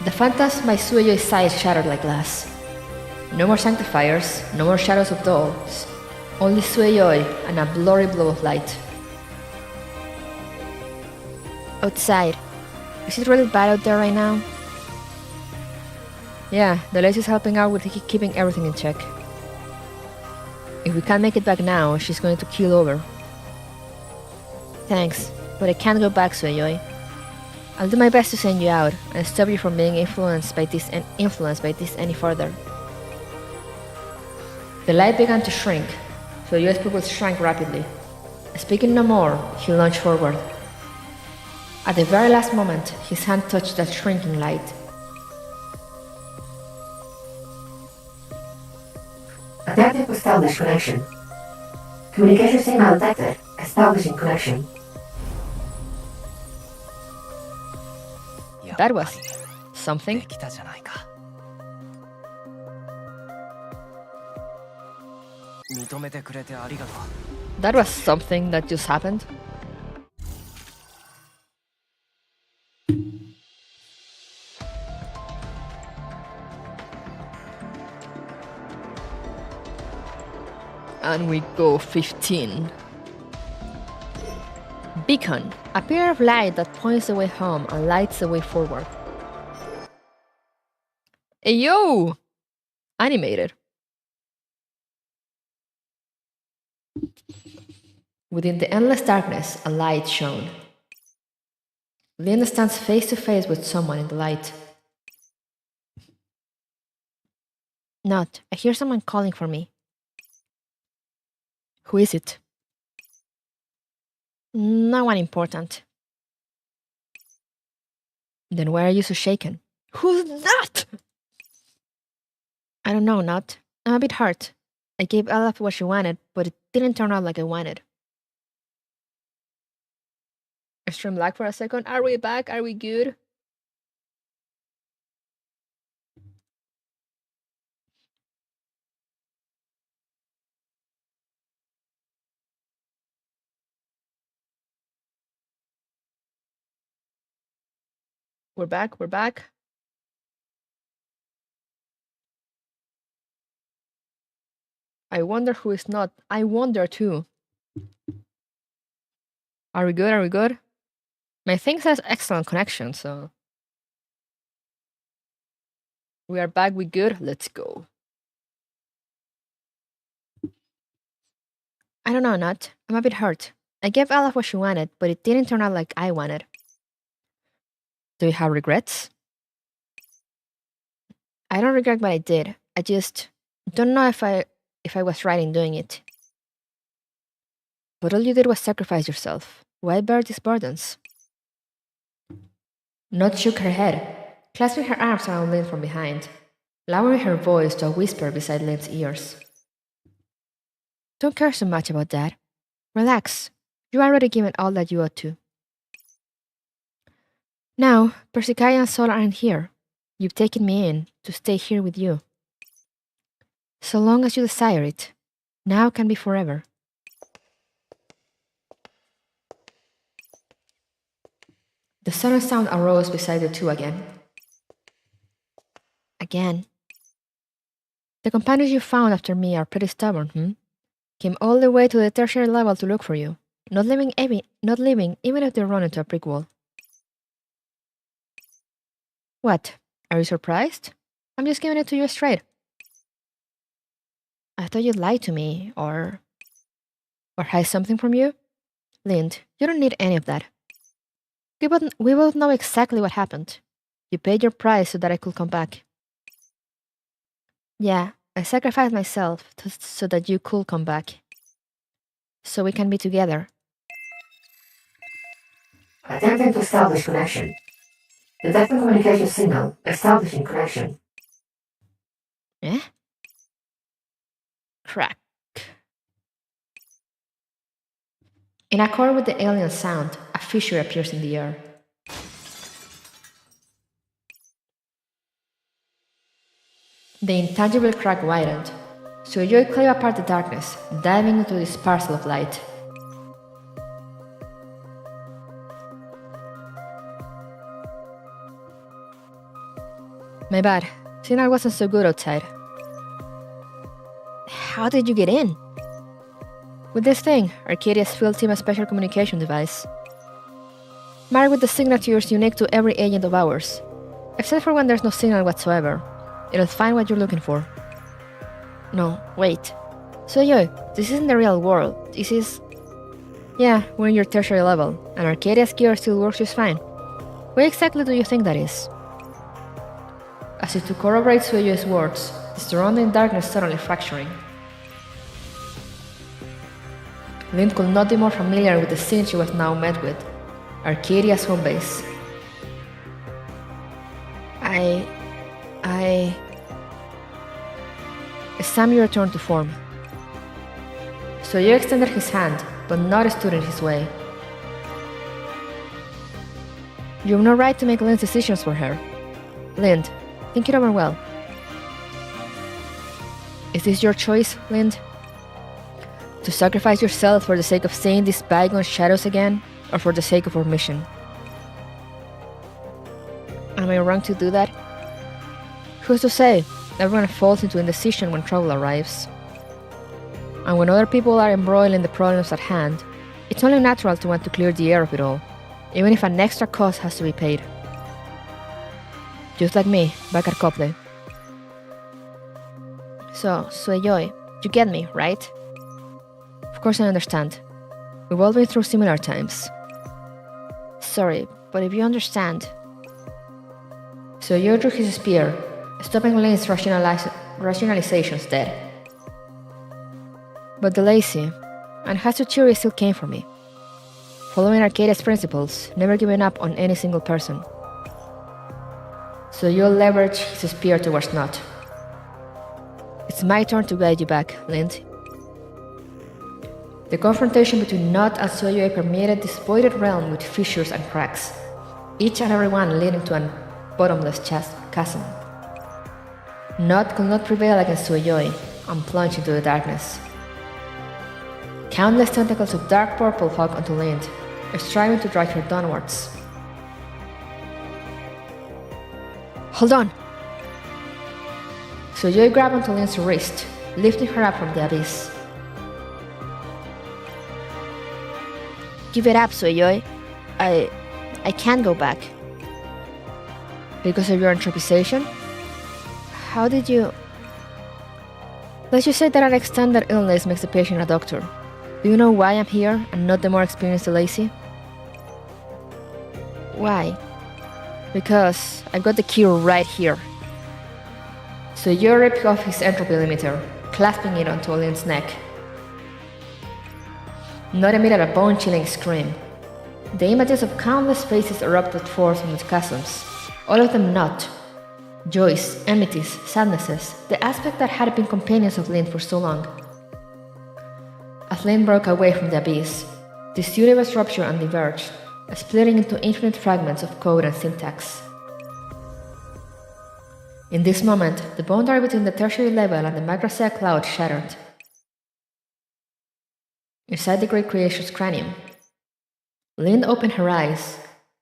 The phantasm by Sueyo's side shattered like glass. No more sanctifiers, no more shadows of dolls. Only Sueyoi and a blurry blow of light. Outside. Is it really bad out there right now? Yeah, the lace is helping out with keeping everything in check. If we can't make it back now, she's going to keel over. Thanks, but I can't go back, Sueyoi. I'll do my best to send you out and stop you from being influenced by this any further. The light began to shrink, so Yoi's pupils shrank rapidly. Speaking no more, he lunged forward. At the very last moment, his hand touched that shrinking light. Attempting to establish connection. Communication signal detected. Establishing connection. That was something. できたじゃないか。認めてくれてありがとう。 That was something that just happened. And we go 15. Beacon, a pillar of light that points the way home and lights the way forward. Hey yo! Animated. Within the endless darkness, a light shone. Linda stands face to face with someone in the light. Not, I hear someone calling for me. Who is it? No one important. Then why are you so shaken? Who's that? I don't know, Not. I'm a bit hurt. I gave Ella what she wanted, but it didn't turn out like I wanted. Extreme lag for a second. Are we back? Are we good? We're back. We're back. I wonder who is not. I wonder too. Are we good? Are we good? My thing says excellent connection, so. We are back. We good? Let's go. I don't know, Not. I'm a bit hurt. I gave Ella what she wanted, but it didn't turn out like I wanted. Do you have regrets? I don't regret what I did. I just don't know if I was right in doing it. But all you did was sacrifice yourself. Why bear these burdens? Not shook her head, clasping her arms around Lynn from behind, lowering her voice to a whisper beside Lynn's ears. Don't care so much about that. Relax. You already given all that you ought to. Now, Persicaia and Sol aren't here. You've taken me in to stay here with you. So long as you desire it. Now can be forever. The sudden sound arose beside the two again. Again. The companions you found after me are pretty stubborn, Came all the way to the tertiary level to look for you. Not leaving even if they run into a brick wall. What? Are you surprised? I'm just giving it to you straight. I thought you'd lie to me, or hide something from you. Lind, you don't need any of that. We both know exactly what happened. You paid your price so that I could come back. Yeah, I sacrificed myself so that you could come back. So we can be together. Attempting to establish connection. Detecting communication signal. Establishing connection. Eh? Crack. In accord with the alien sound, a fissure appears in the air. The intangible crack widened, so Joy clave apart the darkness, diving into this parcel of light. My bad. Signal wasn't so good outside. How did you get in? With this thing, Arcadia's field team a special communication device. Marked with the signatures unique to every agent of ours. Except for when there's no signal whatsoever. It'll find what you're looking for. No, wait. Sueyoy, this isn't the real world. This is... Yeah, we're in your tertiary level, and Arcadia's gear still works just fine. What exactly do you think that is? As if to corroborate Sueyoy's words, the surrounding darkness suddenly fracturing. Lind could not be more familiar with the scene she was now met with. Arcadia's home base. Sammy returned to form. Sueyoy extended his hand, but not stood in his way. You have no right to make Lind's decisions for her. Lind, think it over well. Is this your choice, Lind? To sacrifice yourself for the sake of seeing these bygone shadows again, or for the sake of our mission? Am I wrong to do that? Who's to say? Everyone falls into indecision when trouble arrives. And when other people are embroiled in the problems at hand, it's only natural to want to clear the air of it all, even if an extra cost has to be paid. Just like me, back at Copley. So, Sueyoy, you get me, right? Of course I understand. We've all been through similar times. Sorry, but if you understand... Sueyoy drew his spear, stopping Lind's rationalizations dead. But the lazy and Hatsuchiri still came for me. Following Arcadia's principles, never giving up on any single person. So you'll leverage his spear towards Not. It's my turn to guide you back, Lind. The confrontation between Not and Sueyoy permeated this voided realm with fissures and cracks, each and every one leading to a bottomless chasm. Not could not prevail against Sueyoy and plunged into the darkness. Countless tentacles of dark purple hug onto Lind, striving to drag her downwards. Hold on! Sueyoy grabbed onto Lind's wrist, lifting her up from the abyss. Give it up, Sueyoy. I can't go back. Because of your improvisation? How did you... Let's just say that an extended illness makes the patient a doctor. Do you know why I'm here and not the more experienced Lacy? Why? Because I've got the key right here. So you ripped off his entropy limiter, clasping it onto Lind's neck. Not emitted a bone-chilling scream. The images of countless faces erupted forth from the chasms, all of them not. Joys, enmities, sadnesses, the aspect that had been companions of Lind for so long. As Lind broke away from the abyss, this universe ruptured and diverged, splitting into infinite fragments of code and syntax. In this moment, the boundary between the tertiary level and the Magrasea cloud shattered. Inside the great creation's cranium, Lind opened her eyes.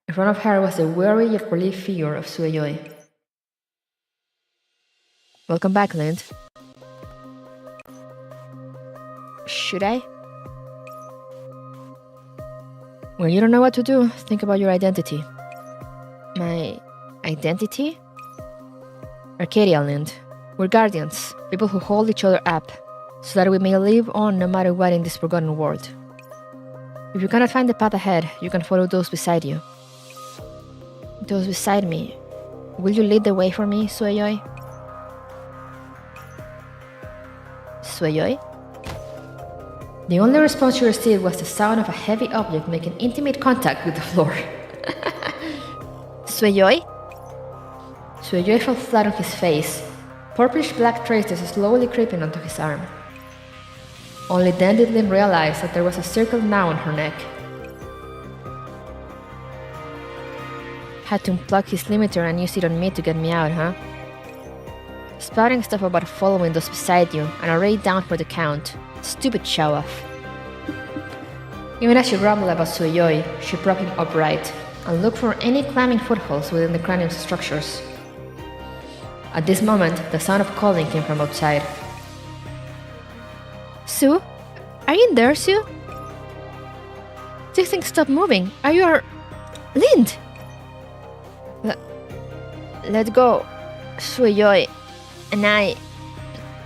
In front of her was the weary yet relieved figure of Sueyoy. Welcome back, Lind. Should I? When you don't know what to do, think about your identity. My identity? Arcadia, Lind. We're guardians, people who hold each other up, so that we may live on no matter what in this forgotten world. If you cannot find the path ahead, you can follow those beside you. Those beside me. Will you lead the way for me, Sueyoy? Sueyoy? The only response she received was the sound of a heavy object making intimate contact with the floor. Sueyoy? Sueyoy fell flat on his face, purplish black traces slowly creeping onto his arm. Only then did Lind realize that there was a circle now on her neck. Had to unplug his limiter and use it on me to get me out, huh? Spouting stuff about following those beside you and already down for the count. Stupid show-off. Even as she grumbled about Sueyoy, she propped him upright and looked for any climbing footholds within the cranium's structures. At this moment, the sound of calling came from outside. Sue? Are you in there, Sue? This thing stopped moving. Are you our... Lind! Let go, sweet joy. And I...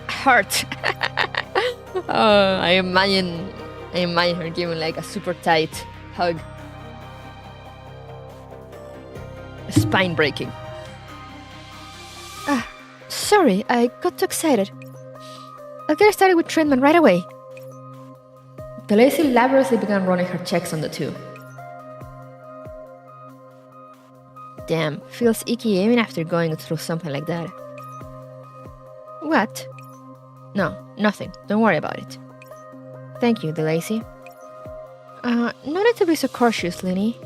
hurt. I imagine her giving like a super tight hug. Spine breaking. Sorry, I got too excited. I'll get started with treatment right away. Deicide laboriously began running her checks on the two. Damn, feels icky even after going through something like that. What? No, nothing. Don't worry about it. Thank you, Deicide. No need to be so cautious, Linny.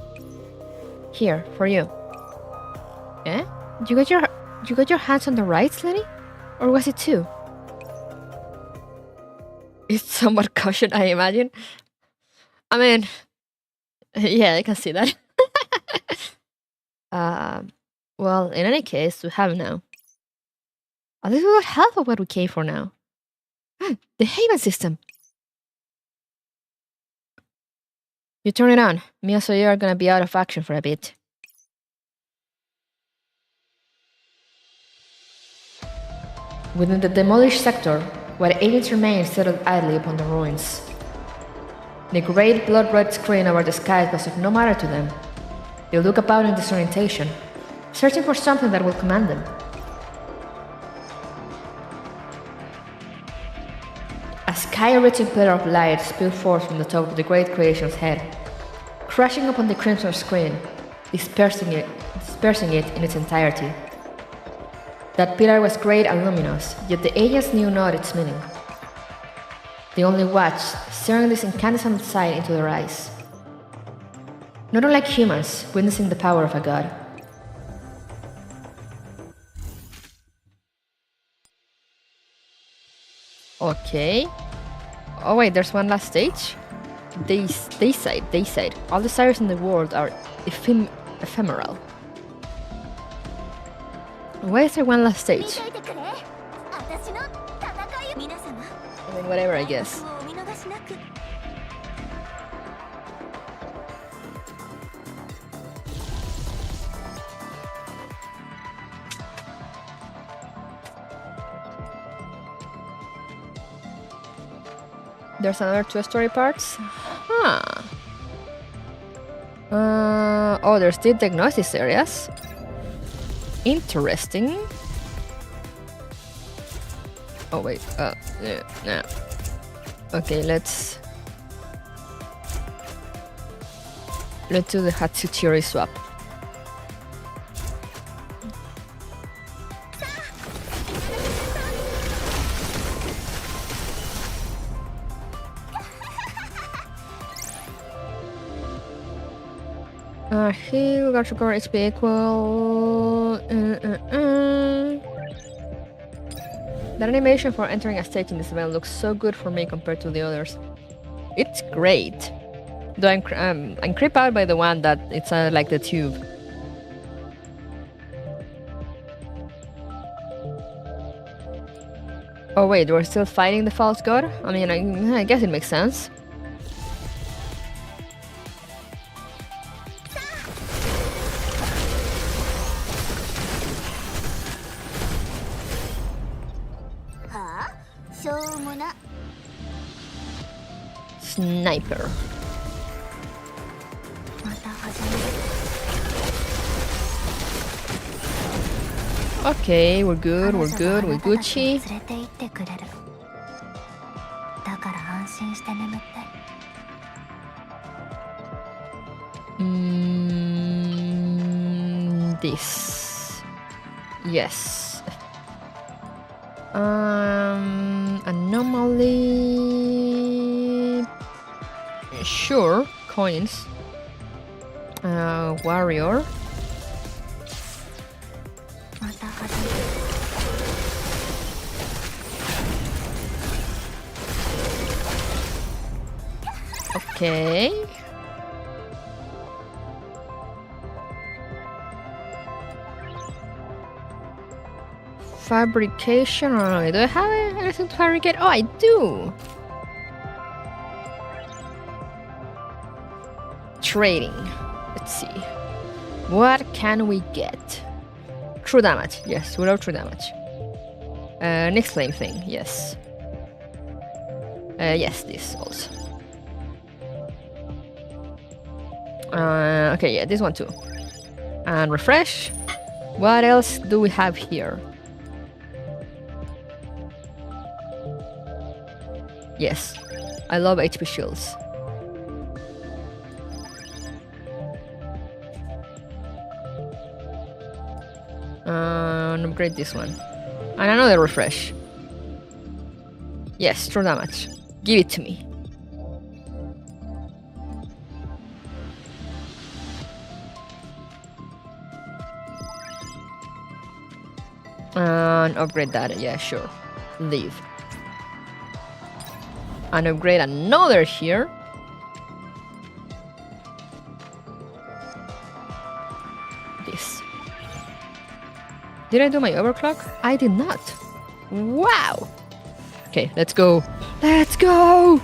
Here, for you. Eh? You got your hands on the rights, Lenny? Or was it two? It's somewhat caution, I imagine. I mean, yeah, I can see that. Well, in any case, we have now. At least we got half of what we came for now. The Haven system. You turn it on. Me and Sawyer are gonna be out of action for a bit. Within the demolished sector, while agents remain settled idly upon the ruins. The great blood-red screen over the sky was of no matter to them. They look about in disorientation, searching for something that will command them. A sky-reaching pillar of light spilled forth from the top of the great creation's head, crashing upon the crimson screen, dispersing it in its entirety. That pillar was great and luminous, yet the agents knew not its meaning. They only watched, staring this incandescent sight into their eyes. Not unlike humans, witnessing the power of a god. Okay. Oh wait, there's one last stage? Deicide. All desires in the world are ephemeral. Why is there one last stage? I mean, whatever, I guess. There's another 2 story parts? Huh. Oh, there's the diagnosis areas. Interesting. Oh wait, yeah. Okay, let's do the Hatsukiri swap. Heal, got to cover HP equal. That animation for entering a stage in this event looks so good for me compared to the others. It's great. Though I'm creeped out by the one that it's like the tube. Oh wait, we're still fighting the false god? I mean, I guess it makes sense. Sniper. Okay, we're good, we're Gucci. This. Yes. Anomaly. Sure, coins. Warrior. Okay. Fabrication. Do I have anything to fabricate? Oh, I do. Trading. Let's see. What can we get? True damage. Yes, we love true damage. Next flame thing. Yes. Yes, this also. Okay, yeah, this one too. And refresh. What else do we have here? Yes, I love HP shields. And upgrade this one. And another refresh. Yes, true damage. Give it to me. And upgrade that. Yeah, sure. Leave. And upgrade another here. This. Did I do my overclock? I did not. Wow. Okay, let's go. Let's go!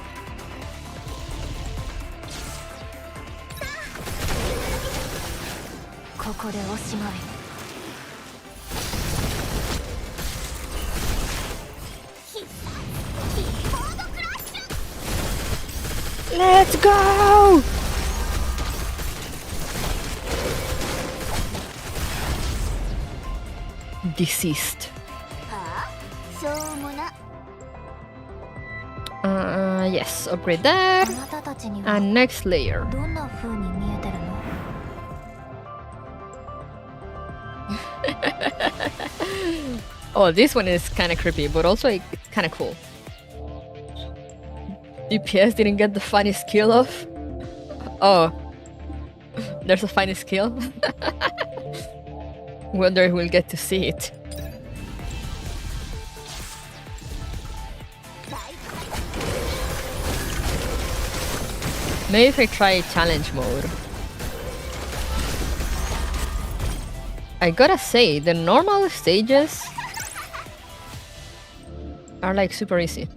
Let's go! Deceased. Yes, upgrade that. And next layer. Oh, this one is kind of creepy, but also kind of cool. DPS didn't get the funny skill off. Oh, there's a funny skill. Wonder if we'll get to see it. Maybe if I try challenge mode. I gotta say, the normal stages are like super easy.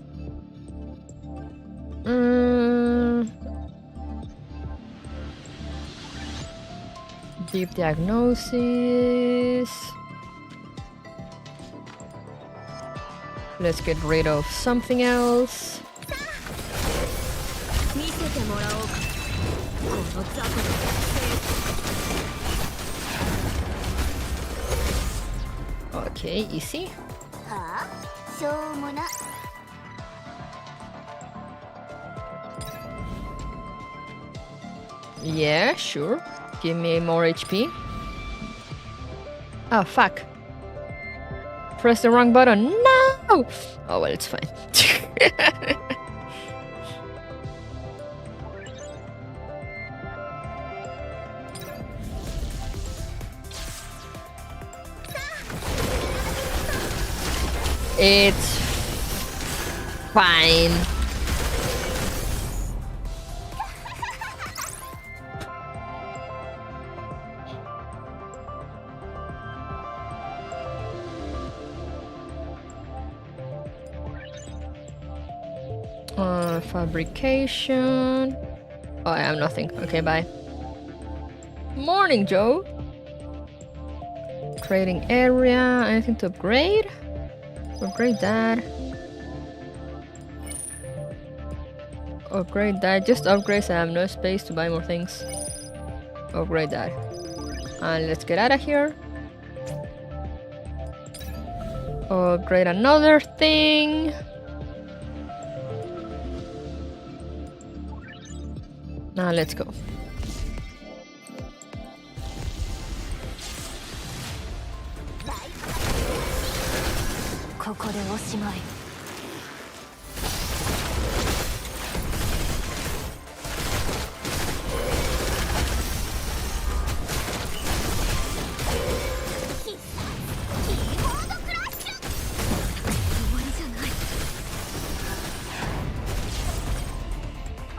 Deep diagnosis. Let's get rid of something else. Okay, easy. Yeah, sure. Give me more HP. Oh, fuck. Press the wrong button. No! Oh, well, it's fine. It's fine. Fabrication. Oh, I have nothing. Okay, bye. Morning, Joe. Trading area. Anything to upgrade? Upgrade that. Upgrade that. Just upgrades. I have no space to buy more things. Upgrade that. And let's get out of here. Upgrade another thing. Now let's go.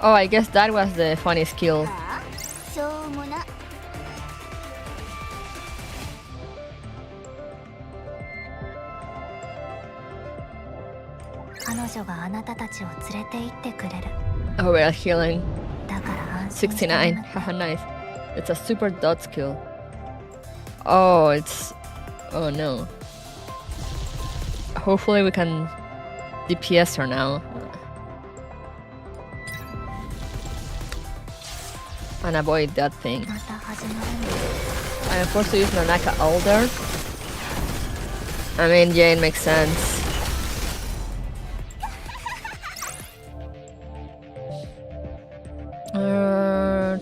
Oh, I guess that was the funny skill. Oh, well, healing. 69. Haha, nice. It's a super dot skill. Oh, it's... Oh no. Hopefully we can DPS her now. And avoid that thing. また始まるんだ。 I'm forced to use Nanaka Alder. I mean, yeah, it makes sense.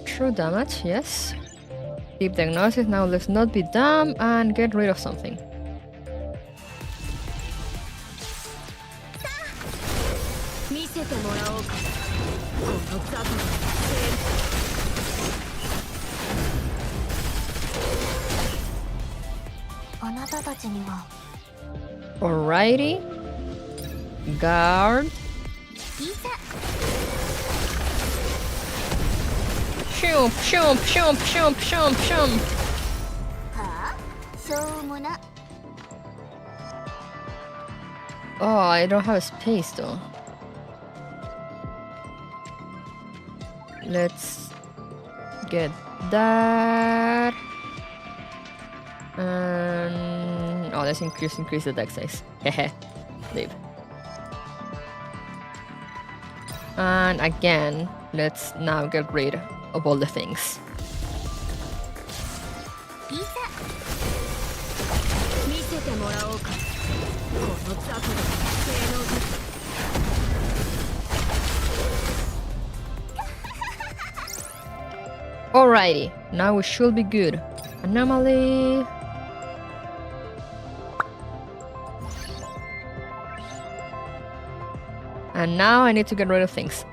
True damage, yes. Deep diagnosis, now let's not be dumb and get rid of something. 見せてもらおうか。この雑魚のあなたたちには Alrighty. Guard. いざ Shoom, shoom, shoom, shoom, shoom, shoom. はあしょうもな Oh, I don't have space though. Let's get that. And oh, let's increase the deck size. Hehe. Leave. And again, let's now get rid of all the things. いざ見せてもらおうか。この雑魚の性能図。 Alrighty, now we should be good. Anomaly. And now I need to get rid of things.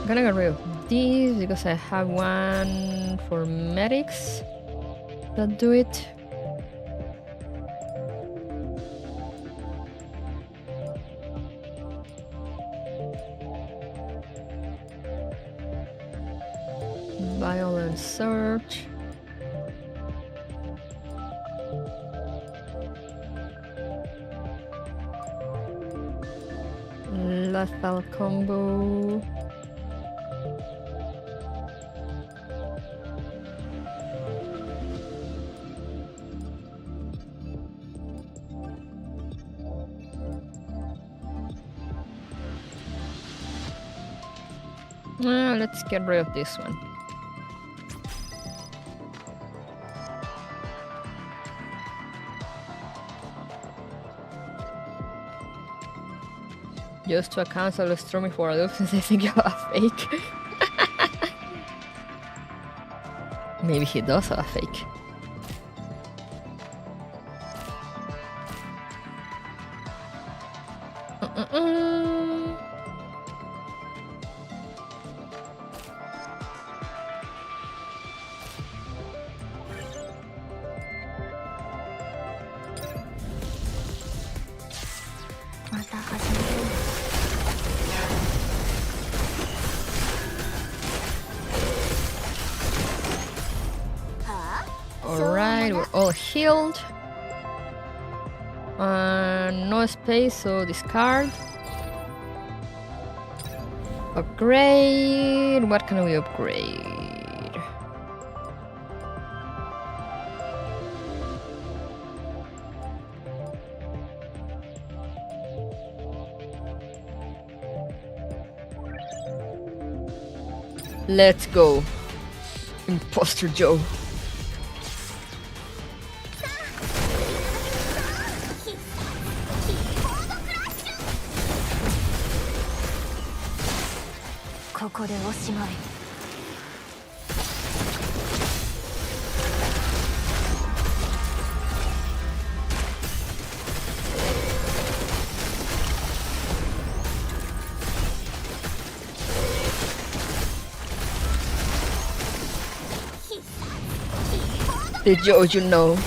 I'm gonna get rid of these because I have one for medics that do it. Violent search. Lethal combo. Let's get rid of this one. Just to account of Stormy for a loop since I think you're a fake. Maybe he does have a fake. Alright, we're all healed. No space, so discard. Upgrade. What can we upgrade? Let's go. Imposter Joe. Did you know?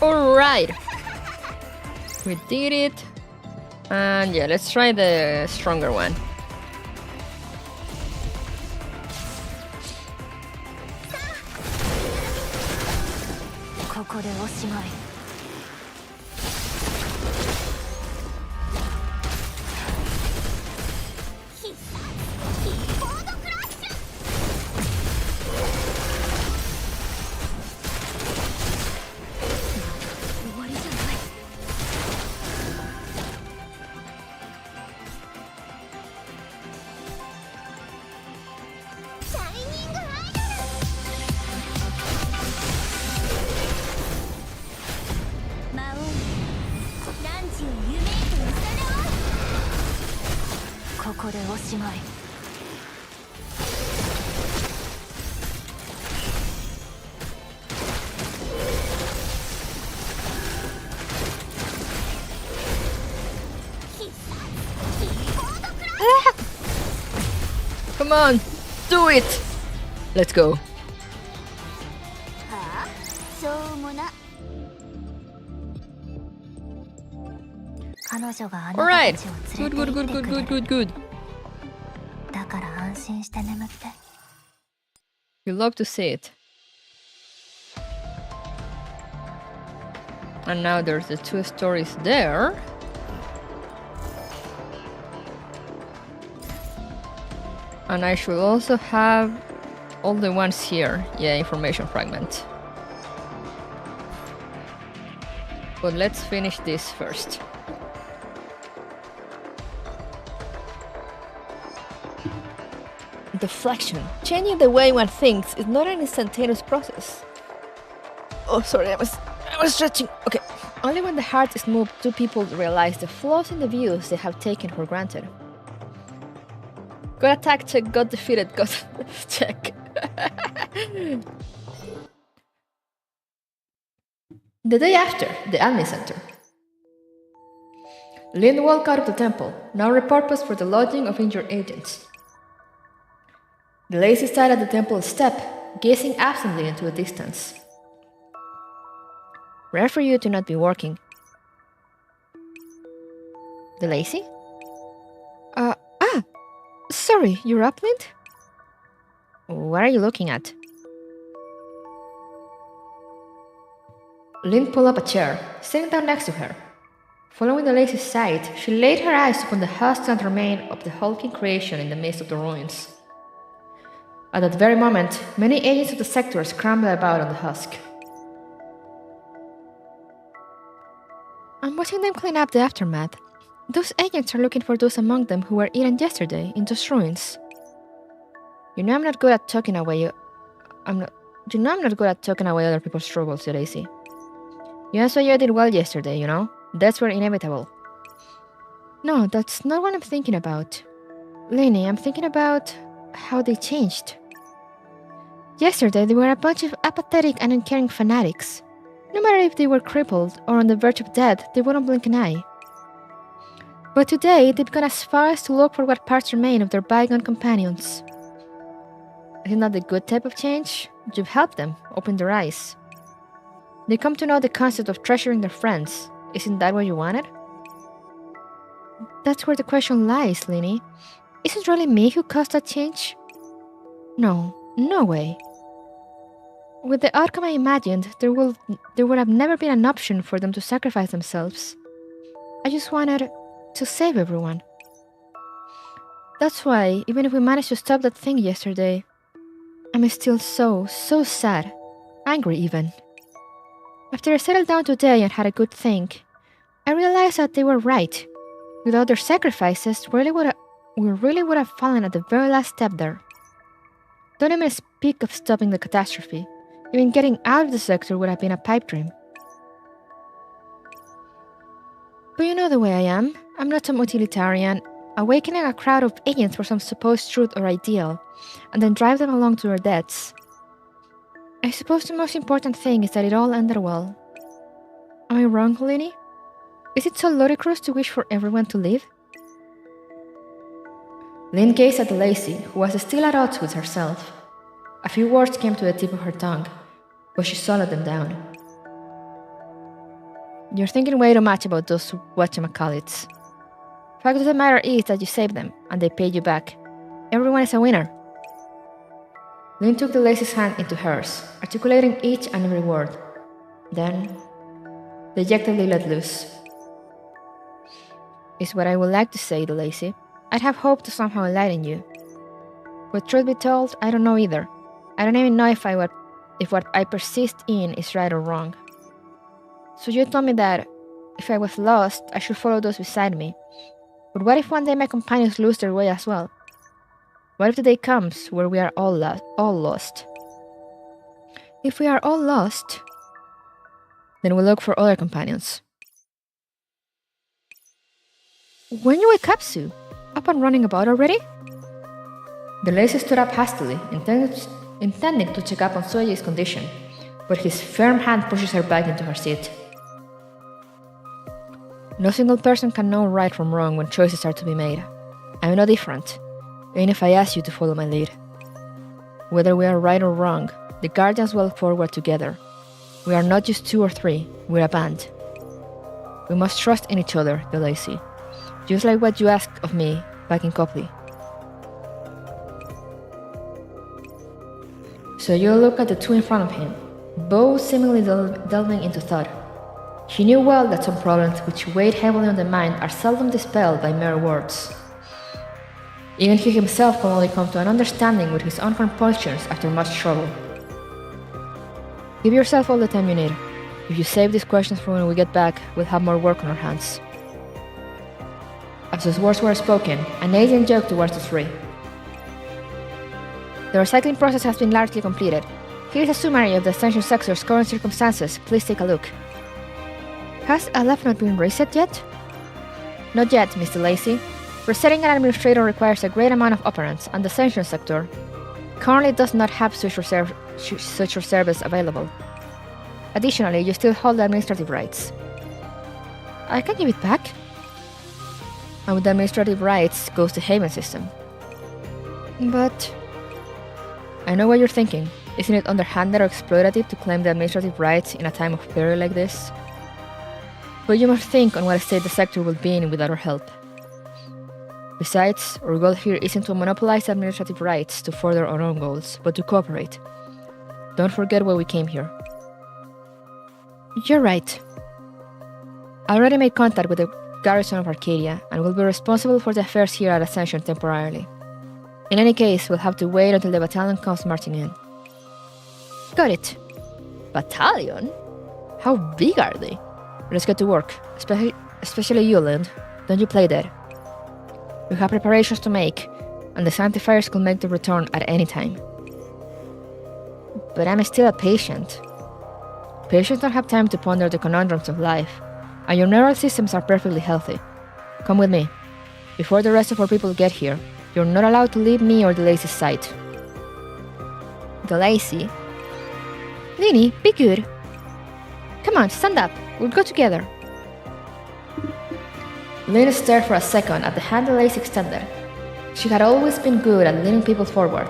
Alright, we did it. And yeah, let's try the stronger one. こでおしまい。終わりじゃない。シャイニングアイドル。魔王ランジを夢へといざなおう。ここでおしまい。Come on, do it! Let's go. はあ、しょうもな。彼女があなた Alright. たちを Good, 連 good, れ good, て行っ good, てくれ good, る。 good, good. だから安心して眠って。 You love to see it. And now there's the two stories there. And I should also have all the ones here. Yeah, information fragment. But let's finish this first. Deflection. Changing the way one thinks is not an instantaneous process. Oh, sorry, I was stretching. Okay. Only when the heart is moved do people realize the flaws in the views they have taken for granted. Got attack check, got defeated, got check. The day after, the admin center. Lind walked out of the temple, now repurposed for the lodging of injured agents. The lazy sat at the temple's step, gazing absently into the distance. Rare for you to not be working. The lazy? Sorry, you're up, Lind? What are you looking at? Lind pulled up a chair, sitting down next to her. Following the lazy's side, she laid her eyes upon the husk and remain of the hulking creation in the midst of the ruins. At that very moment, many agents of the sector scrambled about on the husk. I'm watching them clean up the aftermath. Those agents are looking for those among them who were eaten yesterday in those ruins. You know I'm not good at talking away. I'm not good at talking away other people's troubles, Lazy. You saw you did well yesterday, you know? That's were inevitable. No, that's not what I'm thinking about. Lainey, I'm thinking about how they changed. Yesterday, they were a bunch of apathetic and uncaring fanatics. No matter if they were crippled or on the verge of death, they wouldn't blink an eye. But today, they've gone as far as to look for what parts remain of their bygone companions. Isn't that the good type of change? You've helped them, opened their eyes. They come to know the concept of treasuring their friends. Isn't that what you wanted? That's where the question lies, Linny. Isn't it really me who caused that change? No, no way. With the outcome I imagined, there would have never been an option for them to sacrifice themselves. I just wanted to save everyone. That's why, even if we managed to stop that thing yesterday, I'm still so sad, angry even. After I settled down today and had a good think, I realized that they were right. Without their sacrifices, we really would have fallen at the very last step there. Don't even speak of stopping the catastrophe. Even getting out of the sector would have been a pipe dream. But you know the way I am. I'm not some utilitarian, awakening a crowd of agents for some supposed truth or ideal, and then drive them along to their deaths. I suppose the most important thing is that it all ended well. Am I wrong, Lenny? Is it so ludicrous to wish for everyone to live? Lynn gazed at the lazy, who was still at odds with herself. A few words came to the tip of her tongue, but she swallowed them down. You're thinking way too much about those whatchamacallits. Fact of the matter is that you saved them, and they paid you back. Everyone is a winner. Lynn took the lazy's hand into hers, articulating each and every word. Then, dejectedly let loose. Is what I would like to say, Deicide. I'd have hoped to somehow enlighten you. But truth be told, I don't know either. I don't even know if what I persist in is right or wrong. So you told me that if I was lost, I should follow those beside me. But what if one day my companions lose their way as well? What if the day comes where we are all lost? If we are all lost, then we'll look for other companions. When you wake up, Sue? Up and running about already? Deicide stood up hastily, intending to check up on Sueye's condition, but his firm hand pushes her back into her seat. No single person can know right from wrong when choices are to be made. I'm no different, even if I ask you to follow my lead. Whether we are right or wrong, the Guardians walk forward together. We are not just 2 or 3, we're a band. We must trust in each other, Deicide, just like what you asked of me back in Copley. So you look at the two in front of him, both seemingly delving into thought. He knew well that some problems which weighed heavily on the mind are seldom dispelled by mere words. Even he himself can only come to an understanding with his own compulsions after much trouble. Give yourself all the time you need. If you save these questions for when we get back, we'll have more work on our hands. As those words were spoken, an agent joked towards the 3. The recycling process has been largely completed. Here's a summary of the Ascension sector's current circumstances. Please take a look. Has LF not been reset yet? Not yet, Miss Deicide. Resetting an administrator requires a great amount of operants, and the Ascension sector currently does not have such reserves available. Additionally, you still hold the administrative rights. I can give it back. And with the administrative rights goes the Haven system. But I know what you're thinking. Isn't it underhanded or exploitative to claim the administrative rights in a time of peril like this? But you must think on what state the sector will be in without our help. Besides, our goal here isn't to monopolize administrative rights to further our own goals, but to cooperate. Don't forget why we came here. You're right. I already made contact with the garrison of Arcadia and will be responsible for the affairs here at Ascension temporarily. In any case, we'll have to wait until the battalion comes marching in. Got it. Battalion? How big are they? Let's get to work, especially you, Lind. Don't you play dead. We have preparations to make, and the Sanctifiers could make the return at any time. But I'm still a patient. Patients don't have time to ponder the conundrums of life, and your neural systems are perfectly healthy. Come with me. Before the rest of our people get here, you're not allowed to leave me or Deicide's sight. Deicide? Lini, be good. Come on, stand up. We'll go together. Lini stared for a second at the hand Deicide extended. She had always been good at leading people forward,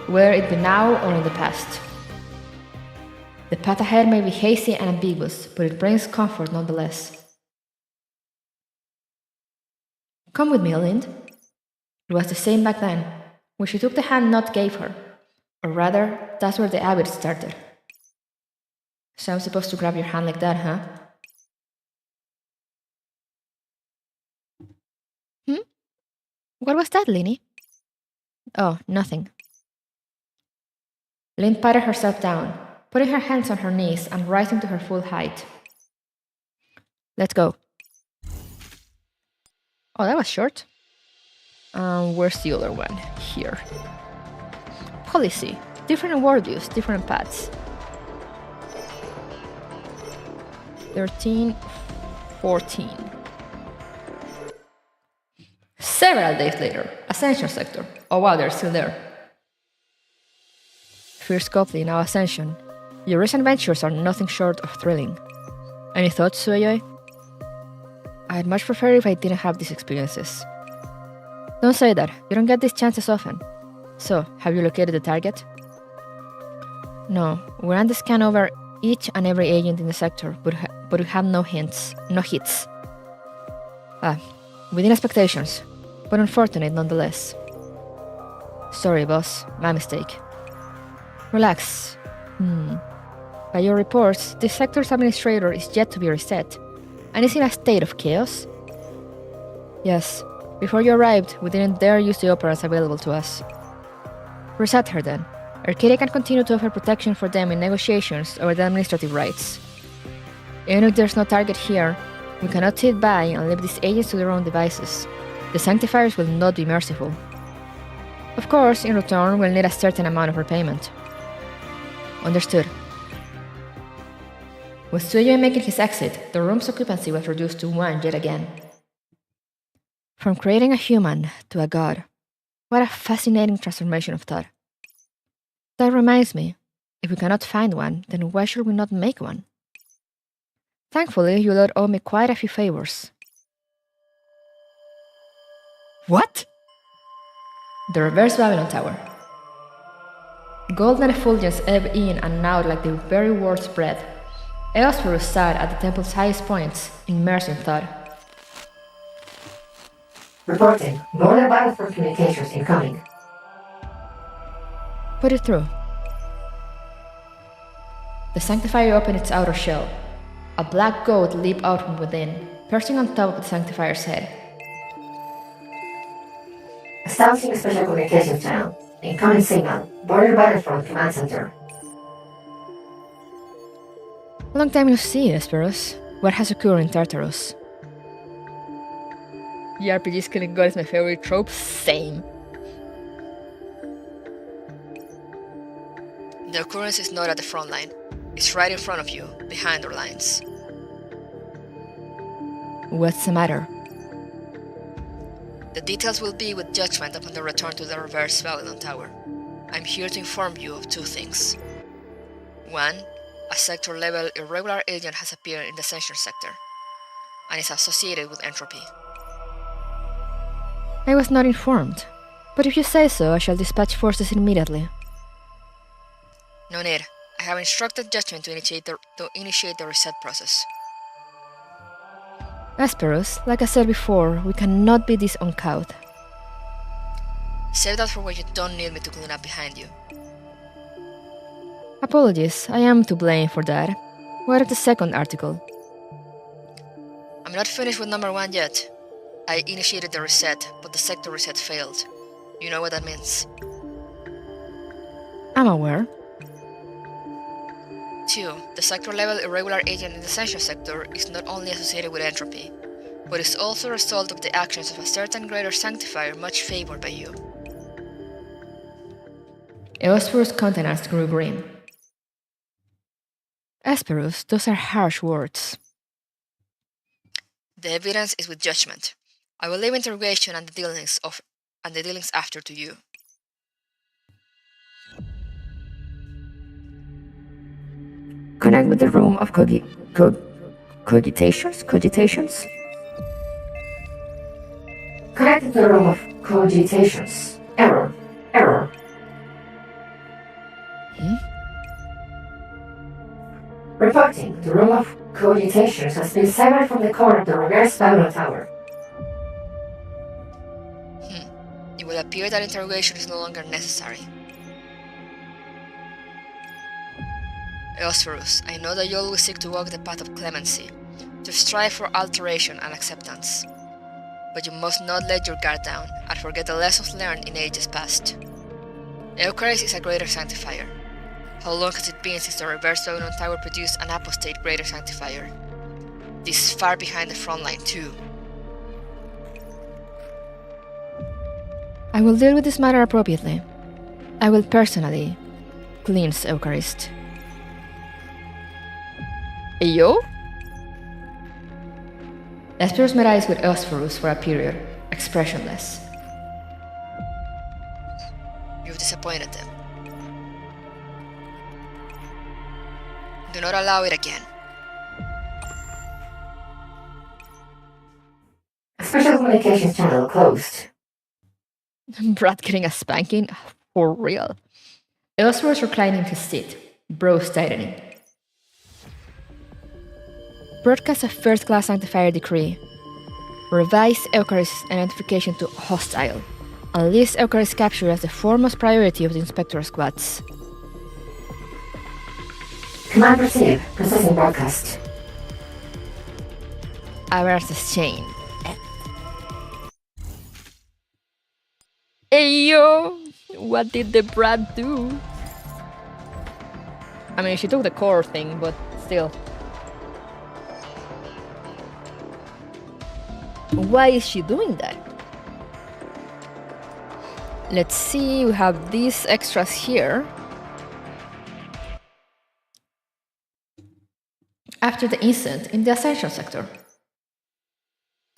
whether it be now or in the past. The path ahead may be hazy and ambiguous, but it brings comfort nonetheless. Come with me, Lind. It was the same back then, when she took the hand Nott gave her. Or rather, that's where the habit started. So I'm supposed to grab your hand like that, huh? What was that, Lini? Oh, nothing. Lind patted herself down, putting her hands on her knees and rising to her full height. Let's go. Oh, that was short. Where's the other one? Here. Policy. Different worldviews, different paths. 13, 14. Several days later, Ascension sector. Oh wow, they're still there. First Copley, now Ascension. Your recent ventures are nothing short of thrilling. Any thoughts, Sueyoy? I'd much prefer if I didn't have these experiences. Don't say that, you don't get these chances often. So, have you located the target? No, we ran the scan over each and every agent in the sector, but we have no hits. Within expectations, but unfortunate nonetheless. Sorry, boss, my mistake. Relax. By your reports, this sector's administrator is yet to be reset, and is in a state of chaos. Yes, before you arrived, we didn't dare use the operants available to us. Reset her then. Arcadia can continue to offer protection for them in negotiations over the administrative rights. Even if there's no target here, we cannot sit by and leave these agents to their own devices. The Sanctifiers will not be merciful. Of course, in return, we'll need a certain amount of repayment. Understood. With Sueyo making his exit, the room's occupancy was reduced to 1 yet again. From creating a human to a god. What a fascinating transformation of thought. That reminds me, if we cannot find one, then why should we not make one? Thankfully, you lot owe me quite a few favors. What? The reverse Babylon Tower. Golden effulgence ebb in and out like the very world's breath. Eosphorus sat at the temple's highest points, immersed in thought. Reporting. Northern Battlefront communications incoming. Put it through. The Sanctifier opened its outer shell. A black goat leaped out from within, perching on top of the Sanctifier's head. Establishing a special communications channel. Incoming signal. Border Battlefront Command Center. Long time no see, Esperos. What has occurred in Tartarus? JRPG's killing god is my favorite trope. Same. The occurrence is not at the front line. It's right in front of you, behind our lines. What's the matter? The details will be with judgment upon the return to the reverse Babylon Tower. I'm here to inform you of 2 things. 1, a sector-level irregular agent has appeared in the Ascension sector, and is associated with entropy. I was not informed, but if you say so, I shall dispatch forces immediately. No need. I have instructed judgment to initiate the reset process. Esperos, like I said before, we cannot be this uncouth. Save that for when you don't need me to clean up behind you. Apologies, I am to blame for that. What of the second article? I'm not finished with number 1 yet. I initiated the reset, but the sector reset failed. You know what that means. I'm aware. 2. The sector-level irregular agent in the Ascension sector is not only associated with entropy, but is also a result of the actions of a certain greater sanctifier much favored by you. Eosphorus' countenance grew grim. Esperos, those are harsh words. The evidence is with judgment. I will leave interrogation and the dealings after to you. Connect with the room of cogitations? Cogitations? Connect to the room of cogitations. Error. Error. Reporting, the room of cogitations has been severed from the core of the reverse Babylon Tower. It will appear that interrogation is no longer necessary. Eosphorus, I know that you always seek to walk the path of clemency, to strive for alteration and acceptance. But you must not let your guard down and forget the lessons learned in ages past. Eucharist is a greater sanctifier. How long has it been since the reverse Babylon Tower produced an apostate greater sanctifier? This is far behind the front line too. I will deal with this matter appropriately. I will personally cleanse Eucharist. Yo? Esperos met eyes with Eosphorus for a period, expressionless. You've disappointed them. Do not allow it again. A special communications channel closed. Brad getting a spanking? For real. Eosphorus reclining in his seat, brows tightening. Broadcast a first-class sanctifier decree. Revise Eucharist's identification to hostile, and list Eucharist capture as the foremost priority of the Inspector Squads. Command received. Processing broadcast. Aberrance chain. Hey yo! What did the brat do? I mean, she took the core thing, but still. Why is she doing that? Let's see, we have these extras here. After the incident in the Ascension sector,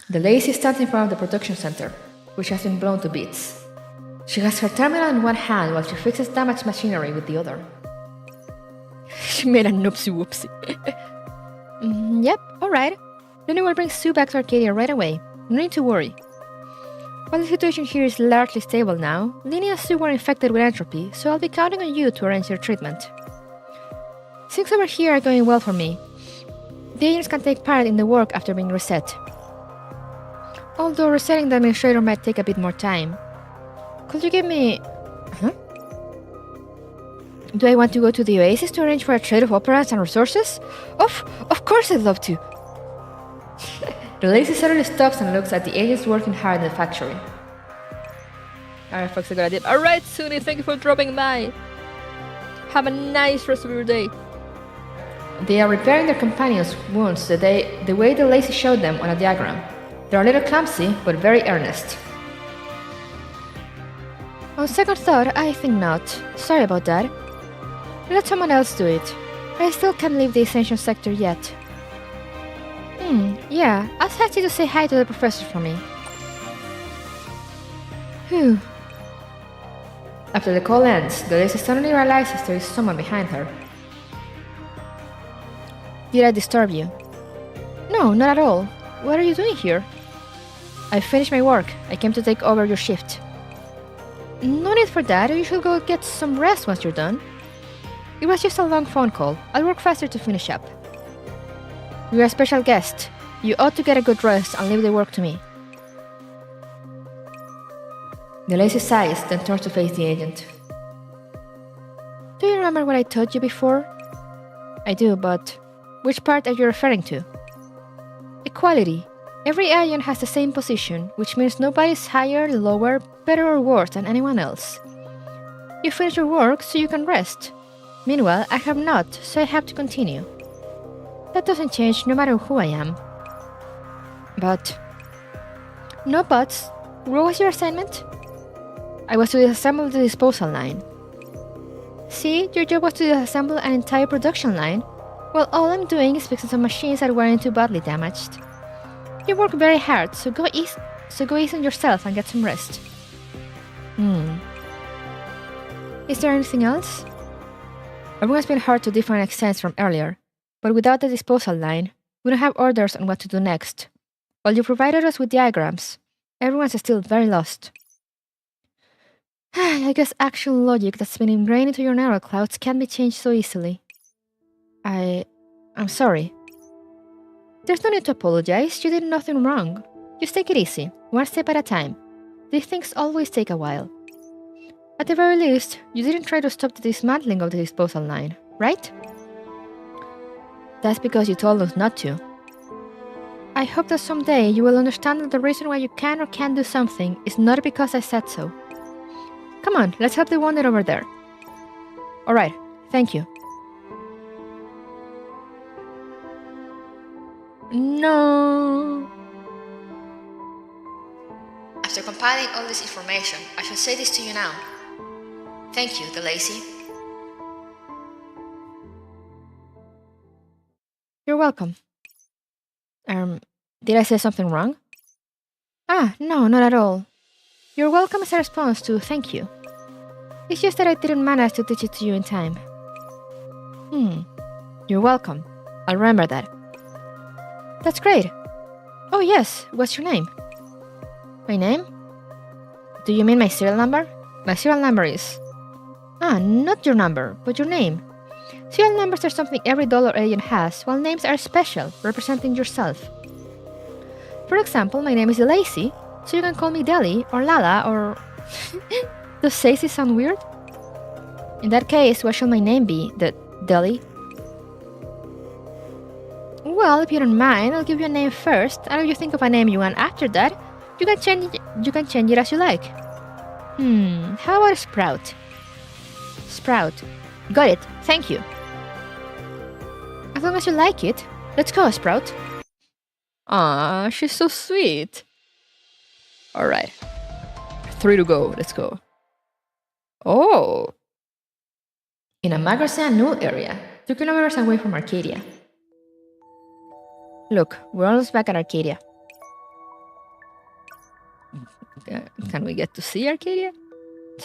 the Lacey stands in front of the production center, which has been blown to bits. She has her terminal in one hand while she fixes damaged machinery with the other. She made a noopsie whoopsie. Yep, alright. Lenny will bring Sue back to Arcadia right away. No need to worry. While the situation here is largely stable now, Lenny and Sue were infected with entropy, so I'll be counting on you to arrange their treatment. Things over here are going well for me. The agents can take part in the work after being reset. Although resetting the administrator might take a bit more time. Could you give me... Huh? Do I want to go to the Oasis to arrange for a trade of Aberrance and resources? Of course I'd love to! The Lacey suddenly stops and looks at the agents working hard in the factory. Alright folks, I got a dip. Alright Suni, thank you for dropping by! Have a nice rest of your day! They are repairing their companion's wounds the way the Lacey showed them on a diagram. They're a little clumsy, but very earnest. On second thought, I think not. Sorry about that. Let someone else do it. I still can't leave the Ascension sector yet. Yeah, ask Hattie to say hi to the professor for me. Phew. After the call ends, the Lacey suddenly realizes there is someone behind her. Did I disturb you? No, not at all. What are you doing here? I finished my work. I came to take over your shift. No need for that. You should go get some rest once you're done. It was just a long phone call. I'll work faster to finish up. You're a special guest. You ought to get a good rest and leave the work to me. The Lacey sighs, then turns to face the agent. Do you remember what I told you before? I do, but which part are you referring to? Equality. Every agent has the same position, which means nobody's higher, lower, better or worse than anyone else. You finish your work so you can rest. Meanwhile, I have not, so I have to continue. That doesn't change no matter who I am. But... No buts. What was your assignment? I was to disassemble the disposal line. See, your job was to disassemble an entire production line. Well, all I'm doing is fixing some machines that weren't too badly damaged. You work very hard, so go easy on yourself and get some rest. Is there anything else? Everyone's been hard to different extents from earlier, but without the disposal line, we don't have orders on what to do next. While you provided us with diagrams, everyone's still very lost. I guess actual logic that's been ingrained into your neural clouds can't be changed so easily. I'm sorry. There's no need to apologize, you did nothing wrong. Just take it easy, one step at a time. These things always take a while. At the very least, you didn't try to stop the dismantling of the disposal line, right? That's because you told us not to. I hope that someday you will understand that the reason why you can or can't do something is not because I said so. Come on, let's help the wounded over there. Alright, thank you. No. After compiling all this information, I should say this to you now. Thank you, the Lacey. You're welcome. Did I say something wrong? No, not at all. You're welcome is a response to thank you. It's just that I didn't manage to teach it to you in time. You're welcome. I'll remember that. That's great. Oh yes, what's your name? My name? Do you mean my serial number? My serial number is... not your number, but your name. Serial numbers are something every dollar agent has, while names are special, representing yourself. For example, my name is Lacey, so you can call me Deli, or Lala, or... Does Sacy sound weird? In that case, what should my name be? Deli? Well, if you don't mind, I'll give you a name first, and if you think of a name you want after that, you can change it as you like. How about Sprout? Sprout. Got it, thank you. As long as you like it, let's go, Sprout. Ah, she's so sweet. Alright. 3 to go, let's go. Oh! In a Magasin Null area, 2 kilometers away from Arcadia. Look, we're almost back at Arcadia. Can we get to see Arcadia?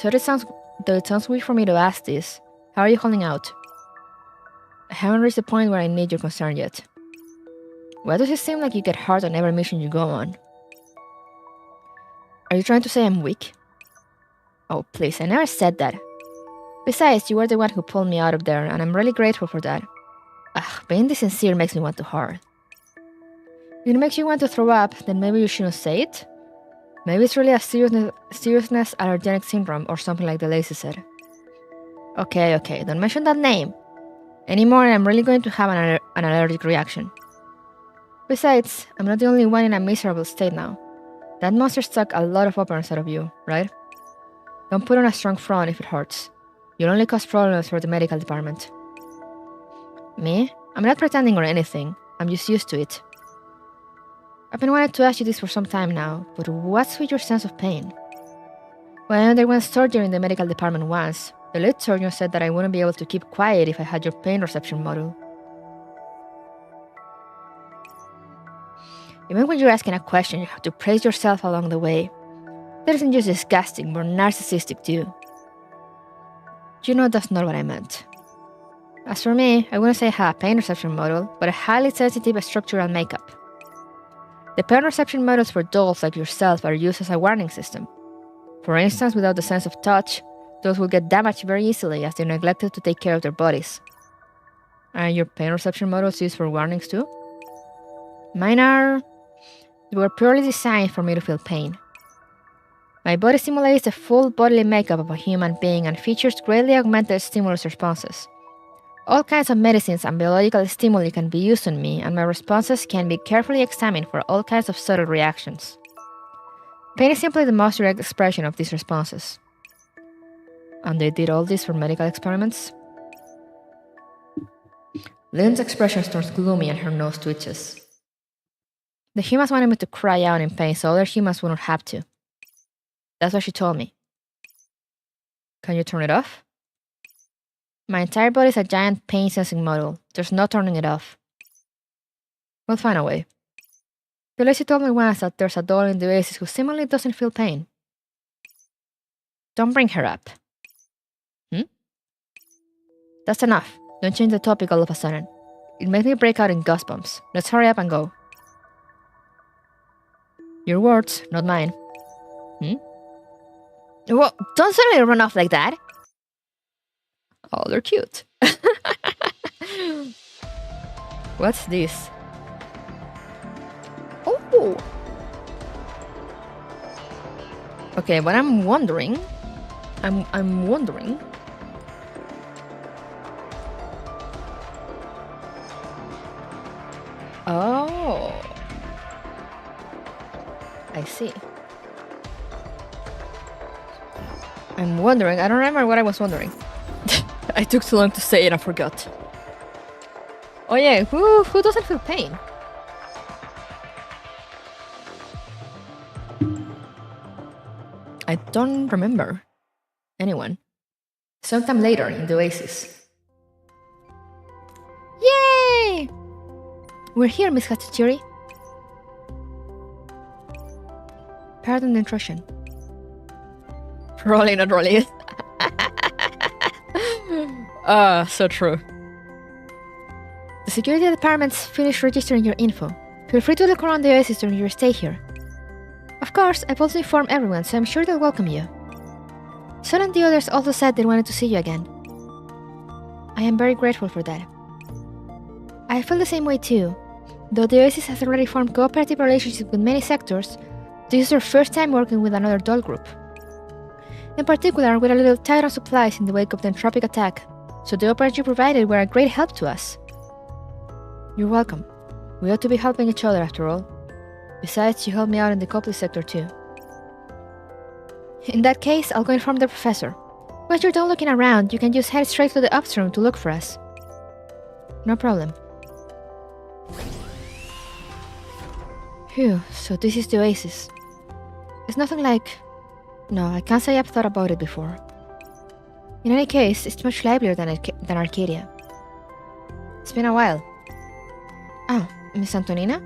Though it sounds weird for me to ask this, how are you holding out? I haven't reached the point where I need your concern yet. Why does it seem like you get hurt on every mission you go on? Are you trying to say I'm weak? Oh, please, I never said that. Besides, you were the one who pulled me out of there, and I'm really grateful for that. Being this sincere makes me want to hurt. If it makes you want to throw up, then maybe you shouldn't say it? Maybe it's really a seriousness allergenic syndrome or something like the lazy said. Okay, don't mention that name. Anymore, and I'm really going to have an allergic reaction. Besides, I'm not the only one in a miserable state now. That monster sucked a lot of Aberrance out of you, right? Don't put on a strong front if it hurts. You'll only cause problems for the medical department. Me? I'm not pretending or anything. I'm just used to it. I've been wanting to ask you this for some time now, but what's with your sense of pain? When I underwent surgery in the medical department once, the lead surgeon said that I wouldn't be able to keep quiet if I had your pain reception model. Even when you're asking a question, you have to praise yourself along the way. That isn't just disgusting, but narcissistic too. You know that's not what I meant. As for me, I wouldn't say I have a pain reception model, but a highly sensitive structural makeup. The pain reception models for dolls like yourself are used as a warning system. For instance, without the sense of touch, those will get damaged very easily as they're neglected to take care of their bodies. Are your pain reception models used for warnings too? Mine are... They were purely designed for me to feel pain. My body simulates the full bodily makeup of a human being and features greatly augmented stimulus responses. All kinds of medicines and biological stimuli can be used on me, and my responses can be carefully examined for all kinds of subtle reactions. Pain is simply the most direct expression of these responses. And they did all this for medical experiments? Lynn's expression turns gloomy and her nose twitches. The humans wanted me to cry out in pain so other humans wouldn't have to. That's what she told me. Can you turn it off? My entire body is a giant pain-sensing model. There's no turning it off. We'll find a way. The lady told me once that there's a doll in the Oasis who seemingly doesn't feel pain. Don't bring her up. That's enough. Don't change the topic all of a sudden. It makes me break out in goosebumps. Let's hurry up and go. Your words, not mine. Well, don't suddenly run off like that. Oh, they're cute. What's this? Oh! Okay, but I'm wondering... I'm wondering... Oh... I see. I'm wondering... I don't remember what I was wondering. I took too long to say it, I forgot. Oh yeah, who doesn't feel pain? I don't remember anyone. Sometime later in the Oasis. Yay! We're here, Miss Hatsujiri. Pardon the intrusion. Rolling, not rolling. So true. The security department's finished registering your info. Feel free to look around the Oasis during your stay here. Of course, I've also informed everyone, so I'm sure they'll welcome you. Son and the others also said they wanted to see you again. I am very grateful for that. I feel the same way too. Though the Oasis has already formed cooperative relationships with many sectors, this is their first time working with another doll group. In particular, we're a little tight on supplies in the wake of the entropic attack, so the operas you provided were a great help to us. You're welcome. We ought to be helping each other after all. Besides, you helped me out in the Copley sector too. In that case, I'll go inform the professor. When you're done looking around, you can just head straight to the ops room to look for us. No problem. Phew, so this is the Oasis. It's nothing like... No, I can't say I've thought about it before. In any case, it's much livelier than Arcadia. It's been a while. Oh, Miss Antonina?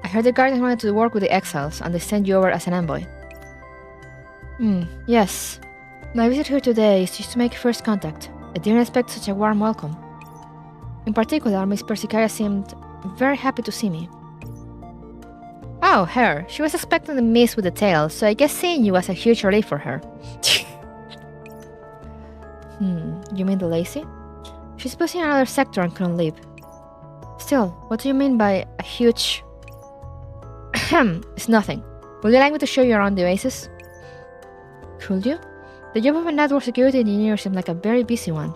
I heard the Guardians wanted to work with the Exiles, and they sent you over as an envoy. Yes. My visit here today is just to make first contact. I didn't expect such a warm welcome. In particular, Miss Persicaria seemed very happy to see me. Oh, her. She was expecting the miss with the tail, so I guess seeing you was a huge relief for her. You mean the lazy? She's busy in another sector and couldn't leave. Still, what do you mean by a huge... It's nothing. Would you like me to show you around the Oasis? Could you? The job of a network security engineer seems like a very busy one.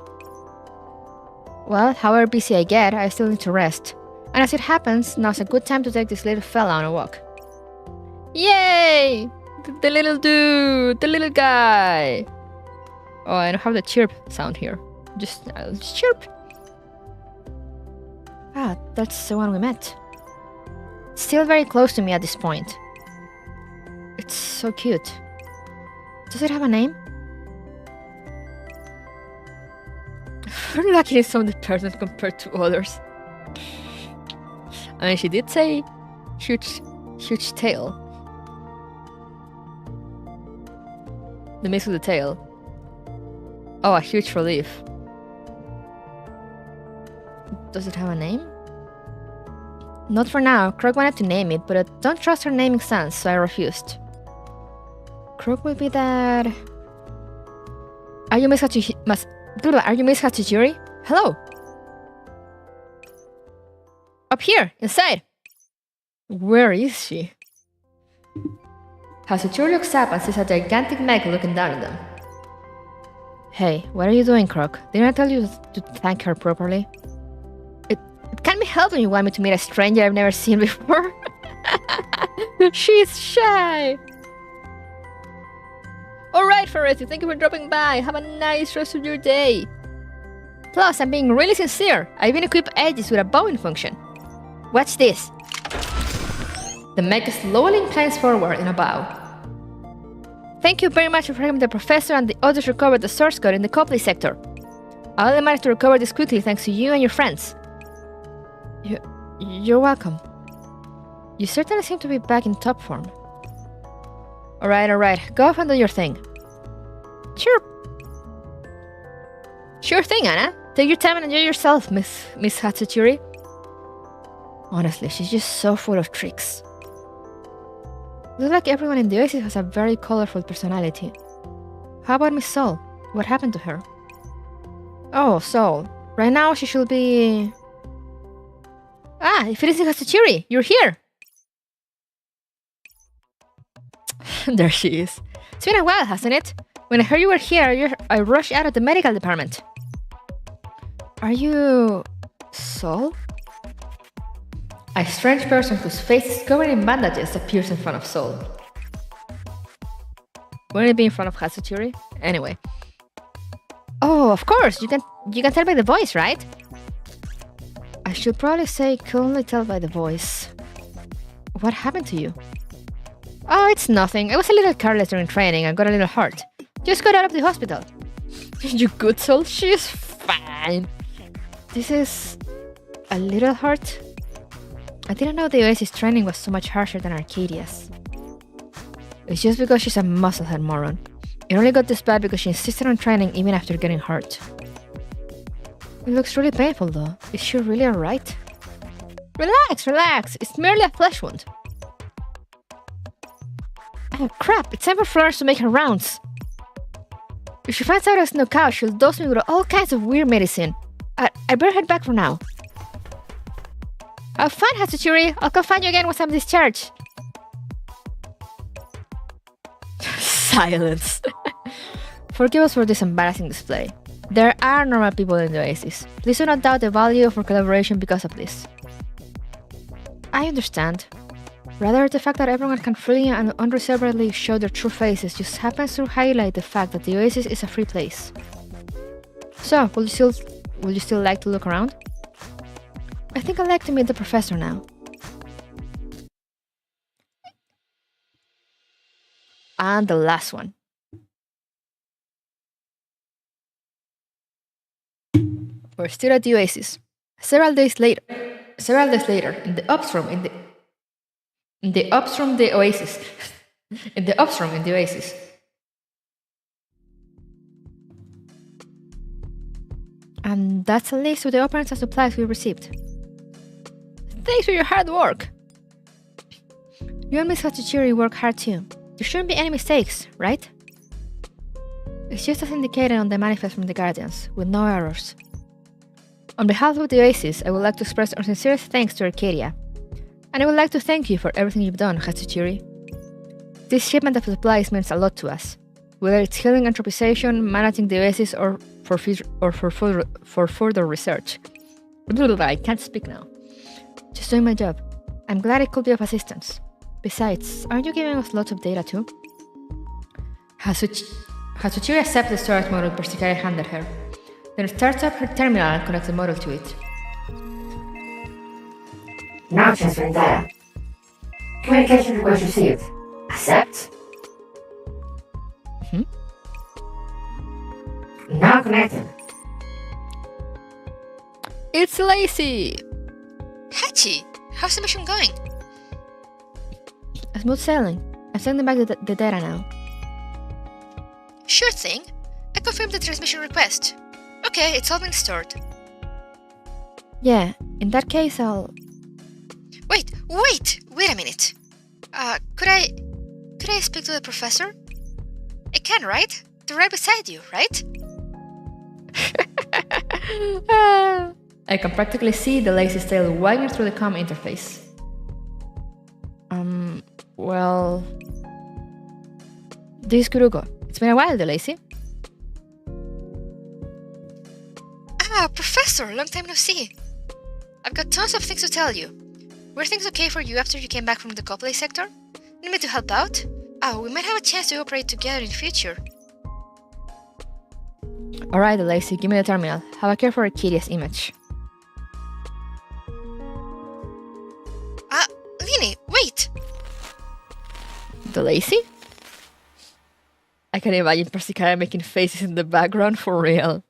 Well, however busy I get, I still need to rest. And as it happens, now's a good time to take this little fella on a walk. Yay! The little dude! The little guy! Oh, I don't have the chirp sound here. Just chirp! Ah, that's the one we met. Still very close to me at this point. It's so cute. Does it have a name? Her lucky is so dependent compared to others. I mean, she did say huge tail. The mix with the tail. Oh, a huge relief. Does it have a name? Not for now. Krog wanted to name it, but I don't trust her naming sense, so I refused. Krog will be that... Are you Miss Hatsujiri? Hello! Up here, inside! Where is she? Hatsujiri looks up and sees a gigantic mech looking down at them. Hey, what are you doing, Krog? Didn't I tell you to thank her properly? It can't be helped when you want me to meet a stranger I've never seen before. She's shy! Alright, Ferretti, thank you for dropping by. Have a nice rest of your day. Plus, I'm being really sincere. I even equipped Aegis with a bowing function. Watch this. The mech slowly inclines forward in a bow. Thank you very much for helping the professor and the others recover the source code in the Copley sector. I only managed to recover this quickly thanks to you and your friends. You're welcome. You certainly seem to be back in top form. Alright. Go off and do your thing. Sure thing, Anna. Take your time and enjoy yourself, Miss Hatsujiri. Honestly, she's just so full of tricks. Looks like everyone in the Oasis has a very colorful personality. How about Miss Sol? What happened to her? Oh, Sol. Right now she should be... Ah, if it isn't Hatsujiri, you're here! There she is. It's been a while, hasn't it? When I heard you were here, I rushed out of the medical department. Are you... Sol? A strange person whose face is covered in bandages appears in front of Sol. Wouldn't it be in front of Hatsujiri? Anyway. Oh, of course! You can tell by the voice, right? I should probably say could only tell by the voice. What happened to you? Oh, it's nothing. I was a little careless during training and got a little hurt. Just got out of the hospital. You good soul? She's fine. This is... a little hurt? I didn't know the Oasis training was so much harsher than Arcadia's. It's just because she's a musclehead moron. It only got this bad because she insisted on training even after getting hurt. It looks really painful though. Is she really alright? Relax. It's merely a flesh wound. Oh crap, it's time for Florence to make her rounds. If she finds out I snuck out, she'll dose me with all kinds of weird medicine. I better head back for now. Have fun, Hatsujiri. I'll come find you again once I'm discharged. Silence. Forgive us for this embarrassing display. There are normal people in the Oasis. Please do not doubt the value of our collaboration because of this. I understand. Rather, the fact that everyone can freely and unreservedly show their true faces just happens to highlight the fact that the Oasis is a free place. So, would you still like to look around? I think I'd like to meet the professor now. And the last one. We're still at the Oasis. Several days later, in the upstream in the Oasis. In the upstream in the Oasis. And that's a list with the operands and supplies we received. Thanks for your hard work! You and Miss Hatsuchiri work hard too. There shouldn't be any mistakes, right? It's just as indicated on the manifest from the Guardians, with no errors. On behalf of the Oasis, I would like to express our sincerest thanks to Arcadia. And I would like to thank you for everything you've done, Hatsuchiri. This shipment of supplies means a lot to us, whether it's healing anthropization, managing the Oasis, or for further research. I can't speak now. Just doing my job. I'm glad it could be of assistance. Besides, aren't you giving us lots of data too? Hatsuchiri accepts the storage model Persicaria handed her, then starts up her terminal and connects the model to it. Now transferring data. Communication request received. Accept. Now connected. It's Lacey! Hachi, how's the mission going? Smooth sailing. I'm sending back the data now. Sure thing. I confirmed the transmission request. Okay, it's all been stored. Yeah, in that case I'll... Wait a minute. Could I speak to the professor? I can, right? They're right beside you, right? I can practically see the Lacey's tail wagging through the comm interface. Well... This Kurugo. It's been a while, the Lacey. Ah, Professor, long time no see. I've got tons of things to tell you. Were things okay for you after you came back from the Copley sector? Need me to help out? We might have a chance to operate together in the future. Alright, Lacey, give me the terminal. Have a care for Arcadia's image. Lini, wait! The Lacey? I can imagine Persicaria making faces in the background for real.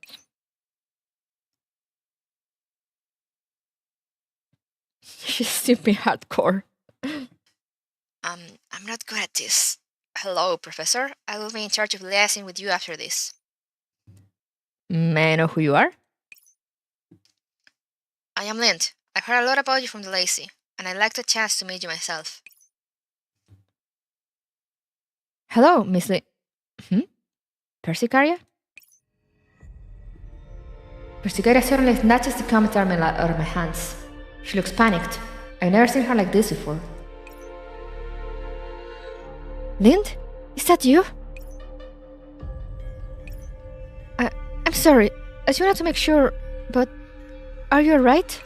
She's simply hardcore. I'm not good at this. Hello, Professor. I will be in charge of liaising with you after this. May I know who you are? I am LIND. I've heard a lot about you from the Lacey, and I'd like the chance to meet you myself. Hello, Miss Persicaria? Persicaria suddenly snatches the comm terminal out of my hands. She looks panicked. I've never seen her like this before. LIND? Is that you? I'm sorry. I just wanted to make sure, but... Are you alright?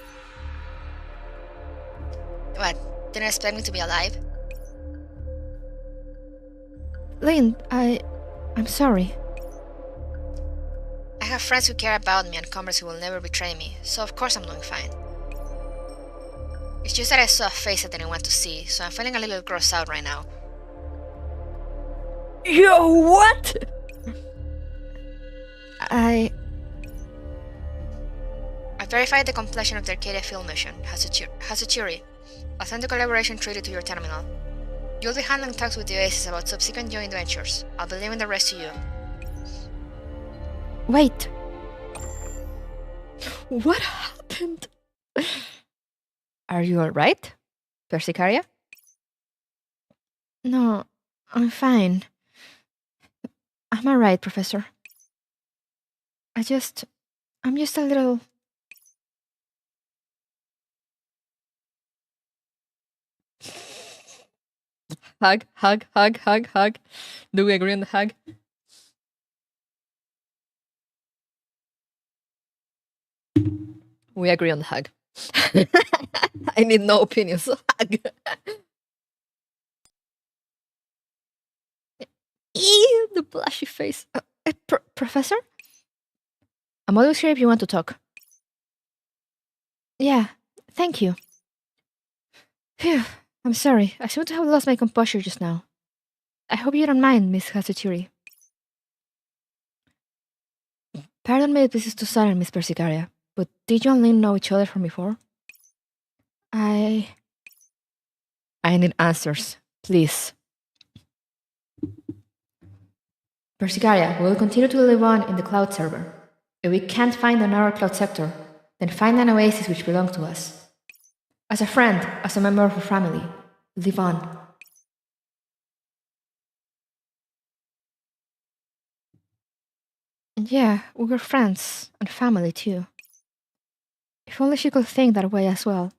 What? Didn't expect me to be alive? LIND, I'm sorry. I have friends who care about me and comrades who will never betray me, so of course I'm doing fine. It's just that I saw a face I didn't want to see, so I'm feeling a little grossed out right now. Yo, what? I verified the completion of the Arcadia field mission, Hatsuchiri. I'll send the collaboration treaty to your terminal. You'll be handling talks with the Oasis about subsequent joint ventures. I'll be leaving the rest to you. Wait. What happened? Are you alright, Persicaria? No, I'm fine. I'm alright, Professor. I'm just a little... Hug. Do we agree on the hug? We agree on the hug. I need no opinions. Ew, the blushy face. Professor? I'm always here if you want to talk. Yeah, thank you. Phew, I'm sorry. I seem to have lost my composure just now. I hope you don't mind, Miss Hatsuturi. Pardon me if this is too sudden, Miss Persicaria, but did you and Lynn know each other from before? I need answers, please. Persicaria, we will continue to live on in the cloud server. If we can't find another cloud sector, then find an oasis which belongs to us. As a friend, as a member of our family, live on. Yeah, we were friends and family too. If only she could think that way as well.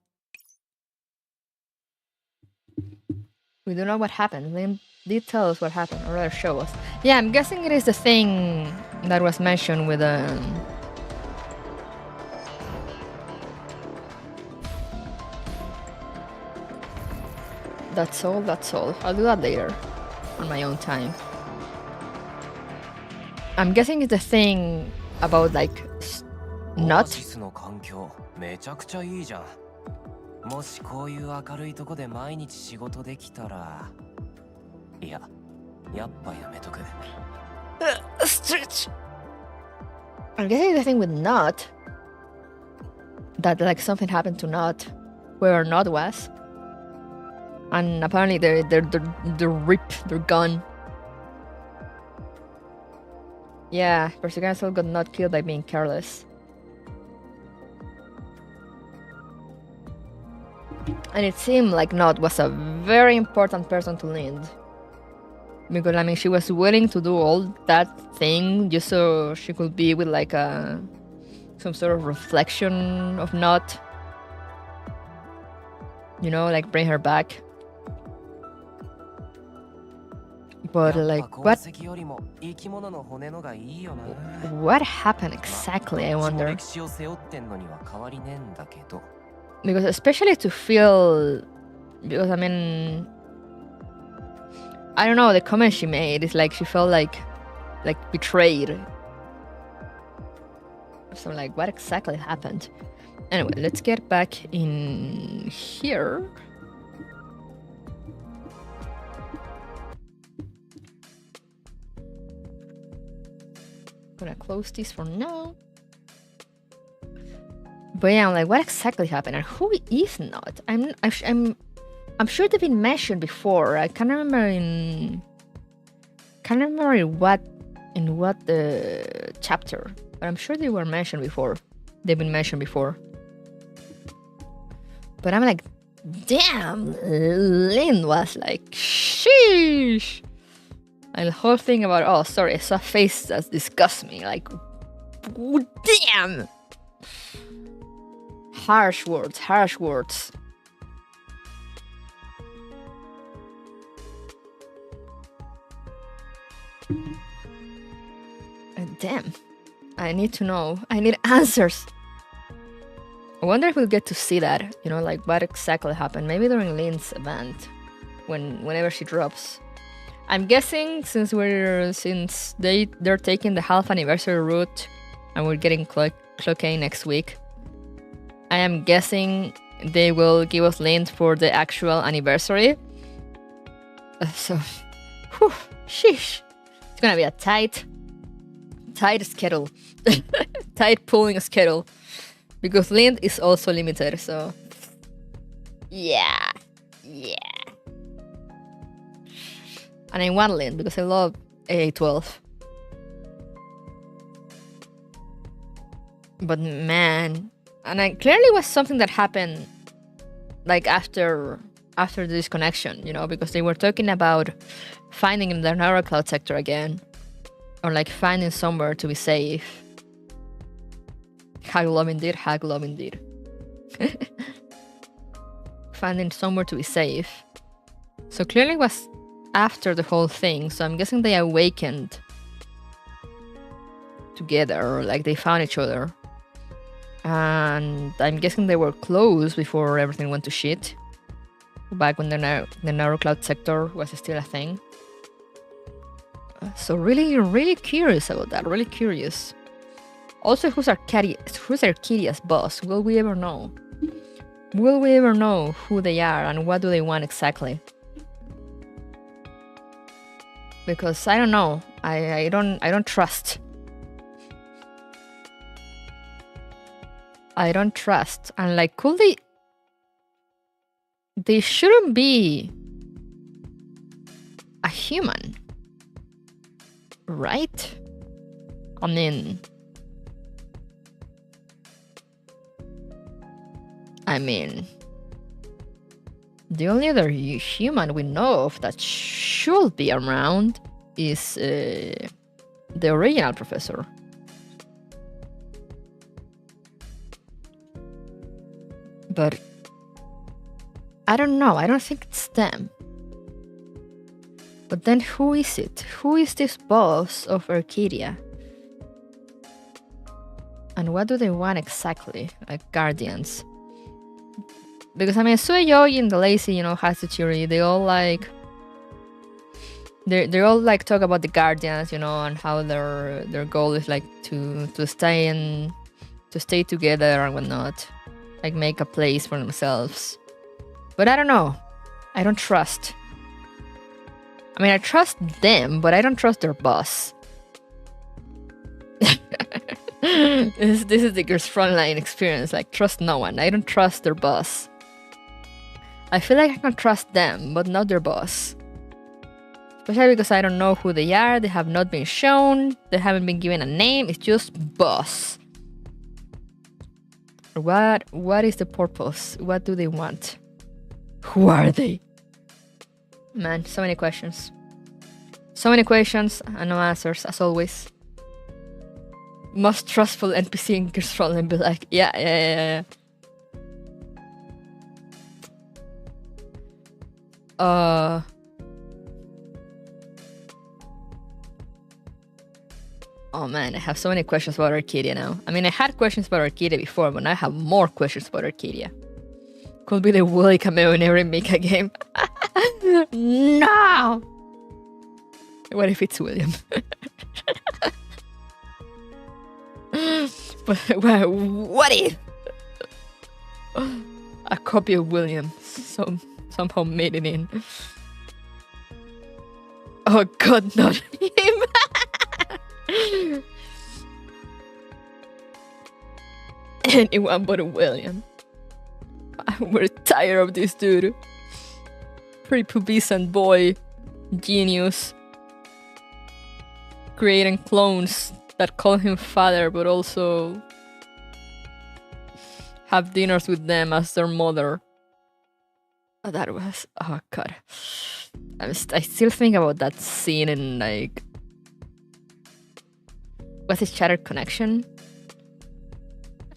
We don't know what happened. Lynn did tell us what happened, or rather show us. Yeah, I'm guessing it is the thing that was mentioned with That's all. I'll do that later, on my own time. I'm guessing it's the thing about like not. めちゃくちゃいいじゃん。もしこういう明るいとこで毎日仕事できたら、いや、やっぱやめとく。Stretch. I'm guessing the thing with not that like something happened to not where not was, and apparently they're ripped, they're gone. Yeah, Persicaria still got not killed by being careless. And it seemed like Nod was a very important person to Lind. Because, I mean, she was willing to do all that thing just so she could be with, like, some sort of reflection of Nod. You know, like, bring her back. But, like, what happened exactly, I wonder? Because especially to feel, because I mean, I don't know, the comment she made is like she felt like betrayed. So like, what exactly happened? Anyway, let's get back in here. Gonna close this for now. But yeah, I'm like, what exactly happened, and who is not? I'm sure they've been mentioned before. I can't remember in what the chapter, but I'm sure they were mentioned before. They've been mentioned before. But I'm like, damn, Lynn was like, sheesh. And the whole thing about, oh, sorry, I saw a face that disgusts me. Like, damn. Harsh words. Damn. I need to know. I need answers. I wonder if we'll get to see that. You know, like what exactly happened. Maybe during Lynn's event. Whenever she drops. I'm guessing since they're taking the half anniversary route and we're getting Clocaine next week. I am guessing they will give us Lind for the actual anniversary. So, whew, sheesh. It's gonna be a tight schedule. Tight pulling schedule. Because Lind is also limited, so... Yeah. And I want Lind because I love AA12. But man... And it clearly was something that happened like after the disconnection, you know, because they were talking about finding in the narrow cloud sector again. Or like finding somewhere to be safe. Hag love indeed. Finding somewhere to be safe. So clearly it was after the whole thing, so I'm guessing they awakened together, or like they found each other. And I'm guessing they were closed before everything went to shit. Back when the narrow cloud sector was still a thing. So really curious about that. Really curious. Also, who's Arcadia's boss? Will we ever know? Will we ever know who they are and what do they want exactly? Because I don't know. I don't trust. I don't trust. And like, could they shouldn't be a human, right? I mean, the only other human we know of that should be around is the original professor. But I don't know. I don't think it's them. But then who is it? Who is this boss of Arcadia? And what do they want exactly? Like guardians. Because I mean, Sueyogi and the Lazy, has the theory. They all like... They all like talk about the guardians, and how their goal is like to stay together and whatnot. Like make a place for themselves. But I don't know. I don't trust. I mean, I trust them, but I don't trust their boss. This is the girl's frontline experience. Like, trust no one. I don't trust their boss. I feel like I can trust them, but not their boss. Especially because I don't know who they are. They have not been shown. They haven't been given a name. It's just boss. What is the purpose? What do they want? Who are they? Man, so many questions. So many questions and no answers, as always. Most trustful NPC in Gears Frontline be like, yeah. Oh man, I have so many questions about Arcadia now. I mean, I had questions about Arcadia before, but now I have more questions about Arcadia. Could be the Willy cameo in every Mika game. No! What if it's William? But what if? A copy of William somehow made it in. Oh god, not him! Anyone but a William. We're tired of this dude. Prepubescent boy. Genius. Creating clones that call him father but also have dinners with them as their mother. That was... oh god. I still think about that scene in like... was it Shattered Connection?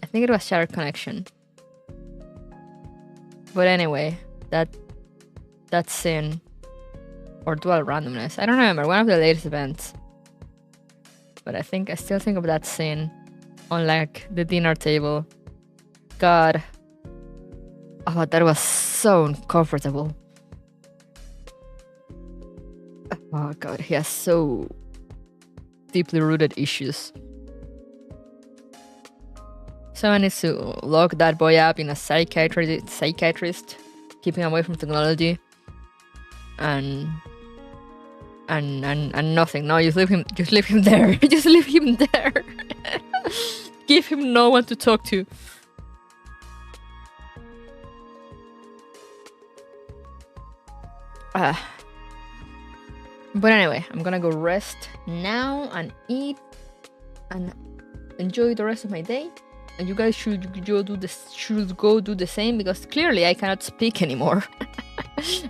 I think it was Shattered Connection. But anyway, that scene, or Dual Randomness, I don't remember, one of the latest events. But I still think of that scene on like the dinner table. God. Oh, that was so uncomfortable. Oh god, he has so deeply rooted issues. Someone needs to lock that boy up in a psychiatrist, keep him away from technology, and nothing. No, just leave him there. Just leave him there. Give him no one to talk to. But anyway, I'm gonna go rest now and eat and enjoy the rest of my day. And you guys should go do the same, because clearly I cannot speak anymore.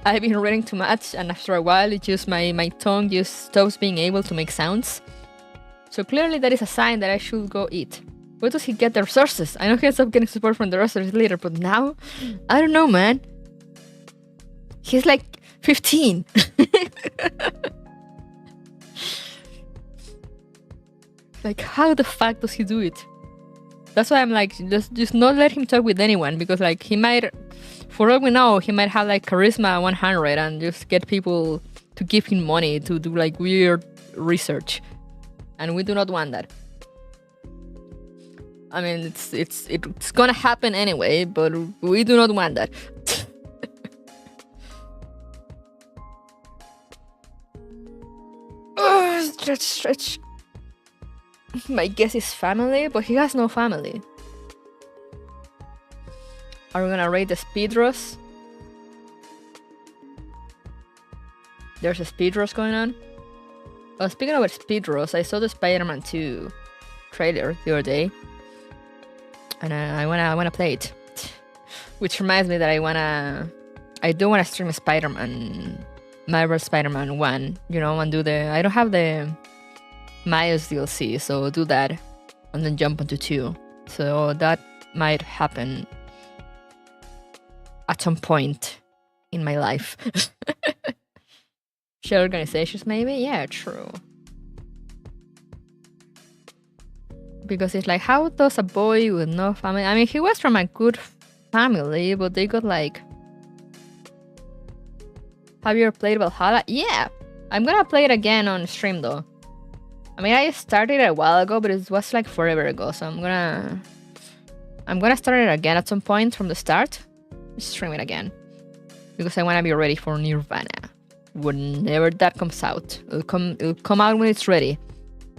I've been reading too much, and after a while it just my tongue just stops being able to make sounds. So clearly that is a sign that I should go eat. Where does he get the resources? I know he ends up getting support from the rest of his leader, but now I don't know, man. He's like 15. Like, how the fuck does he do it? That's why I'm like, just not let him talk with anyone, because like he might, for all we know, he might have like charisma 100 and just get people to give him money to do like weird research, and we do not want that. I mean, it's gonna happen anyway, but we do not want that. Stretch. My guess is family, but he has no family. Are we gonna rate the speed rush? There's a speed rush going on. Oh, speaking of speed rush, I saw the Spider-Man 2 trailer the other day, and I wanna play it. Which reminds me that I do wanna stream Spider-Man, Marvel Spider-Man 1, you know, and do the. I don't have the Miles DLC, so do that, and then jump onto 2. So that might happen at some point in my life. Share organizations, maybe? Yeah, true. Because it's like, how does a boy with no family? I mean, he was from a good family, but they got like. Have you ever played Valhalla? Yeah, I'm gonna play it again on stream though. I mean, I started it a while ago, but it was like forever ago, so I'm gonna start it again at some point from the start. Stream it again because I wanna be ready for Nirvana whenever that comes out. It'll come out when it's ready.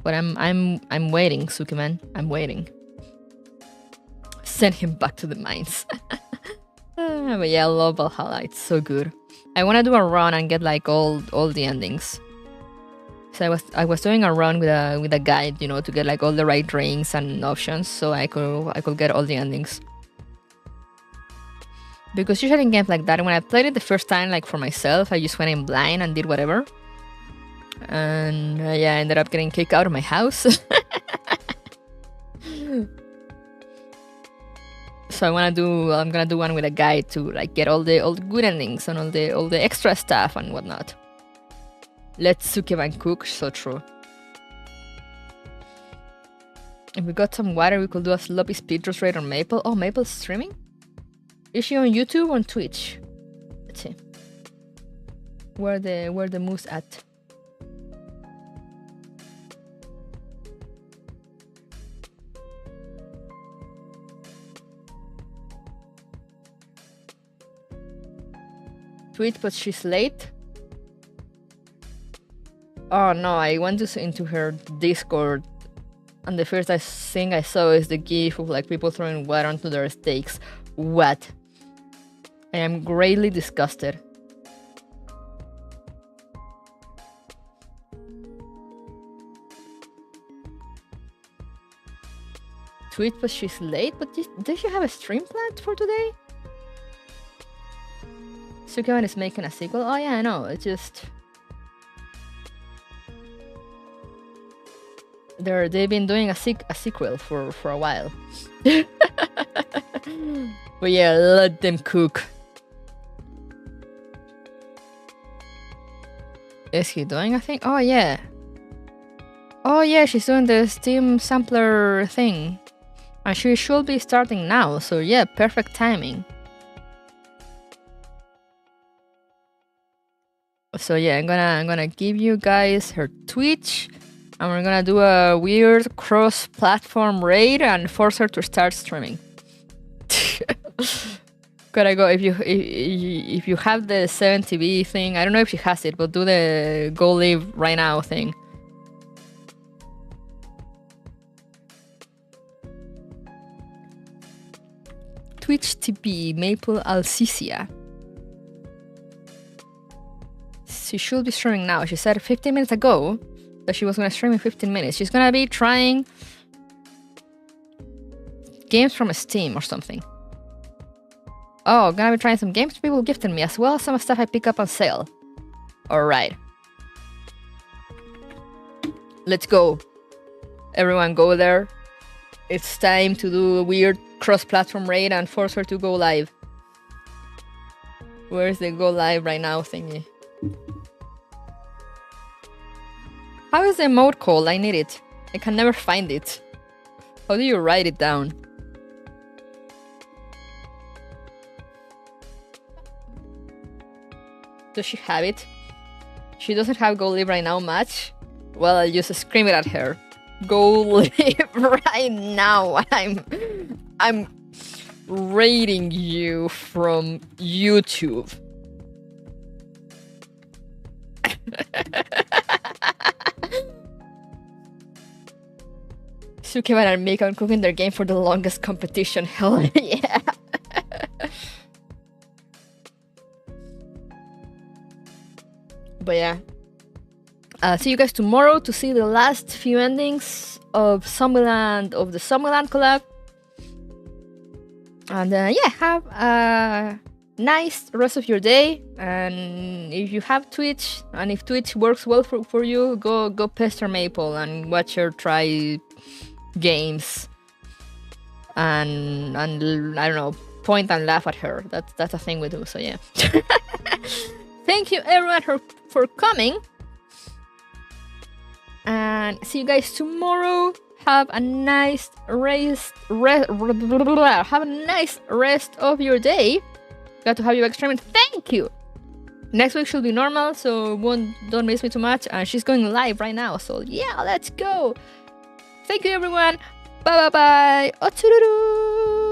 But I'm waiting, Sukiman. I'm waiting. Send him back to the mines. But yeah, I love Valhalla. It's so good. I want to do a run and get like all the endings. So I was doing a run with a guide, you know, to get like all the right rings and options, so I could get all the endings. Because usually in games like that, when I played it the first time, like for myself, I just went in blind and did whatever. And yeah, I ended up getting kicked out of my house. So I'm gonna do one with a guide to like get all the good endings and all the extra stuff and whatnot. Let Sukeban cook, so true. If we got some water, we could do a sloppy speedrun raid on Maple. Oh, Maple's streaming? Is she on YouTube or on Twitch? Let's see. Where the moose at? Tweet, but she's late. Oh no, I went into her Discord, and the first thing I saw is the gif of like people throwing water onto their steaks. What? I am greatly disgusted. Tweet, but she's late. But does she have a stream planned for today? Sukeban is making a sequel. Oh yeah, I know. It's just they've been doing a sequel for a while. But yeah, let them cook. Is he doing a thing? Oh yeah. Oh yeah, she's doing the Steam sampler thing. And she should be starting now, so yeah, perfect timing. So yeah, I'm gonna give you guys her Twitch, and we're gonna do a weird cross-platform raid and force her to start streaming. Gotta go. If you have the 7TV thing, I don't know if she has it, but do the go live right now thing. Twitch TP Maple Alcicia. She should be streaming now. She said 15 minutes ago that she was gonna stream in 15 minutes. She's gonna be trying games from Steam or something. Oh, gonna be trying some games people gifted me, as well as some stuff I pick up on sale. Alright. Let's go. Everyone go there. It's time to do a weird cross-platform raid and force her to go live. Where's the go live right now thingy? How is the emote called? I need it. I can never find it. How do you write it down? Does she have it? She doesn't have go live right now much. Well, I'll just scream it at her. Go live right now. I'm rating you from YouTube. Sukeban and Mika are cooking their game for the longest competition. Hell yeah. But yeah. See you guys tomorrow to see the last few endings of Zombieland, of the Zombieland collab. And yeah, have a nice rest of your day. And if you have Twitch, and if Twitch works well for you, go pester Maple and watch her try games. And I don't know, point and laugh at her. That's a thing we do. So yeah. Thank you everyone for coming. And see you guys tomorrow. Have a nice rest of your day. Glad to have you back streaming. Thank you. Next week should be normal, so don't miss me too much. And she's going live right now, so yeah, let's go. Thank you everyone. Bye bye bye. Otsururu.